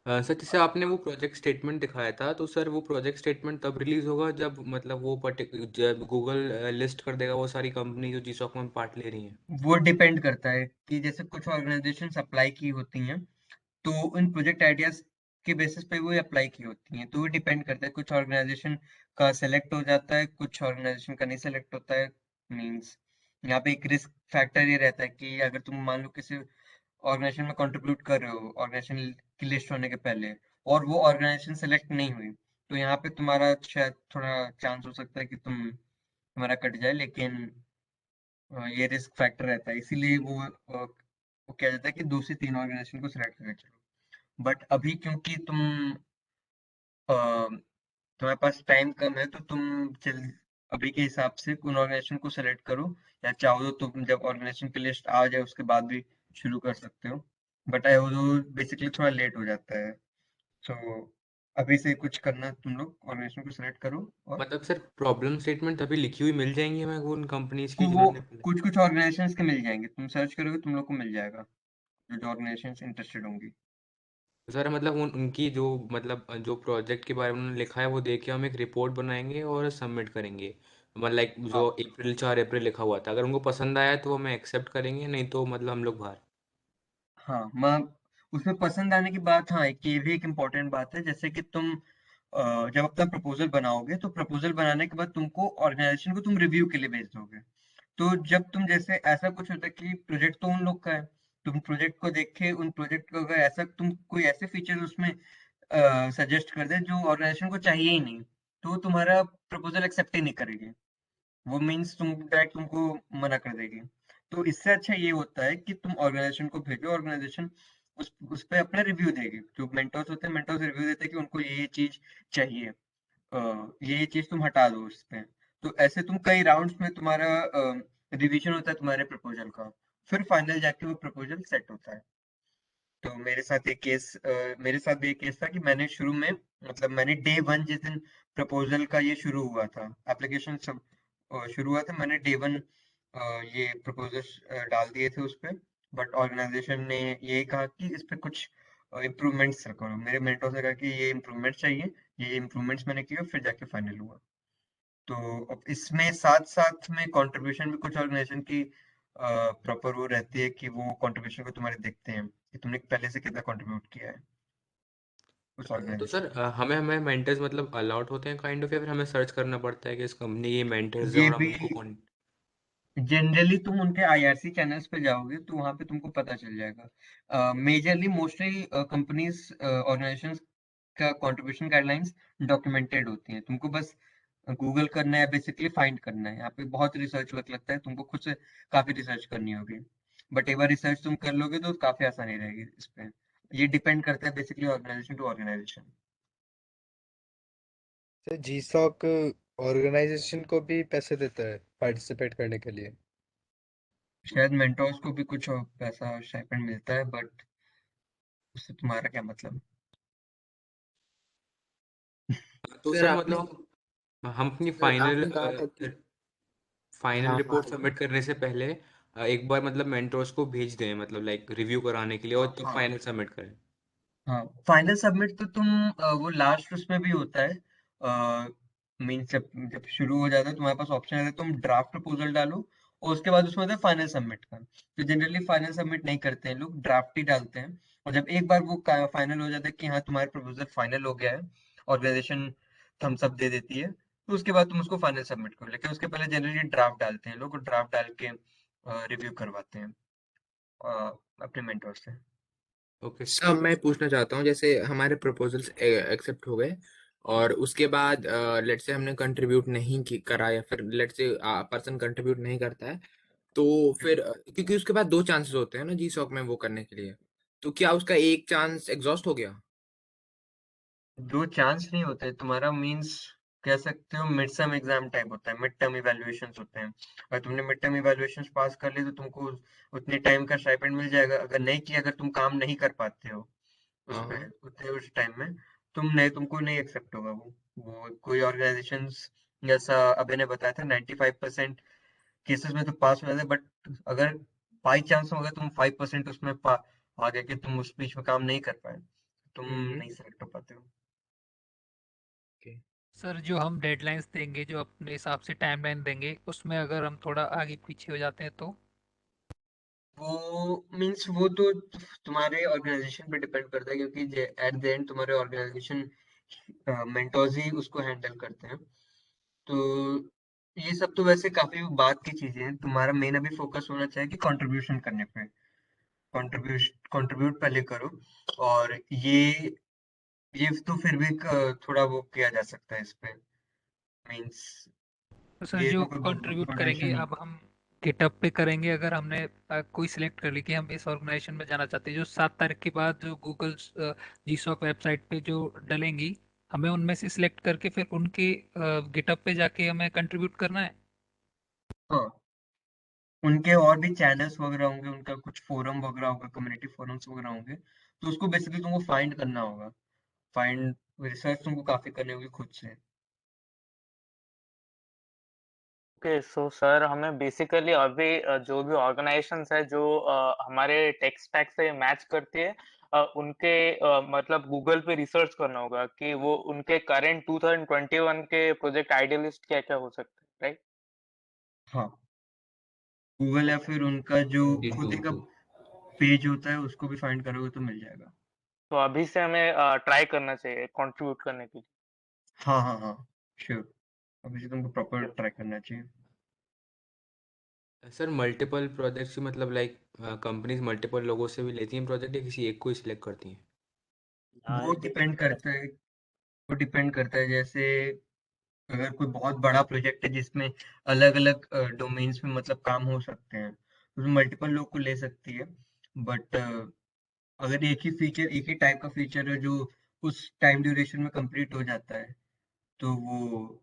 सर जैसे आपने वो प्रोजेक्ट स्टेटमेंट दिखाया था, तो सर वो प्रोजेक्ट स्टेटमेंट तब रिलीज होगा जब मतलब वो जब गूगल लिस्ट कर देगा वो सारी कंपनी जो जीसॉक में पार्ट ले रही हैं। वो डिपेंड करता है कि जैसे कुछ ऑर्गेनाइजेशन अप्लाई की होती हैं, तो उन प्रोजेक्ट आइडियाज के बेसिस पे वो अप्लाई की होती हैं। तो वो डिपेंड करता है, कुछ ऑर्गेनाइजेशन का सेलेक्ट हो जाता है, कुछ ऑर्गेनाइजेशन का नहीं सेलेक्ट होता है। मींस यहाँ पे एक रिस्क फैक्टर ये रहता है कि अगर तुम मान लो किसी ऑर्गेनाइजेशन में कंट्रीब्यूट कर रहे हो ऑर्गेनाइजेशन की लिस्ट होने के पहले, और वो ऑर्गेनाइजेशन सेलेक्ट नहीं हुई, तो यहाँ पे तुम्हारा शायद थोड़ा चांस हो सकता है कि तुम्हारा कट जाए। लेकिन ये रिस्क फैक्टर रहता है, इसीलिए वो क्या जाता है कि 2 से 3 ऑर्गेनाइजेशन को सिलेक्ट करके चलो। बट अभी क्योंकि तुम्हारे पास टाइम कम है, तो तुम जल्द अभी के हिसाब से उन ऑर्गेनाइजेशन को सेलेक्ट करो, या चाहो तो तुम जब ऑर्गेनाइजेशन की लिस्ट आ जाए उसके बाद भी शुरू कर सकते हो। बट आई वो बेसिकली थोड़ा लेट हो जाता है। सो अभी से कुछ करना, तुम लोग ऑर्गेनाइजेशन को सेलेक्ट करो। और मतलब सर प्रॉब्लम स्टेटमेंट अभी लिखी हुई मिल जाएंगी हमें वो उन कंपनीज को की वो जिन्होंने। कुछ कुछ ऑर्गेनाइजेशन के मिल जाएंगे, तुम सर्च करोगे तुम लोग को मिल जाएगा, जो जो ऑर्गेनाइजेशन इंटरेस्टेड होंगी। सर मतलब उनकी जो मतलब जो प्रोजेक्ट के बारे में उन्होंने लिखा है वो देख के हम एक रिपोर्ट बनाएंगे और सबमिट करेंगे। मतलब लाइक जो हाँ अप्रैल 4 अप्रैल लिखा हुआ था, अगर उनको पसंद आया तो वो हमें एक्सेप्ट करेंगे, नहीं तो मतलब हम लोग बाहर। हाँ मैं उसमें पसंद आने की बात, हाँ एक ये भी एक इम्पोर्टेंट बात है, जैसे कि तुम जब अपना प्रपोजल बनाओगे तो प्रपोजल बनाने के बाद तुमको ऑर्गेनाइजेशन को तुम रिव्यू के लिए भेज दोगे। तो जब तुम जैसे ऐसा कुछ होता है कि प्रोजेक्ट तो उन लोग का है, तुम प्रोजेक्ट को देख के उन प्रोजेक्ट को अगर ऐसा तुम कोई ऐसे फीचर्स उसमें सजेस्ट कर दे जो ऑर्गेनाइजेशन को चाहिए ही नहीं, तो तुम्हारा प्रपोजल एक्सेप्ट ही नहीं करेगी। वो मीन्स तुम डायरेक्ट तुमको मना कर देगी। तो इससे अच्छा ये होता है कि तुम ऑर्गेनाइजेशन को भेजो, ऑर्गेनाइजेशन उस पे अपना रिव्यू देगी। जो मेंटोर्स होते हैं, मेंटोर्स रिव्यू देते हैं कि उनको ये चीज चाहिए, ये चीज तुम हटा दो उस पे। तो ऐसे तुम कई राउंड्स में तुम्हारा रिवीजन होता है तुम्हारे प्रपोजल का, फिर फाइनल जाके वो प्रपोजल सेट होता है। तो मेरे साथ भी एक केस था कि मैंने शुरू में, मतलब मैंने डे वन जिस दिन प्रपोजल का ये शुरू हुआ था, एप्लीकेशन सब शुरू हुआ था, मैंने डे वन ये प्रपोजल डाल दिए थे उस पे। बट ऑर्गेनाइजेशन ने ये कहा कि इस पे कुछ इम्प्रूवमेंट्स करो। मेरे मेंटोर से कहा कि ये इम्प्रूवमेंट्स चाहिए, ये इम्प्रूवमेंट्स मैंने किए, फिर जाके फाइनल हुआ। तो अब इसमें साथ साथ में कंट्रीब्यूशन भी कुछ ऑर्गेनाइजेशन की प्रॉपर वो रहती है कि वो कंट्रीब्यूशन को तुम्हारे देखते हैं कि तुमने पहले से कितना कंट्रीब्यूट किया है उस तो ऑर्गेनाइजेशन सर हमें हमें मेंटर्स मतलब अलाउड होते हैं काइंड ऑफ, या फिर हमें सर्च करना पड़ता है कि इस कंपनी के मेंटर्स हैं ये और हम भी उनको कौन। जनरली तुम उनके आईआरसी चैनल्स पे जाओगे तो वहां पे तुमको पता चल जाएगा। मेजरली मोस्टली कंपनीज ऑर्गेनाइजेशंस का कंट्रीब्यूशन गाइडलाइंस डॉक्यूमेंटेड होती हैं। तुमको बस गूगल करना है, बेसिकली फाइंड करना है। यहाँ पे बहुत रिसर्च वर्क लगता है, तुमको खुद से काफी रिसर्च करनी होगी। बट एक बार रिसर्च तुम कर लोगे तो काफी आसानी रहेगी इस पे। ये डिपेंड करता है बेसिकली ऑर्गेनाइजेशन टू ऑर्गेनाइजेशन। तो जीसॉक ऑर्गेनाइजेशन को भी पैसे देता है पार्टिसिपेट करने के लिए? शायद मेंटोर्स को भी कुछ पैसा स्टाइपेंड मिलता है, बट उससे तुम्हारा क्या मतलब। तो सर सर आपने मतलब हम अपनी सर आपने कहा था कि फाइनल हाँ हाँ रिपोर्ट सबमिट करने से पहले एक बार मतलब मेंटोर्स को भेज दें, मतलब लाइक रिव्यू कराने के लिए, और तब हाँ फाइनल सबमिट करें। हाँ, फाइनल सबमिट तो तुम वो लास्ट उसमें भी होता है। मीन जब जब शुरू हो जाता है तुम्हारे पास ऑप्शन आता है, तुम ड्राफ्ट प्रपोजल डालो और उसके बाद उसमें होता है फाइनल सबमिट का। तो जनरली फाइनल सबमिट नहीं करते हैं लोग, ड्राफ्ट ही डालते हैं। और जब एक बार वो फाइनल हो जाता है कि हाँ तुम्हारा प्रपोजल फाइनल हो गया है, ऑर्गेनाइजेशन थम्स अप दे देती है, तो उसके बाद तुम उसको फाइनल सबमिट करो। लेकिन उसके पहले जनरली ड्राफ्ट डालते हैं लोग, और ड्राफ्ट डाल के रिव्यू करवाते हैं अपने मेंटोर से। ओके। सर मैं पूछना चाहता हूँ, जैसे हमारे प्रपोजल्स एक्सेप्ट हो गए और उसके बाद लेट्स से हमने कंट्रीब्यूट नहीं करा, या फिर लेट्स से पर्सन कंट्रीब्यूट नहीं करता है, तो फिर क्योंकि उसके बाद 2 चांसेस होते हैं ना जी सॉक में वो करने के लिए, तो क्या उसका एक चांस एग्जॉस्ट हो गया? दो चांस नहीं होते तुम्हारा, मींस कह सकते हो मिड सम एग्जाम टाइप होता है, मिड टर्म इवैल्यूएशंस होते हैं। अगर तुमने मिड टर्म इवैल्यूएशंस पास कर ली तो तुमको उतने टाइम का स्टाइपेंड मिल जाएगा। अगर नहीं किया, अगर तुम काम नहीं कर पाते हो उस हाँ पे हाँ। उतने उस टाइम में, तुमको नहीं एक्सेप्ट होगा वो कोई ऑर्गेनाइजेशंस, जैसा अभय ने बताया था 95% केसेस में तो पास हो जाते हैं। बट अगर बाई चांस हो गया तुम 5% उसमें आ गए कि तुम उस बीच में काम नहीं कर पाए, तुम हम्म। नहीं सेलेक्ट हो पाते हो। ओके। सर जो हम डेडलाइंस देंगे, जो अपने हिसाब से टाइमलाइन देंगे, उसमें अगर हम थोड़ा आगे पीछे हो जाते हैं तो? वो मीन्स वो तो तुम्हारे ऑर्गेनाइजेशन पे डिपेंड करता है, क्योंकि एट द एंड तुम्हारे ऑर्गेनाइजेशन मेंटोर्स ही उसको हैंडल करते हैं। तो ये सब तो वैसे काफी बात की चीजें हैं। तुम्हारा मेन अभी फोकस होना चाहिए कि कंट्रीब्यूशन करने पे, कंट्रीब्यूट पहले करो। और ये तो फिर भी थोड़ा वो किया जा सकता है इस पे, मीन्स तो सर ये जो इसमें कोई कंट्रीब्यूट करेंगे, ऑर्गेनाइजेशन। अब हम गिटअप पे करेंगे, अगर हमने कोई सिलेक्ट कर ली कि हम इस ऑर्गेनाइजेशन में जाना चाहते हैं, जो 7 तारीख के बाद जो गूगल जीसॉक वेबसाइट पे जो डलेंगी, हमें उनमें से सिलेक्ट करके फिर उनके गिटअप पे जाके हमें कंट्रीब्यूट करना है? हाँ, उनके और भी चैनल्स वगैरह होंगे, उनका कुछ फोरम वगैरह होगा, कम्युनिटी फोरम्स वगैरह होंगे। तो उसको बेसिकली तुमको फाइंड करना होगा, फाइंड रिसर्च तुमको काफी करनी होगी खुद से। ओके, सो सर हमें बेसिकली अभी जो भी ऑर्गेनाइजेशंस है जो हमारे टेक स्टैक से मैच करती है, उनके मतलब गूगल पे रिसर्च करना होगा कि वो उनके करंट 2021 के प्रोजेक्ट आइडिया लिस्ट क्या क्या हो सकते हैं, राइट? हाँ, गूगल या फिर उनका जो खुद ही का 22 पेज होता है उसको भी फाइंड करोगे तो मिल जाएगा। तो अभी से हमें ट्राई करना चाहिए कंट्रीब्यूट करने के लिए। हाँ, हाँ, हाँ, श्योर। अभी से तुमको प्रॉपर Okay. ट्राई करना चाहिए। सर मल्टीपल प्रोजेक्ट्स मतलब लाइक कंपनीज मल्टीपल लोगों से भी लेती हैं प्रोजेक्ट या किसी एक को ही सिलेक्ट करती हैं? वो डिपेंड करता है, जैसे अगर कोई बहुत बड़ा प्रोजेक्ट है जिसमें अलग-अलग डोमेन्स में मतलब काम हो सकते हैं, तो मल्टीपल लोग को ले सकती है। बट अगर एक ही टाइप का फीचर है जो उस टाइम ड्यूरेशन में कंप्लीट हो जाता है, तो वो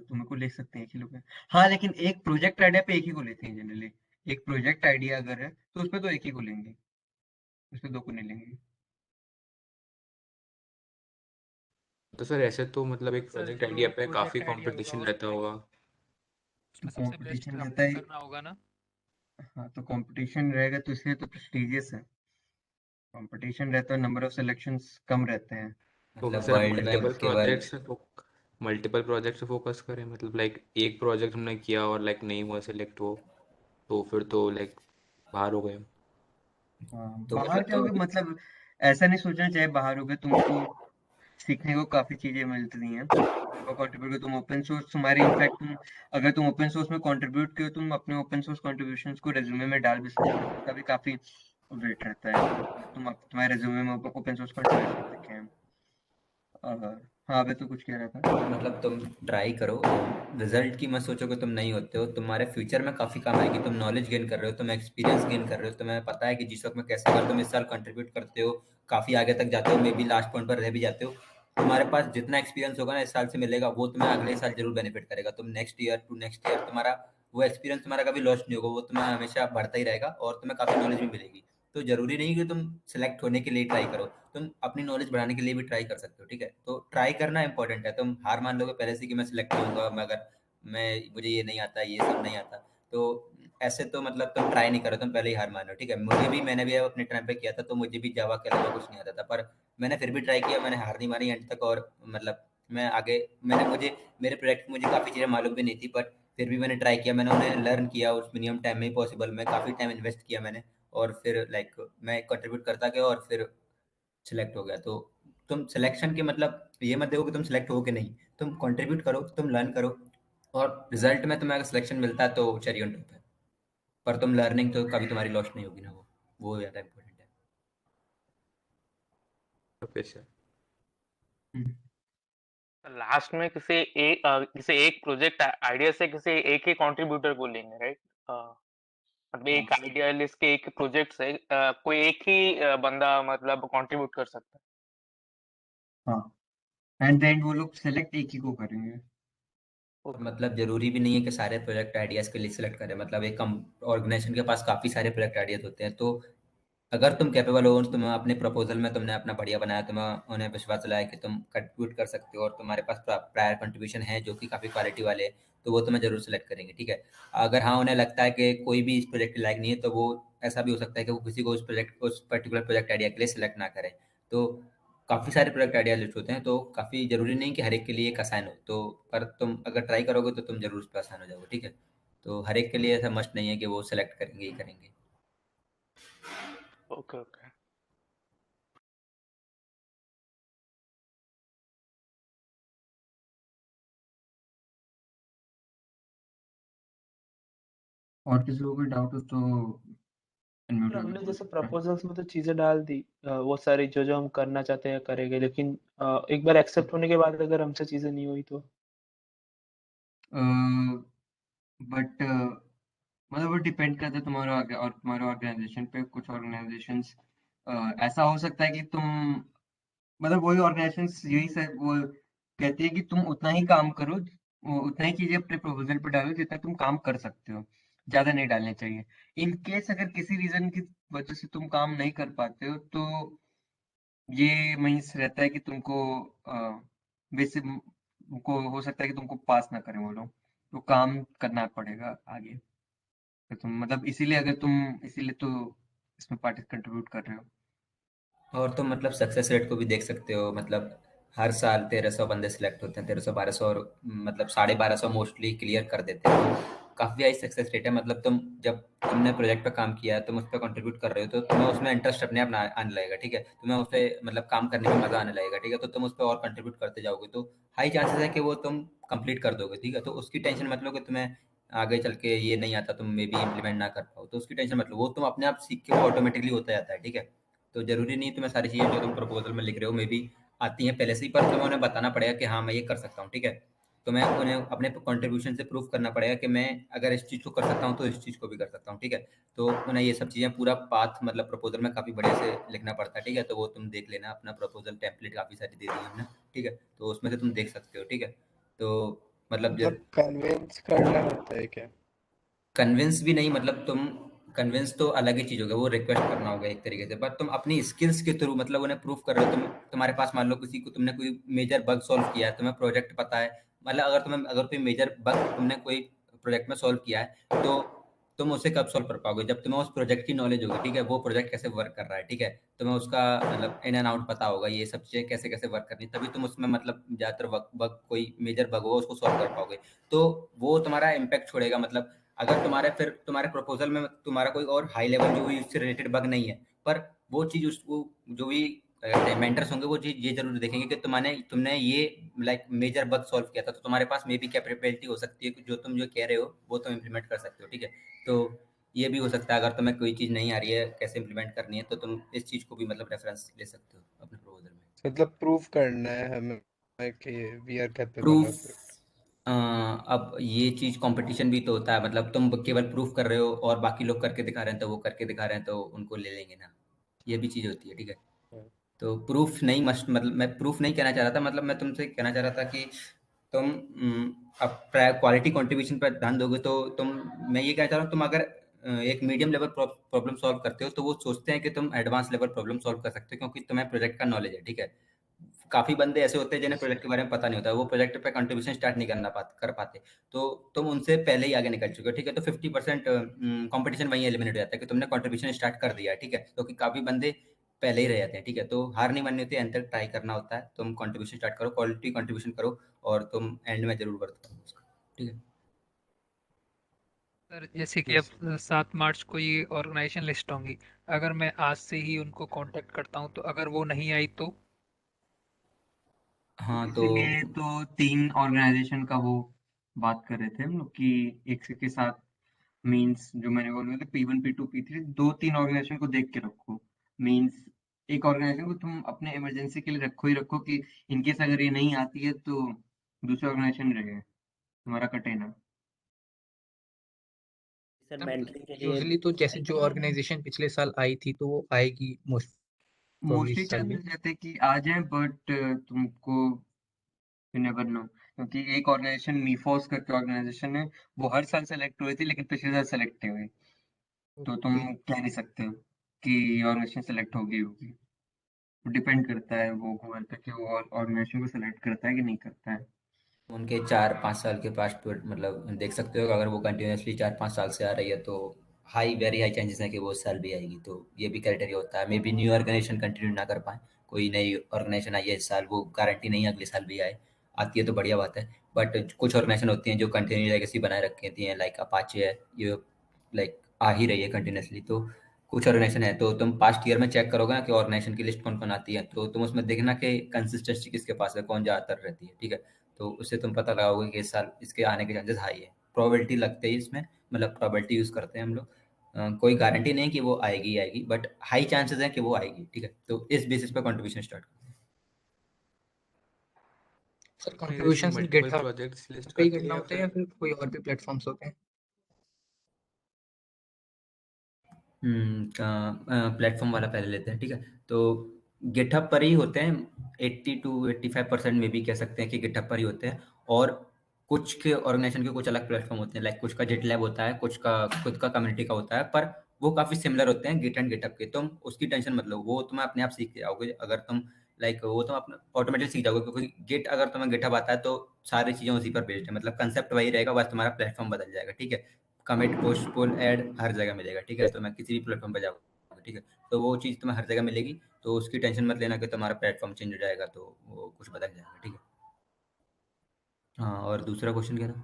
तुम्हें को ले सकते हैं एक ही लोग हैं। हाँ, लेकिन एक प्रोजेक्ट आइडिया पे एक ही को लेते हैं जनरली। एक प्रोजेक्ट आइडिया अगर है तो उसपे तो एक ही को लेंगे, उसपे दो को नहीं लेंगे। तो सर ऐसे तो मतलब एक सर प्रोजेक्ट जो आइडिया पे काफ़ी प्रोजेक्ट आइडिया होगा कंपटीशन और रहता होगा। उसमें सबसे बेस्ट कंपटीशन रहता आपको है। करना होगा ना। हाँ, तो कंपटीशन रहेगा तो इसलिए तो प्रेस्टिजियस है। कंपटीशन रहता है, नंबर ऑफ सिलेक्शंस कम रहते हैं। तो मतलब सर वर्ल्ड बैंक के वाले मल्टीपल प्रोजेक्ट्स पे फोकस करें मतलब लाइक एक प्रोजेक्ट हमने किया और लाइक नहीं हुआ सिलेक्ट हो तो फिर तो लाइक बाहर हो गए। हाँ, तो बाहर क्या होगा मतलब ऐसा नहीं सोचना चाहिए बाहर हो गए, तुमको सीखने को काफी चीजें मिलती हैं। तुमको कंट्रीब्यूट तुम ओपन सोर्स तुम्हारी इनफैक्ट तुम अगर तुम ओपन सोर्स में कंट्रीब्यूट किए तुम अपने ओपन सोर्स कंट्रीब्यूशंस को रिज्यूमे में डाल भी सकते हो, उसका भी काफी वेट रहता है। तुम्हारे रिज्यूमे में ओपन सोर्स कंट्रीब्यूशन दिखे हैं। हाँ, अबे तो कुछ कह रहा था। मतलब तुम ट्राई करो, रिजल्ट की मत सोचो कि तुम नहीं होते हो, तुम्हारे फ्यूचर में काफ़ी काम आएगी। तुम नॉलेज गेन कर रहे हो, तुम एक्सपीरियंस गेन कर रहे हो, तुम्हें पता है कि जीसॉक में कैसे अगर तुम इस साल कंट्रीब्यूट करते हो काफ़ी आगे तक जाते हो, मे बी लास्ट पॉइंट पर रह भी जाते हो, तुम्हारे पास जितना एक्सपीरियंस होगा ना इस साल से मिलेगा वो तुम्हें अगले साल जरूर बेनिफिट करेगा। तुम next year to next year तुम्हारा वो एक्सपीरियंस तुम्हारा कभी लॉस्ट नहीं होगा, वो तुम्हें हमेशा बढ़ता ही रहेगा और तुम्हें काफ़ी नॉलेज भी मिलेगी। तो जरूरी नहीं कि तुम सेलेक्ट होने के लिए ट्राई करो, तुम अपनी नॉलेज बढ़ाने के लिए भी ट्राई कर सकते हो, ठीक है? तो ट्राई करना इंपॉर्टेंट है। तुम हार मान लोगे पहले से कि मैं सिलेक्ट होऊंगा मगर मुझे ये नहीं आता, ये सब नहीं आता, तो ऐसे तो मतलब तुम ट्राई नहीं करो, तुम पहले ही हार मान लो, ठीक है? मैंने भी अपने टाइम पे किया था, तो मुझे भी जावा के अलावा कुछ नहीं आता था, पर मैंने फिर भी ट्राई किया, मैंने हार नहीं मानी एंड तक। और मतलब मैं आगे मेरे प्रोजेक्ट मुझे काफ़ी चीज़ें मालूम भी नहीं थी, पर फिर भी मैंने ट्राई किया, मैंने उन्हें लर्न किया उस मिनिमम टाइम में ही पॉसिबल, मैं काफ़ी टाइम इन्वेस्ट किया मैंने, और फिर लाइक मैं कंट्रीब्यूट करता गया और फिर सिलेक्ट हो गया। तो तुम सिलेक्शन के मतलब ये मत देखो कि तुम सिलेक्ट हो कि नहीं, तुम कंट्रीब्यूट करो, तुम लर्न करो, और रिजल्ट में तुम्हें अगर सिलेक्शन मिलता है तो चेरी ऑन टॉप है, पर तुम लर्निंग तो कभी तुम्हारी लॉस्ट नहीं होगी ना, वो ज़्यादा इम्पोर्टेंट है। Okay sir. लास्ट में किसी एक प्रोजेक्ट आइडिया से किसी एक ही कंट्रीब्यूटर को लेंगे, राइट? मतलब एक आइडिया लिस्ट के एक प्रोजेक्ट से कोई एक ही बंदा मतलब कंट्रीब्यूट कर सकता है। हाँ, एंड देन वो लोग सेलेक्ट एक ही को करेंगे। मतलब जरूरी भी नहीं है कि सारे प्रोजेक्ट आइडियाज के लिए सिलेक्ट करें, मतलब एक ऑर्गेनाइजेशन के पास काफ़ी सारे प्रोजेक्ट आइडियाज होते हैं, तो अगर तुम कैपेबल हो, तुम अपने प्रपोजल में तुमने अपना बढ़िया बनाया, तुम्हें उन्हें विश्वास दिलाया कि तुम कंट्रीब्यूट कर सकते हो और तुम्हारे पास प्रायर कंट्रीब्यूशन है जो कि काफ़ी क्वालिटी वाले हैं, तो वो तुम्हें जरूर सेलेक्ट करेंगे, ठीक है? अगर हाँ उन्हें लगता है कि कोई भी इस प्रोजेक्ट के लायक नहीं है, तो वो ऐसा भी हो सकता है कि वो किसी को उस पर्टिकुलर प्रोजेक्ट आइडिया के लिए सिलेक्ट ना करें। तो काफ़ी सारे प्रोजेक्ट आइडिया लिस्ट होते हैं, तो काफ़ी ज़रूरी नहीं कि हर एक के लिए एक असाइन हो, तो पर तुम अगर ट्राई करोगे तो तुम ज़रूर उस पर असाइन हो जाओगे, ठीक है? तो हर एक के लिए ऐसा मस्ट नहीं है कि वो सेलेक्ट करेंगे ही करेंगे। Okay okay. और किसी को कोई डाउट हो तो अनम्यूट सर होके हमने बोल जैसे सकते हैं। प्रपोजल्स में तो चीजें डाल दी, वो सारी जो जो हम करना चाहते हैं करेंगे, लेकिन एक बार एक्सेप्ट होने के बाद अगर हमसे चीजें नहीं हुई तो? बट मतलब वो डिपेंड करता है तुम्हारे और तुम्हारे ऑर्गेनाइजेशन पे। कुछ ऑर्गेनाइजेशंस ऐसा हो सकता है कि तुम मतलब वही ऑर्गेनाइजेशंस यही से वो कहती है कि तुम उतना ही काम करो, उतना ही चीजें अपने प्रपोजल पे डालो जितना तुम काम कर सकते हो, ज्यादा नहीं डालने चाहिए। इन केस अगर किसी रीजन की वजह से तुम काम नहीं कर पाते हो तो ये मीन्स रहता है कि तुमको वैसे को हो सकता है कि तुमको पास ना करें वो लोग, तो काम करना पड़ेगा आगे। तो तुम मतलब इसीलिए तो इसमें पार्टी कंट्रीब्यूट कर रहे हो। और तुम मतलब सक्सेस रेट को भी देख सकते हो, मतलब हर साल 1300 बंदे सिलेक्ट होते हैं, 1300-1200, और मतलब 1250 मोस्टली क्लियर कर देते हैं। तो काफ़ी हाई सक्सेस रेट है। मतलब जब तुमने प्रोजेक्ट पे काम किया है, तुम उस पर कंट्रीब्यूट कर रहे हो, तो तुम्हें उसमें इंटरेस्ट अपने आप आने लगेगा, ठीक है। तुम्हें उस पर मतलब काम करने में मजा आने लगेगा, ठीक है। तो तुम उस पर और कंट्रीब्यूट करते जाओगे, तो हाई चांसेस है कि वो तुम कंप्लीट कर दोगे, ठीक है। तो उसकी टेंशन मत लो कि तुम्हें आगे चल के ये नहीं आता, तुम मे बी इम्प्लीमेंट ना कर पाओ, तो उसकी टेंशन मत लो। वो तुम अपने आप सीख के वो ऑटोमेटिकली होता जाता है, ठीक है। तो जरूरी नहीं तुम्हें सारी चीज़ें जो तुम प्रपोजल में लिख रहे हो मे बी आती हैं पहले से ही, पर तुम्हें उन्हें बताना पड़ेगा कि हाँ मैं ये कर सकता हूँ, ठीक है। तो मैं उन्हें अपने कंट्रीब्यूशन से प्रूव करना पड़ेगा कि मैं अगर इस चीज़ को कर सकता हूँ तो इस चीज़ को भी कर सकता हूँ, ठीक है। तो उन्हें ये सब चीज़ें पूरा पाथ मतलब प्रपोजल में काफ़ी बढ़िया से लिखना पड़ता है, ठीक है। तो वो तुम देख लेना, अपना प्रपोजल टेम्पलेट काफ़ी सारी दे दी है हमने, ठीक है। तो उसमें से तुम देख सकते हो, ठीक है। तो मतलब मतलब कन्विंस करना होता है क्या? कन्विंस भी नहीं, मतलब तुम कन्विंस तो अलग ही चीज होगा, वो रिक्वेस्ट करना होगा एक तरीके से, बट तुम अपनी स्किल्स के थ्रू मतलब उन्हें प्रूफ कर रहे हो। तुम्हारे पास मान लो किसी को तुमने कोई मेजर बग सॉल्व किया है, तुम्हें प्रोजेक्ट पता है, मतलब अगर कोई मेजर बग तुमने कोई प्रोजेक्ट में सॉल्व किया है, तो तुम उसे कब सॉल्व कर पाओगे? जब तुम्हें उस प्रोजेक्ट की नॉलेज होगी, ठीक है। वो प्रोजेक्ट कैसे वर्क कर रहा है, ठीक है। तुम्हें उसका मतलब इन एंड आउट पता होगा, ये सब चीजें कैसे कैसे वर्क करनी, तभी तुम उसमें मतलब ज्यादातर बग कोई मेजर बग हो उसको सॉल्व कर पाओगे। तो वो तुम्हारा इम्पैक्ट छोड़ेगा। मतलब अगर तुम्हारे प्रपोजल में तुम्हारा कोई और हाई लेवल जो भी उससे रिलेटेड बग नहीं है, पर वो चीज उसको जो भी मेंटर्स होंगे वो चीज ये जरूर देखेंगे कि तुमने ये लाइक मेजर बग सॉल्व किया था, तो तुम्हारे पास मे बी कैपेबिलिटी हो सकती है कि जो तुम जो कह रहे हो वो तुम इम्प्लीमेंट कर सकते हो, ठीक है। तो ये भी हो सकता है, अगर तुम्हें कोई चीज नहीं आ रही है कैसे इम्प्लीमेंट करनी है, तो तुम इस चीज को भी मतलब रेफरेंस ले सकते हो अपने प्रपोजल में। मतलब प्रूफ करना है हमें कि we are capable proof of. अब ये चीज कंपटीशन भी तो होता है, मतलब तुम केवल प्रूफ कर रहे हो और बाकी लोग करके दिखा रहे हैं, तो वो करके दिखा रहे हैं तो उनको ले लेंगे ना, ये भी चीज होती है, ठीक है। तो प्रूफ नहीं मस्ट, मतलब मैं प्रूफ नहीं कहना चाह रहा था, मतलब मैं तुमसे कहना चाह रहा था कि तुम अब क्वालिटी कंट्रीब्यूशन पर ध्यान दोगे तो मैं ये कहना चाह रहा हूँ, तुम अगर एक मीडियम लेवल प्रॉब्लम सॉल्व करते हो, तो वो सोचते हैं कि तुम एडवांस लेवल प्रॉब्लम सॉल्व कर सकते हो, क्योंकि तुम्हें प्रोजेक्ट का नॉलेज है, ठीक है। काफी बंदे ऐसे होते हैं जिन्हें प्रोजेक्ट के बारे में पता नहीं होता, वो प्रोजेक्ट पे कंट्रीब्यूशन स्टार्ट नहीं कर पाते, तो तुम उनसे पहले ही आगे निकल चुके हो, ठीक है। तो 50% कंपटीशन वहीं एलिमिनेट हो जाता है कि तुमने कंट्रीब्यूशन स्टार्ट कर दिया है, ठीक है। क्योंकि काफी बंदे पहले ही रह जाते हैं, ठीक है। तो हार नहीं माननी होती है, एंड तक ट्राई करना होता है। तुम कंट्रीब्यूशन स्टार्ट करो, क्वालिटी कंट्रीब्यूशन करो, और तुम एंड में जरूर वर्क करो उसका, ठीक है। सर जैसे कि अब 7 मार्च को ये ऑर्गेनाइजेशन लिस्ट होंगी, अगर मैं आज से ही उनको कांटेक्ट करता हूँ तो अगर वो नहीं आई तो? हाँ तो इसीलिए तो 3 ऑर्गेनाइजेशन का वो बात कर रहे थे हम लोग कि एक से के साथ मींस जो मैंने बोला था P1 P2 P3 2-3 ऑर्गेनाइजेशन को देख के रखो। मींस एक ऑर्गेनाइजेशन को तुम अपने इमरजेंसी के लिए रखो ही रखो कि इन केस अगर ये नहीं आती है तो दूसरा ऑर्गेनाइजेशन रहे, तुम्हारा कटे ना। सर मेंटरिंग के लिए यूजुअली तो जैसे जो ऑर्गेनाइजेशन पिछले साल आई थी तो वो आएगी मोस्ट प्रोबब्ली मोस्टली इस साल भी। चांसेस रहते हैं कि आ जाए, बट तुमको यू नेवर नो, क्योंकि एक ऑर्गेनाइजेशन मीफॉस करके ऑर्गेनाइजेशन है, वो हर साल सेलेक्ट हुई थी लेकिन पिछले साल सेलेक्ट नहीं हुई, तो तुम ओके। कह नहीं सकते हो कि ऑर्गेनाइजेशन सेलेक्ट होगी होगी। डिपेंड करता है वो गूगल पे कि वो ऑर्गेनाइजेशन को सेलेक्ट करता है कि नहीं करता है। उनके 4-5 साल के पास्ट मतलब देख सकते हो, अगर वो कंटिन्यूसली 4-5 साल से आ रही है तो वेरी हाई चांसेस है कि वो इस साल भी आएगी। तो ये भी क्राइटेरिया होता है, maybe new organization continue ना कर पाए, कोई नई ऑर्गेनाइजेशन आई है इस साल, वो गारंटी नहीं है अगले साल भी आए, आती है तो बढ़िया बात है। बट कुछ ऑर्गेनाइजेशन होती हैं जो कंटिन्यू लेगेसी बनाए रखी हैं, लाइक अपाचे है, ये लाइक आ ही रही है कंटिन्यूसली। तो कुछ ऑर्गेनाइजेशन है, तो तुम पास्ट ईयर में चेक करोगे ना कि ऑर्गेनाइजेशन की लिस्ट कौन कौन आती है, तो तुम उसमें देखना कि कंसिस्टेंसी किसके पास है, कौन ज़्यादातर रहती है, ठीक है। तो उससे तुम पता लगाओगे कि इस साल इसके आने के चांसेस हाई है। प्रोबेबिलिटी लगते ही इसमें, मतलब प्रोबेबिलिटी यूज़ करते हैं हम लोग। कोई गारंटी नहीं कि वो आएगी ही आएगी, बट हाई चांसेस है कि वो आएगी, ठीक है। तो इस बेसिस पे कंट्रीब्यूशन स्टार्ट करते हैं। सर ऑर्गेनाइजेशन कंट्रीब्यूशन सिर्फ मल्टीपल गिटहब प्रोजेक्ट्स लिस्ट पे ही करती है करना या होता है फिर या फिर कोई और भी प्लेटफॉर्म्स होते हैं? प्लेटफॉर्म वाला पहले लेते हैं, ठीक है। तो गिटहब पर ही होते हैं, 80 to 85% में भी कह सकते हैं कि गिटहब पर ही होते हैं। और कुछ के ऑर्गेनाइजेशन के कुछ अलग प्लेटफॉर्म होते हैं, लाइक कुछ का जिटलैब होता है, कुछ का खुद का कम्युनिटी का होता है, पर वो काफ़ी सिमिलर होते हैं गिट एंड गिटहब के। तुम उसकी टेंशन मत लो, वो तुम्हें अपने आप सीख जाओगे, अगर तुम लाइक वो तुम अपना ऑटोमेटिक सीख जाओगे, क्योंकि गिट अगर तुम्हें गिटहब आता है तो सारी चीज़ें उसी पर बेस्ड है, मतलब कंसेप्ट वही रहेगा, बस तुम्हारा प्लेटफॉर्म बदल जाएगा, ठीक है। कमिट, पुश, पुल, ऐड हर जगह मिलेगा, ठीक है। तो मैं किसी भी प्लेटफॉर्म पर जाऊँगा, ठीक है। तो वो चीज़ तुम्हें हर जगह मिलेगी, तो उसकी टेंशन मत लेना कि तुम्हारा प्लेटफॉर्म चेंज हो जाएगा तो वो कुछ बदल जाएगा, ठीक है। हाँ, और दूसरा क्वेश्चन क्या था?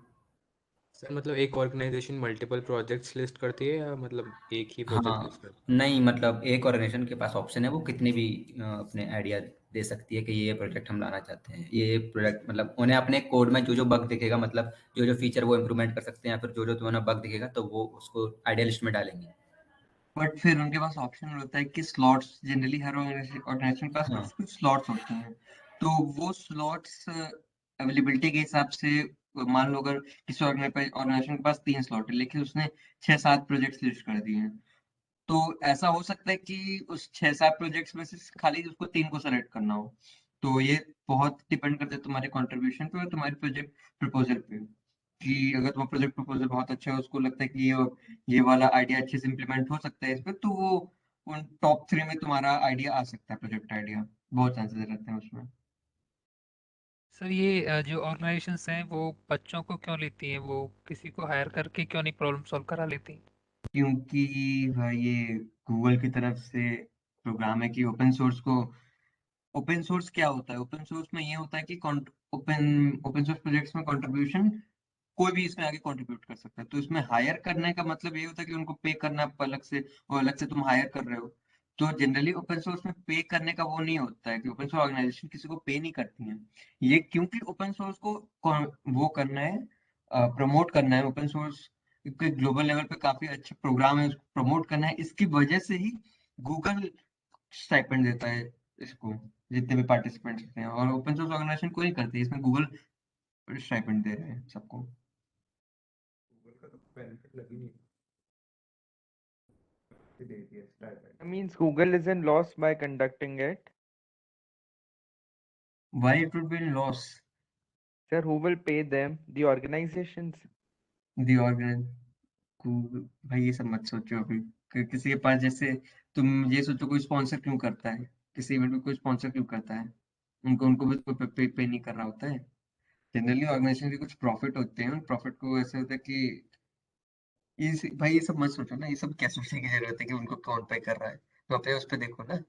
सर मतलब एक ऑर्गेनाइजेशन मल्टीपल प्रोजेक्ट्स लिस्ट करती है या मतलब एक ही प्रोजेक्ट लिस्ट हाँ, करती नहीं मतलब एक ऑर्गेनाइजेशन के पास ऑप्शन है, वो कितनी भी अपने आइडिया दे सकती है कि ये प्रोजेक्ट हम लाना चाहते हैं, ये प्रोजेक्ट मतलब उन्हें अपने कोड में जो जो बग दिखेगा, मतलब जो जो फीचर वो इम्प्रूवमेंट कर सकते हैं, या फिर जो जो तुम्हें बग दिखेगा तो वो उसको आइडिया लिस्ट में डालेंगे। बट फिर उनके पास ऑप्शन होता है कि स्लॉट्स, जनरली हर ऑर्गेनाइजेशन के पास हाँ, कुछ स्लॉट्स होते हैं, तो वो स्लॉट्स अवेलेबिलिटी के हिसाब से, मान लो अगर किसी ऑर्गेनाइजेशन के पास 3 स्लॉट है लेकिन उसने 6-7 प्रोजेक्ट्स लिस्ट कर दिए हैं, तो ऐसा हो सकता है कि उस 6-7 प्रोजेक्ट्स में से खाली उसको 3 को सेलेक्ट करना हो। तो ये बहुत डिपेंड करता है तुम्हारे कंट्रीब्यूशन पे और तुम्हारे प्रोजेक्ट प्रपोजल पे, कि अगर तुम्हारा प्रोजेक्ट प्रपोजल बहुत अच्छा है, उसको लगता है कि ये वाला आइडिया अच्छे से इम्प्लीमेंट हो सकता है इस पे, तो वो उन टॉप 3 में तुम्हारा आइडिया आ सकता है, प्रोजेक्ट आइडिया। बहुत चांसेस रहते हैं उसमें। सर ये जो ऑर्गेनाइजेशंस हैं वो बच्चों को क्यों लेती हैं, वो किसी को हायर करके क्यों नहीं प्रॉब्लम सॉल्व करा लेती हैं? क्योंकि भाई ये गूगल की तरफ से प्रोग्राम है कि ओपन सोर्स क्या होता है? ओपन सोर्स में ये होता है कि ओपन सोर्स प्रोजेक्ट्स में कंट्रीब्यूशन कोई भी इसमें आगे कंट्रीब्यूट कर सकता है, तो इसमें हायर करने का मतलब ये होता है कि उनको पे करना अलग से, और अलग से तुम हायर कर रहे हो। तो जनरली ओपन सोर्स में पे करने का वो नहीं होता है कि ओपन सोर्स ऑर्गेनाइजेशन किसी को पे नहीं करती है। ये क्योंकि ओपन सोर्स को वो करना है, प्रमोट करना है, ओपन सोर्स के ग्लोबल लेवल पे काफी अच्छा प्रोग्राम है, उसको प्रमोट करना है, इसकी वजह से ही गूगल स्टाइपेंड देता है इसको, जितने भी पार्टिसिपेंट्स हैं, और ओपन सोर्स ऑर्गेनाइजेशन कोई नहीं करती, इसमें गूगल स्टाइपेंड दे रहे हैं सबको। गूगल का तो बेनिफिट लग ही नहीं दे दिया stipend. That means Google is in loss by conducting it. Why it would be in loss? Sir, who will pay them? The organizations. The organ भाई ये सब मत सोचो अभी, किसी के पास जैसे, तुम ये सोचो कोई स्पॉन्सर क्यों करता है, किसी इवेंट में कोई स्पॉन्सर क्यों करता है, उनको उनको भी कोई पे नहीं कर रहा होता है। जनरली ऑर्गेनाइजेशन के कुछ प्रॉफिट होते हैं, उन प्रॉफिट को ऐसे होता है कि भाई ये सब मत सोचो ना, ये सब क्या सोचने की जरूरत है कि उनको कौन पे कर रहा है, तो अपने उस पे देखो ना। है।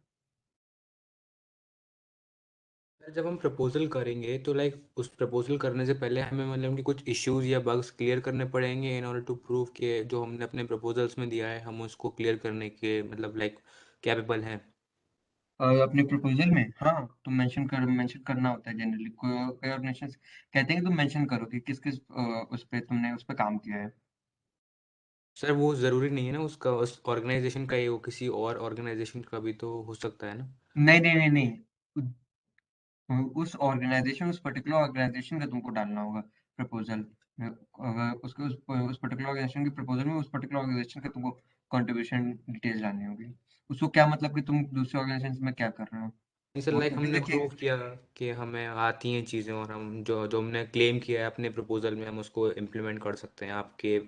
जब हम प्रपोजल करेंगे तो लाइक उस प्रपोजल करने से पहले हमें मतलब उनकी कुछ इश्यूज या बग्स क्लियर करने पड़ेंगे इन ऑर्डर टू प्रूव कि जो हमने अपने प्रपोजल्स में दिया है हम उसको क्लियर करने के मतलब लाइक कैपेबल हैं। अपने प्रपोजल में हाँ, तुम मेंशन करना होता है जनरली, कोई ऑर्गेनाइजेशन कहते हैं कि तुम मेंशन करो कि किस किस उस पे काम किया है। सर वो ज़रूरी नहीं है ना उसका उस ऑर्गेनाइजेशन का ही हो, किसी और ऑर्गेनाइजेशन का भी तो हो सकता है ना। नहीं नहीं नहीं नहीं, उस ऑर्गेनाइजेशन, उस पर्टिकुलर ऑर्गेनाइजेशन का तुमको डालना होगा प्रपोजल। अगर उसके उस पर्टिकुलर ऑर्गेनाइजेशन के प्रपोजल में उस पर्टिकुलर ऑर्गेनाइजेशन का तुमको कंट्रीब्यूशन डिटेल्स डालनी होगी। उसको क्या मतलब कि तुम दूसरे ऑर्गेनाइजेशन में क्या कर रहे हो, नहीं सर वो लाइक क्योंकि हमने देखिए, प्रूव किया कि हमें आती हैं चीज़ें और हम जो जो हमने क्लेम किया है अपने प्रपोजल में हम उसको इम्प्लीमेंट कर सकते हैं आपके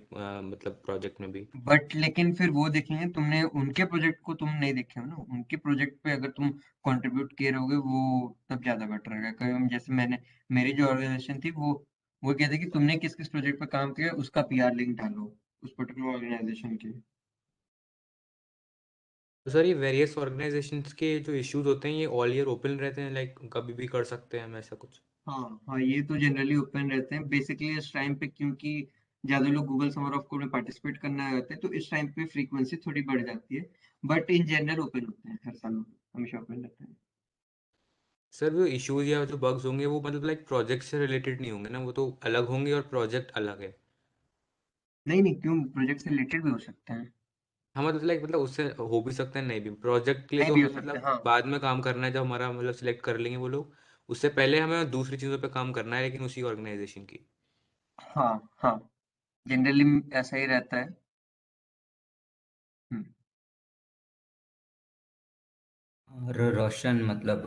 मतलब प्रोजेक्ट में भी। बट लेकिन फिर वो देखेंगे, तुमने उनके प्रोजेक्ट को तुम नहीं देखे हो ना, उनके प्रोजेक्ट पे अगर तुम कंट्रीब्यूट किए रहोगे वो तब ज्यादा बेटर रहेगा। कभी हम जैसे मेरी जो ऑर्गेनाइजेशन थी वो कहते कि तुमने किस किस प्रोजेक्ट पे काम किया उसका पीआर लिंक डालो उस पर्टिकुलर ऑर्गेनाइजेशन के। तो सर ये वेरियस ऑर्गेनाइजेशंस के जो इश्यूज होते हैं ये ऑल ईयर ओपन रहते हैं लाइक कभी भी कर सकते हैं हम ऐसा कुछ। हाँ हाँ, ये तो जनरली ओपन रहते हैं बेसिकली इस टाइम पे, क्योंकि ज्यादा लोग गूगल समर ऑफ कोड में पार्टिसिपेट करना चाहते हैं, तो इस टाइम पे फ्रीक्वेंसी थोड़ी बढ़ जाती है, बट इन जनरल ओपन होते हैं हर साल, हमेशा ओपन रहते हैं। सर वो इश्यूज या जो बग्स होंगे वो मतलब लाइक प्रोजेक्ट से रिलेटेड नहीं होंगे ना, वो तो अलग होंगे और प्रोजेक्ट अलग है। नहीं नहीं, क्यों, प्रोजेक्ट से रिलेटेड भी हो सकते हैं। हाँ मतलब लाइक मतलब उससे हो भी सकते हैं नहीं भी, प्रोजेक्ट के लिए नहीं तो भी हो हमें सकते हैं, मतलब हाँ। बाद में काम करना है जब हमारा मतलब सिलेक्ट कर लेंगे वो लोग, उससे पहले हमें दूसरी चीज़ों पे काम करना है लेकिन उसी ऑर्गेनाइजेशन की। हाँ हाँ, जनरली ऐसा ही रहता है। हम्म। और रोशन मतलब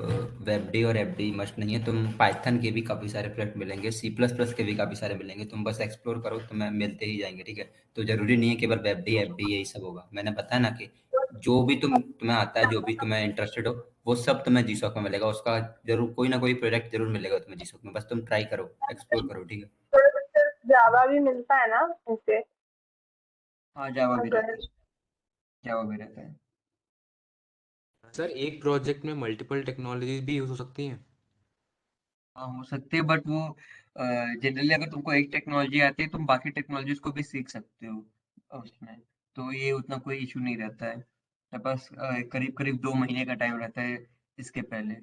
वेबडी और एफडी मस्ट नहीं है, तुम पाइथन के भी काफ़ी सारे प्रोजेक्ट मिलेंगे, सी प्लस प्लस के भी काफ़ी सारे मिलेंगे, तुम बस एक्सप्लोर करो तुम्हें मिलते ही जाएंगे, ठीक है। तो ज़रूरी नहीं है केवल वेबडी एफडी यही सब होगा, मैंने बताया ना कि जो भी तुम्हें आता है, जो भी तुम्हें इंटरेस्टेड हो, वो सब तुम्हें जीसॉक में मिलेगा, उसका जरूर कोई ना कोई प्रोजेक्ट जरूर मिलेगा तुम्हें जीसॉक में, बस तुम ट्राई करो, एक्सप्लोर करो, ठीक है। जावा भी मिलता है ना इसे? हाँ, जावा भी रहता अगर है, जावा भी रहता है। सर एक प्रोजेक्ट में मल्टीपल टेक्नोलॉजीज भी यूज हो सकती हैं? हाँ हो सकते हैं, बट वो जनरली अगर तुमको एक टेक्नोलॉजी आती है तुम बाकी टेक्नोलॉजीज को भी सीख सकते हो उसमें, तो ये उतना कोई इशू नहीं रहता है। मेरे पास करीब करीब 2 महीने का टाइम रहता है इसके पहले।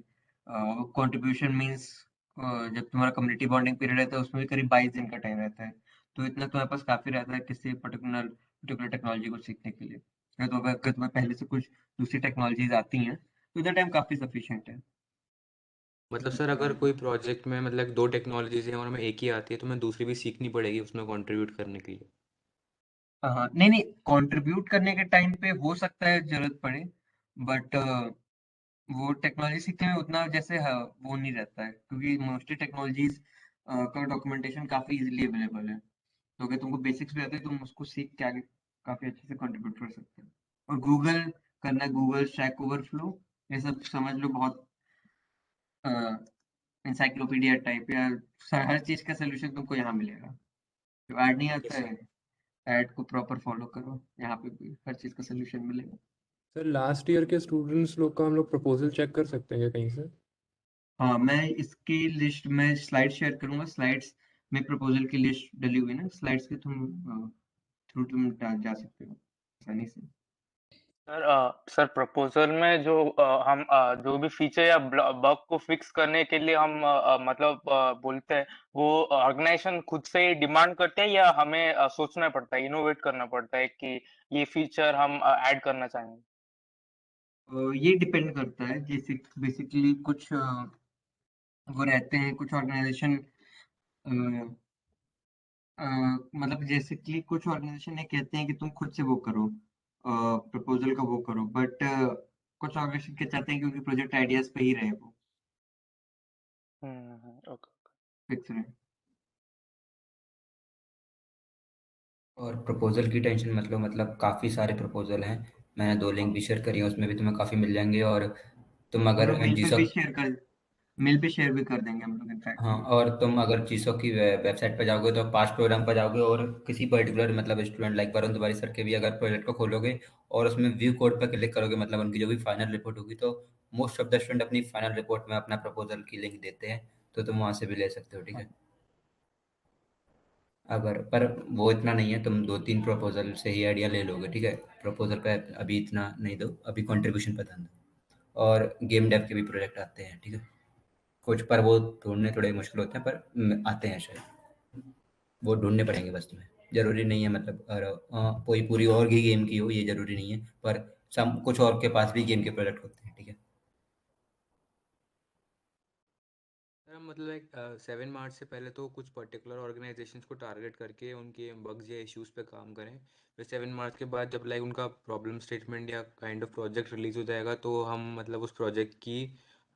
कंट्रीब्यूशन मींस जब तुम्हारा कम्युनिटी बॉन्डिंग पीरियड रहता है उसमें भी करीब 22 दिन का टाइम रहता है, तो इतना तुम्हारे पास काफी रहता है किसी पर्टिकुलर टेक्नोलॉजी को सीखने के लिए। अगर तुम्हें पहले से कुछ दूसरी टेक्नोलॉजीज आती हैं तो इतना टाइम काफी सफिशिएंट है। मतलब सर अगर कोई प्रोजेक्ट में मतलब दो टेक्नोलॉजीज हैं और हमें एक ही आती है तो मैं दूसरी भी सीखनी पड़ेगी उसमें कंट्रीब्यूट करने के लिए? हाँ नहीं नहीं, कंट्रीब्यूट करने के टाइम पे हो सकता है जरूरत पड़े, बट वो टेक्नोलॉजी सीखने में उतना जैसे वो नहीं रहता है, क्योंकि मोस्टली टेक्नोलॉजीज का डॉक्यूमेंटेशन काफी इजीली अवेलेबल है, तो अगर तुमको बेसिक्स भी आते हैं तुम उसको सीख के आगे काफी अच्छे से कंट्रीब्यूट कर सकते हो। और गूगल करना, गूगल स्टैक ओवरफ्लो, ये सब समझ लो बहुत इंसाइक्लोपीडिया टाइप, या हर चीज का सोल्यूशन तुमको यहाँ मिलेगा। जो ऐड नहीं आता है, ऐड को प्रॉपर फॉलो करो, यहाँ पे भी हर चीज का सोल्यूशन मिलेगा। सर लास्ट ईयर के स्टूडेंट्स लोग का हम लोग प्रपोजल चेक कर सकते हैं क्या कहीं से? हाँ मैं इसकी लिस्ट में स्लाइड शेयर करूंगा, स्लाइड्स में प्रपोजल की लिस्ट डली हुई है ना, स्लाइड्स के थ्रू तुम जा सकते हो आसानी से। सर प्रपोजल में जो हम जो भी फीचर या बग को फिक्स करने के लिए हम मतलब बोलते हैं, वो ऑर्गेनाइजेशन खुद से ही डिमांड करते हैं या हमें सोचना पड़ता है, इनोवेट करना पड़ता है कि ये फीचर हम ऐड करना चाहेंगे? ये डिपेंड करता है, जैसे बेसिकली कुछ वो रहते हैं कुछ ऑर्गेनाइजेशन, मतलब जैसे कि कुछ ऑर्गेनाइजेशन ये कहते हैं कि तुम खुद से वो करो, प्रपोजल का वो करो, बट कुछ ऑर्गेनाइजेशन के चाहते हैं क्योंकि प्रोजेक्ट आइडियाज पे ही रहे वो ओके। फिक्स रहे। और प्रपोजल की टेंशन मतलब काफ़ी सारे प्रपोजल हैं, मैंने 2 लिंक भी शेयर करी हैं, उसमें भी तुम्हें काफ़ी मिल जाएंगे। और तुम हम अगर लोग मेल पे भी जीसॉक शेयर कर, मेल पे शेयर भी कर देंगे हम लोग इनफैक्ट। हाँ, और तुम अगर जीसॉक की वेबसाइट पर जाओगे तो पास्ट प्रोग्राम पर जाओगे और किसी particular student like Varun Tiwari sir के भी अगर प्रोजेक्ट को खोलोगे और उसमें व्यू कोड पर क्लिक करोगे, मतलब उनकी जो भी फाइनल रिपोर्ट होगी, तो मोस्ट ऑफ द स्टूडेंट अपनी फाइनल रिपोर्ट में अपना प्रपोजल की लिंक देते हैं, तो तुम वहाँ से भी ले सकते हो, ठीक है। अगर पर वो इतना नहीं है, तुम 2-3 प्रपोजल से ही आइडिया ले लोगे, ठीक है। प्रपोजल पे अभी इतना नहीं दो, अभी कंट्रीब्यूशन पे ध्यान दो। और गेम डेव के भी प्रोजेक्ट आते हैं, ठीक है, कुछ पर वो ढूंढने थोड़े मुश्किल होते हैं, पर आते हैं शायद, वो ढूंढने पड़ेंगे बस तुम्हें। जरूरी नहीं है कोई पूरी और ही गेम की हो, ये जरूरी नहीं है, पर सम कुछ और के पास भी गेम के प्रोजेक्ट होते हैं, ठीक है। सर हम मतलब एक 7 मार्च से पहले तो कुछ पर्टिकुलर ऑर्गेनाइजेशंस को टारगेट करके उनके बग्स या इश्यूज पे काम करें, फिर 7 मार्च के बाद जब लाइक उनका प्रॉब्लम स्टेटमेंट या काइंड ऑफ प्रोजेक्ट रिलीज हो जाएगा तो हम मतलब उस प्रोजेक्ट की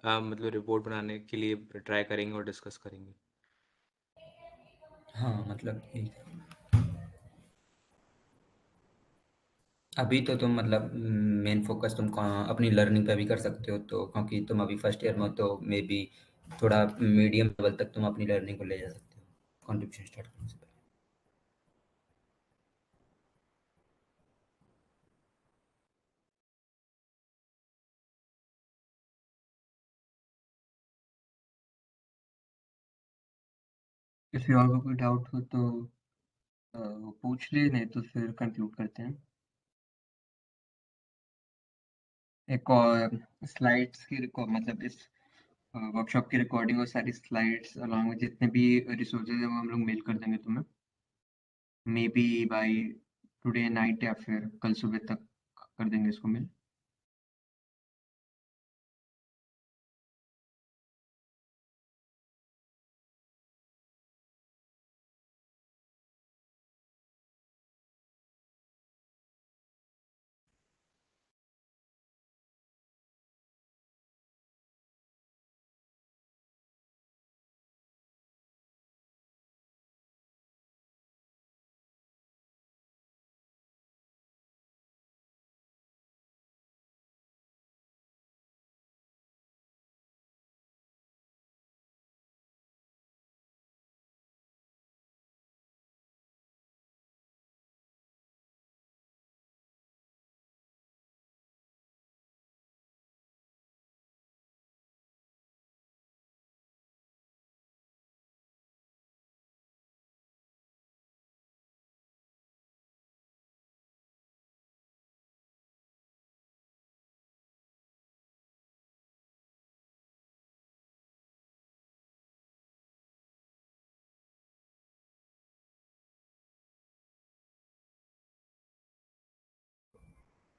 मतलब रिपोर्ट बनाने के लिए ट्राई करेंगे और डिस्कस करेंगे। हाँ यही। अभी तो तुम मेन फोकस तुम अपनी लर्निंग पे भी कर सकते हो, तो क्योंकि तुम अभी फर्स्ट ईयर में हो, तो मे बी थोड़ा मीडियम लेवल तक तुम अपनी लर्निंग को ले जा सकते हो कंट्रीब्यूशन स्टार्ट करने से पहले। किसी और को कोई डाउट हो तो वो पूछ ले, नहीं तो फिर कंक्लूड करते हैं। एक और स्लाइड्स की मतलब इस वर्कशॉप की रिकॉर्डिंग और सारी स्लाइड्स अलॉन्ग में जितने भी रिसोर्सेज हैं वो हम लोग मेल कर देंगे तुम्हें, maybe by today night या फिर कल सुबह तक कर देंगे इसको मेल।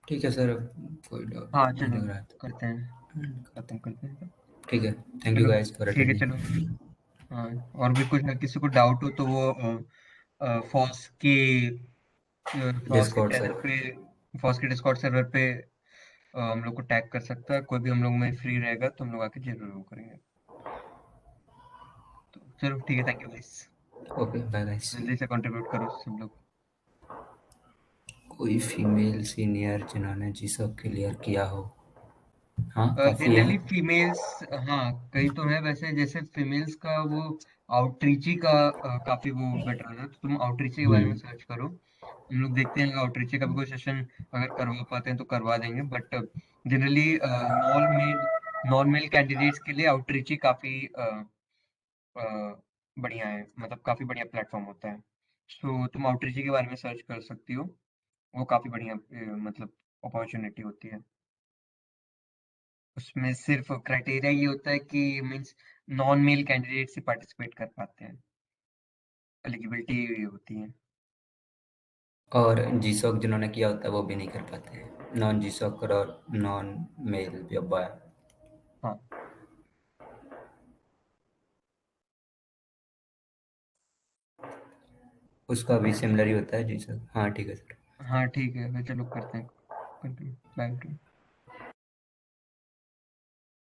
ठीक है सर, अब कोई डाउट हाँ नहीं चलो लग रहा था। करते हैं, खत्म करते हैं। ठीक है, थैंक यू चलो गाइस फॉर ठीक है, अटेंडिंग। चलो। हाँ, और भी कुछ किसी को डाउट हो तो वो फॉस के डिस्कॉर्ड चैनल सर्वर। पे, फॉस के डिस्कॉर्ड सर्वर पे हम लोग को टैग कर सकता है। कोई भी हम लोग में फ्री रहेगा तो हम लोग आके जरूर वो करेंगे। तो चलो ठीक है, thank you guys. Okay bye guys. जल्दी से कंट्रीब्यूट करो सब लोग। कोई फीमेल सीनियर जिन्होंने जीसॉक क्लियर किया हो? हाँ काफ़ी जनरली है। फीमेल्स, हाँ कई तो है वैसे। जैसे फीमेल्स का वो आउटरीची का काफी वो बेटर है ना, तो तुम आउटरीची के बारे में सर्च करो। हम लोग देखते हैं आउटरीच का भी कोई सेशन अगर करवा पाते हैं तो करवा देंगे। But generally non male candidates के लिए आउटरीच ही काफी बढ़िया है, मतलब काफी बढ़िया प्लेटफॉर्म होता है। सो तुम आउटरीच के बारे में सर्च कर सकती हो, वो काफी बढ़िया मतलब अपॉर्चुनिटी होती है। उसमें सिर्फ क्राइटेरिया ये होता है कि मीन्स नॉन मेल कैंडिडेट से पार्टिसिपेट कर पाते हैं, एलिजिबिलिटी होती है। और जीसॉक जिन्होंने किया होता है वो भी नहीं कर पाते हैं, नॉन जीसॉकर और नॉन मेल या बॉय। हाँ उसका भी सिमिलर ही होता है जीसॉक। हाँ ठीक है सर। हाँ ठीक है, फिर चलो करते हैं कंटिन्यू। बाय।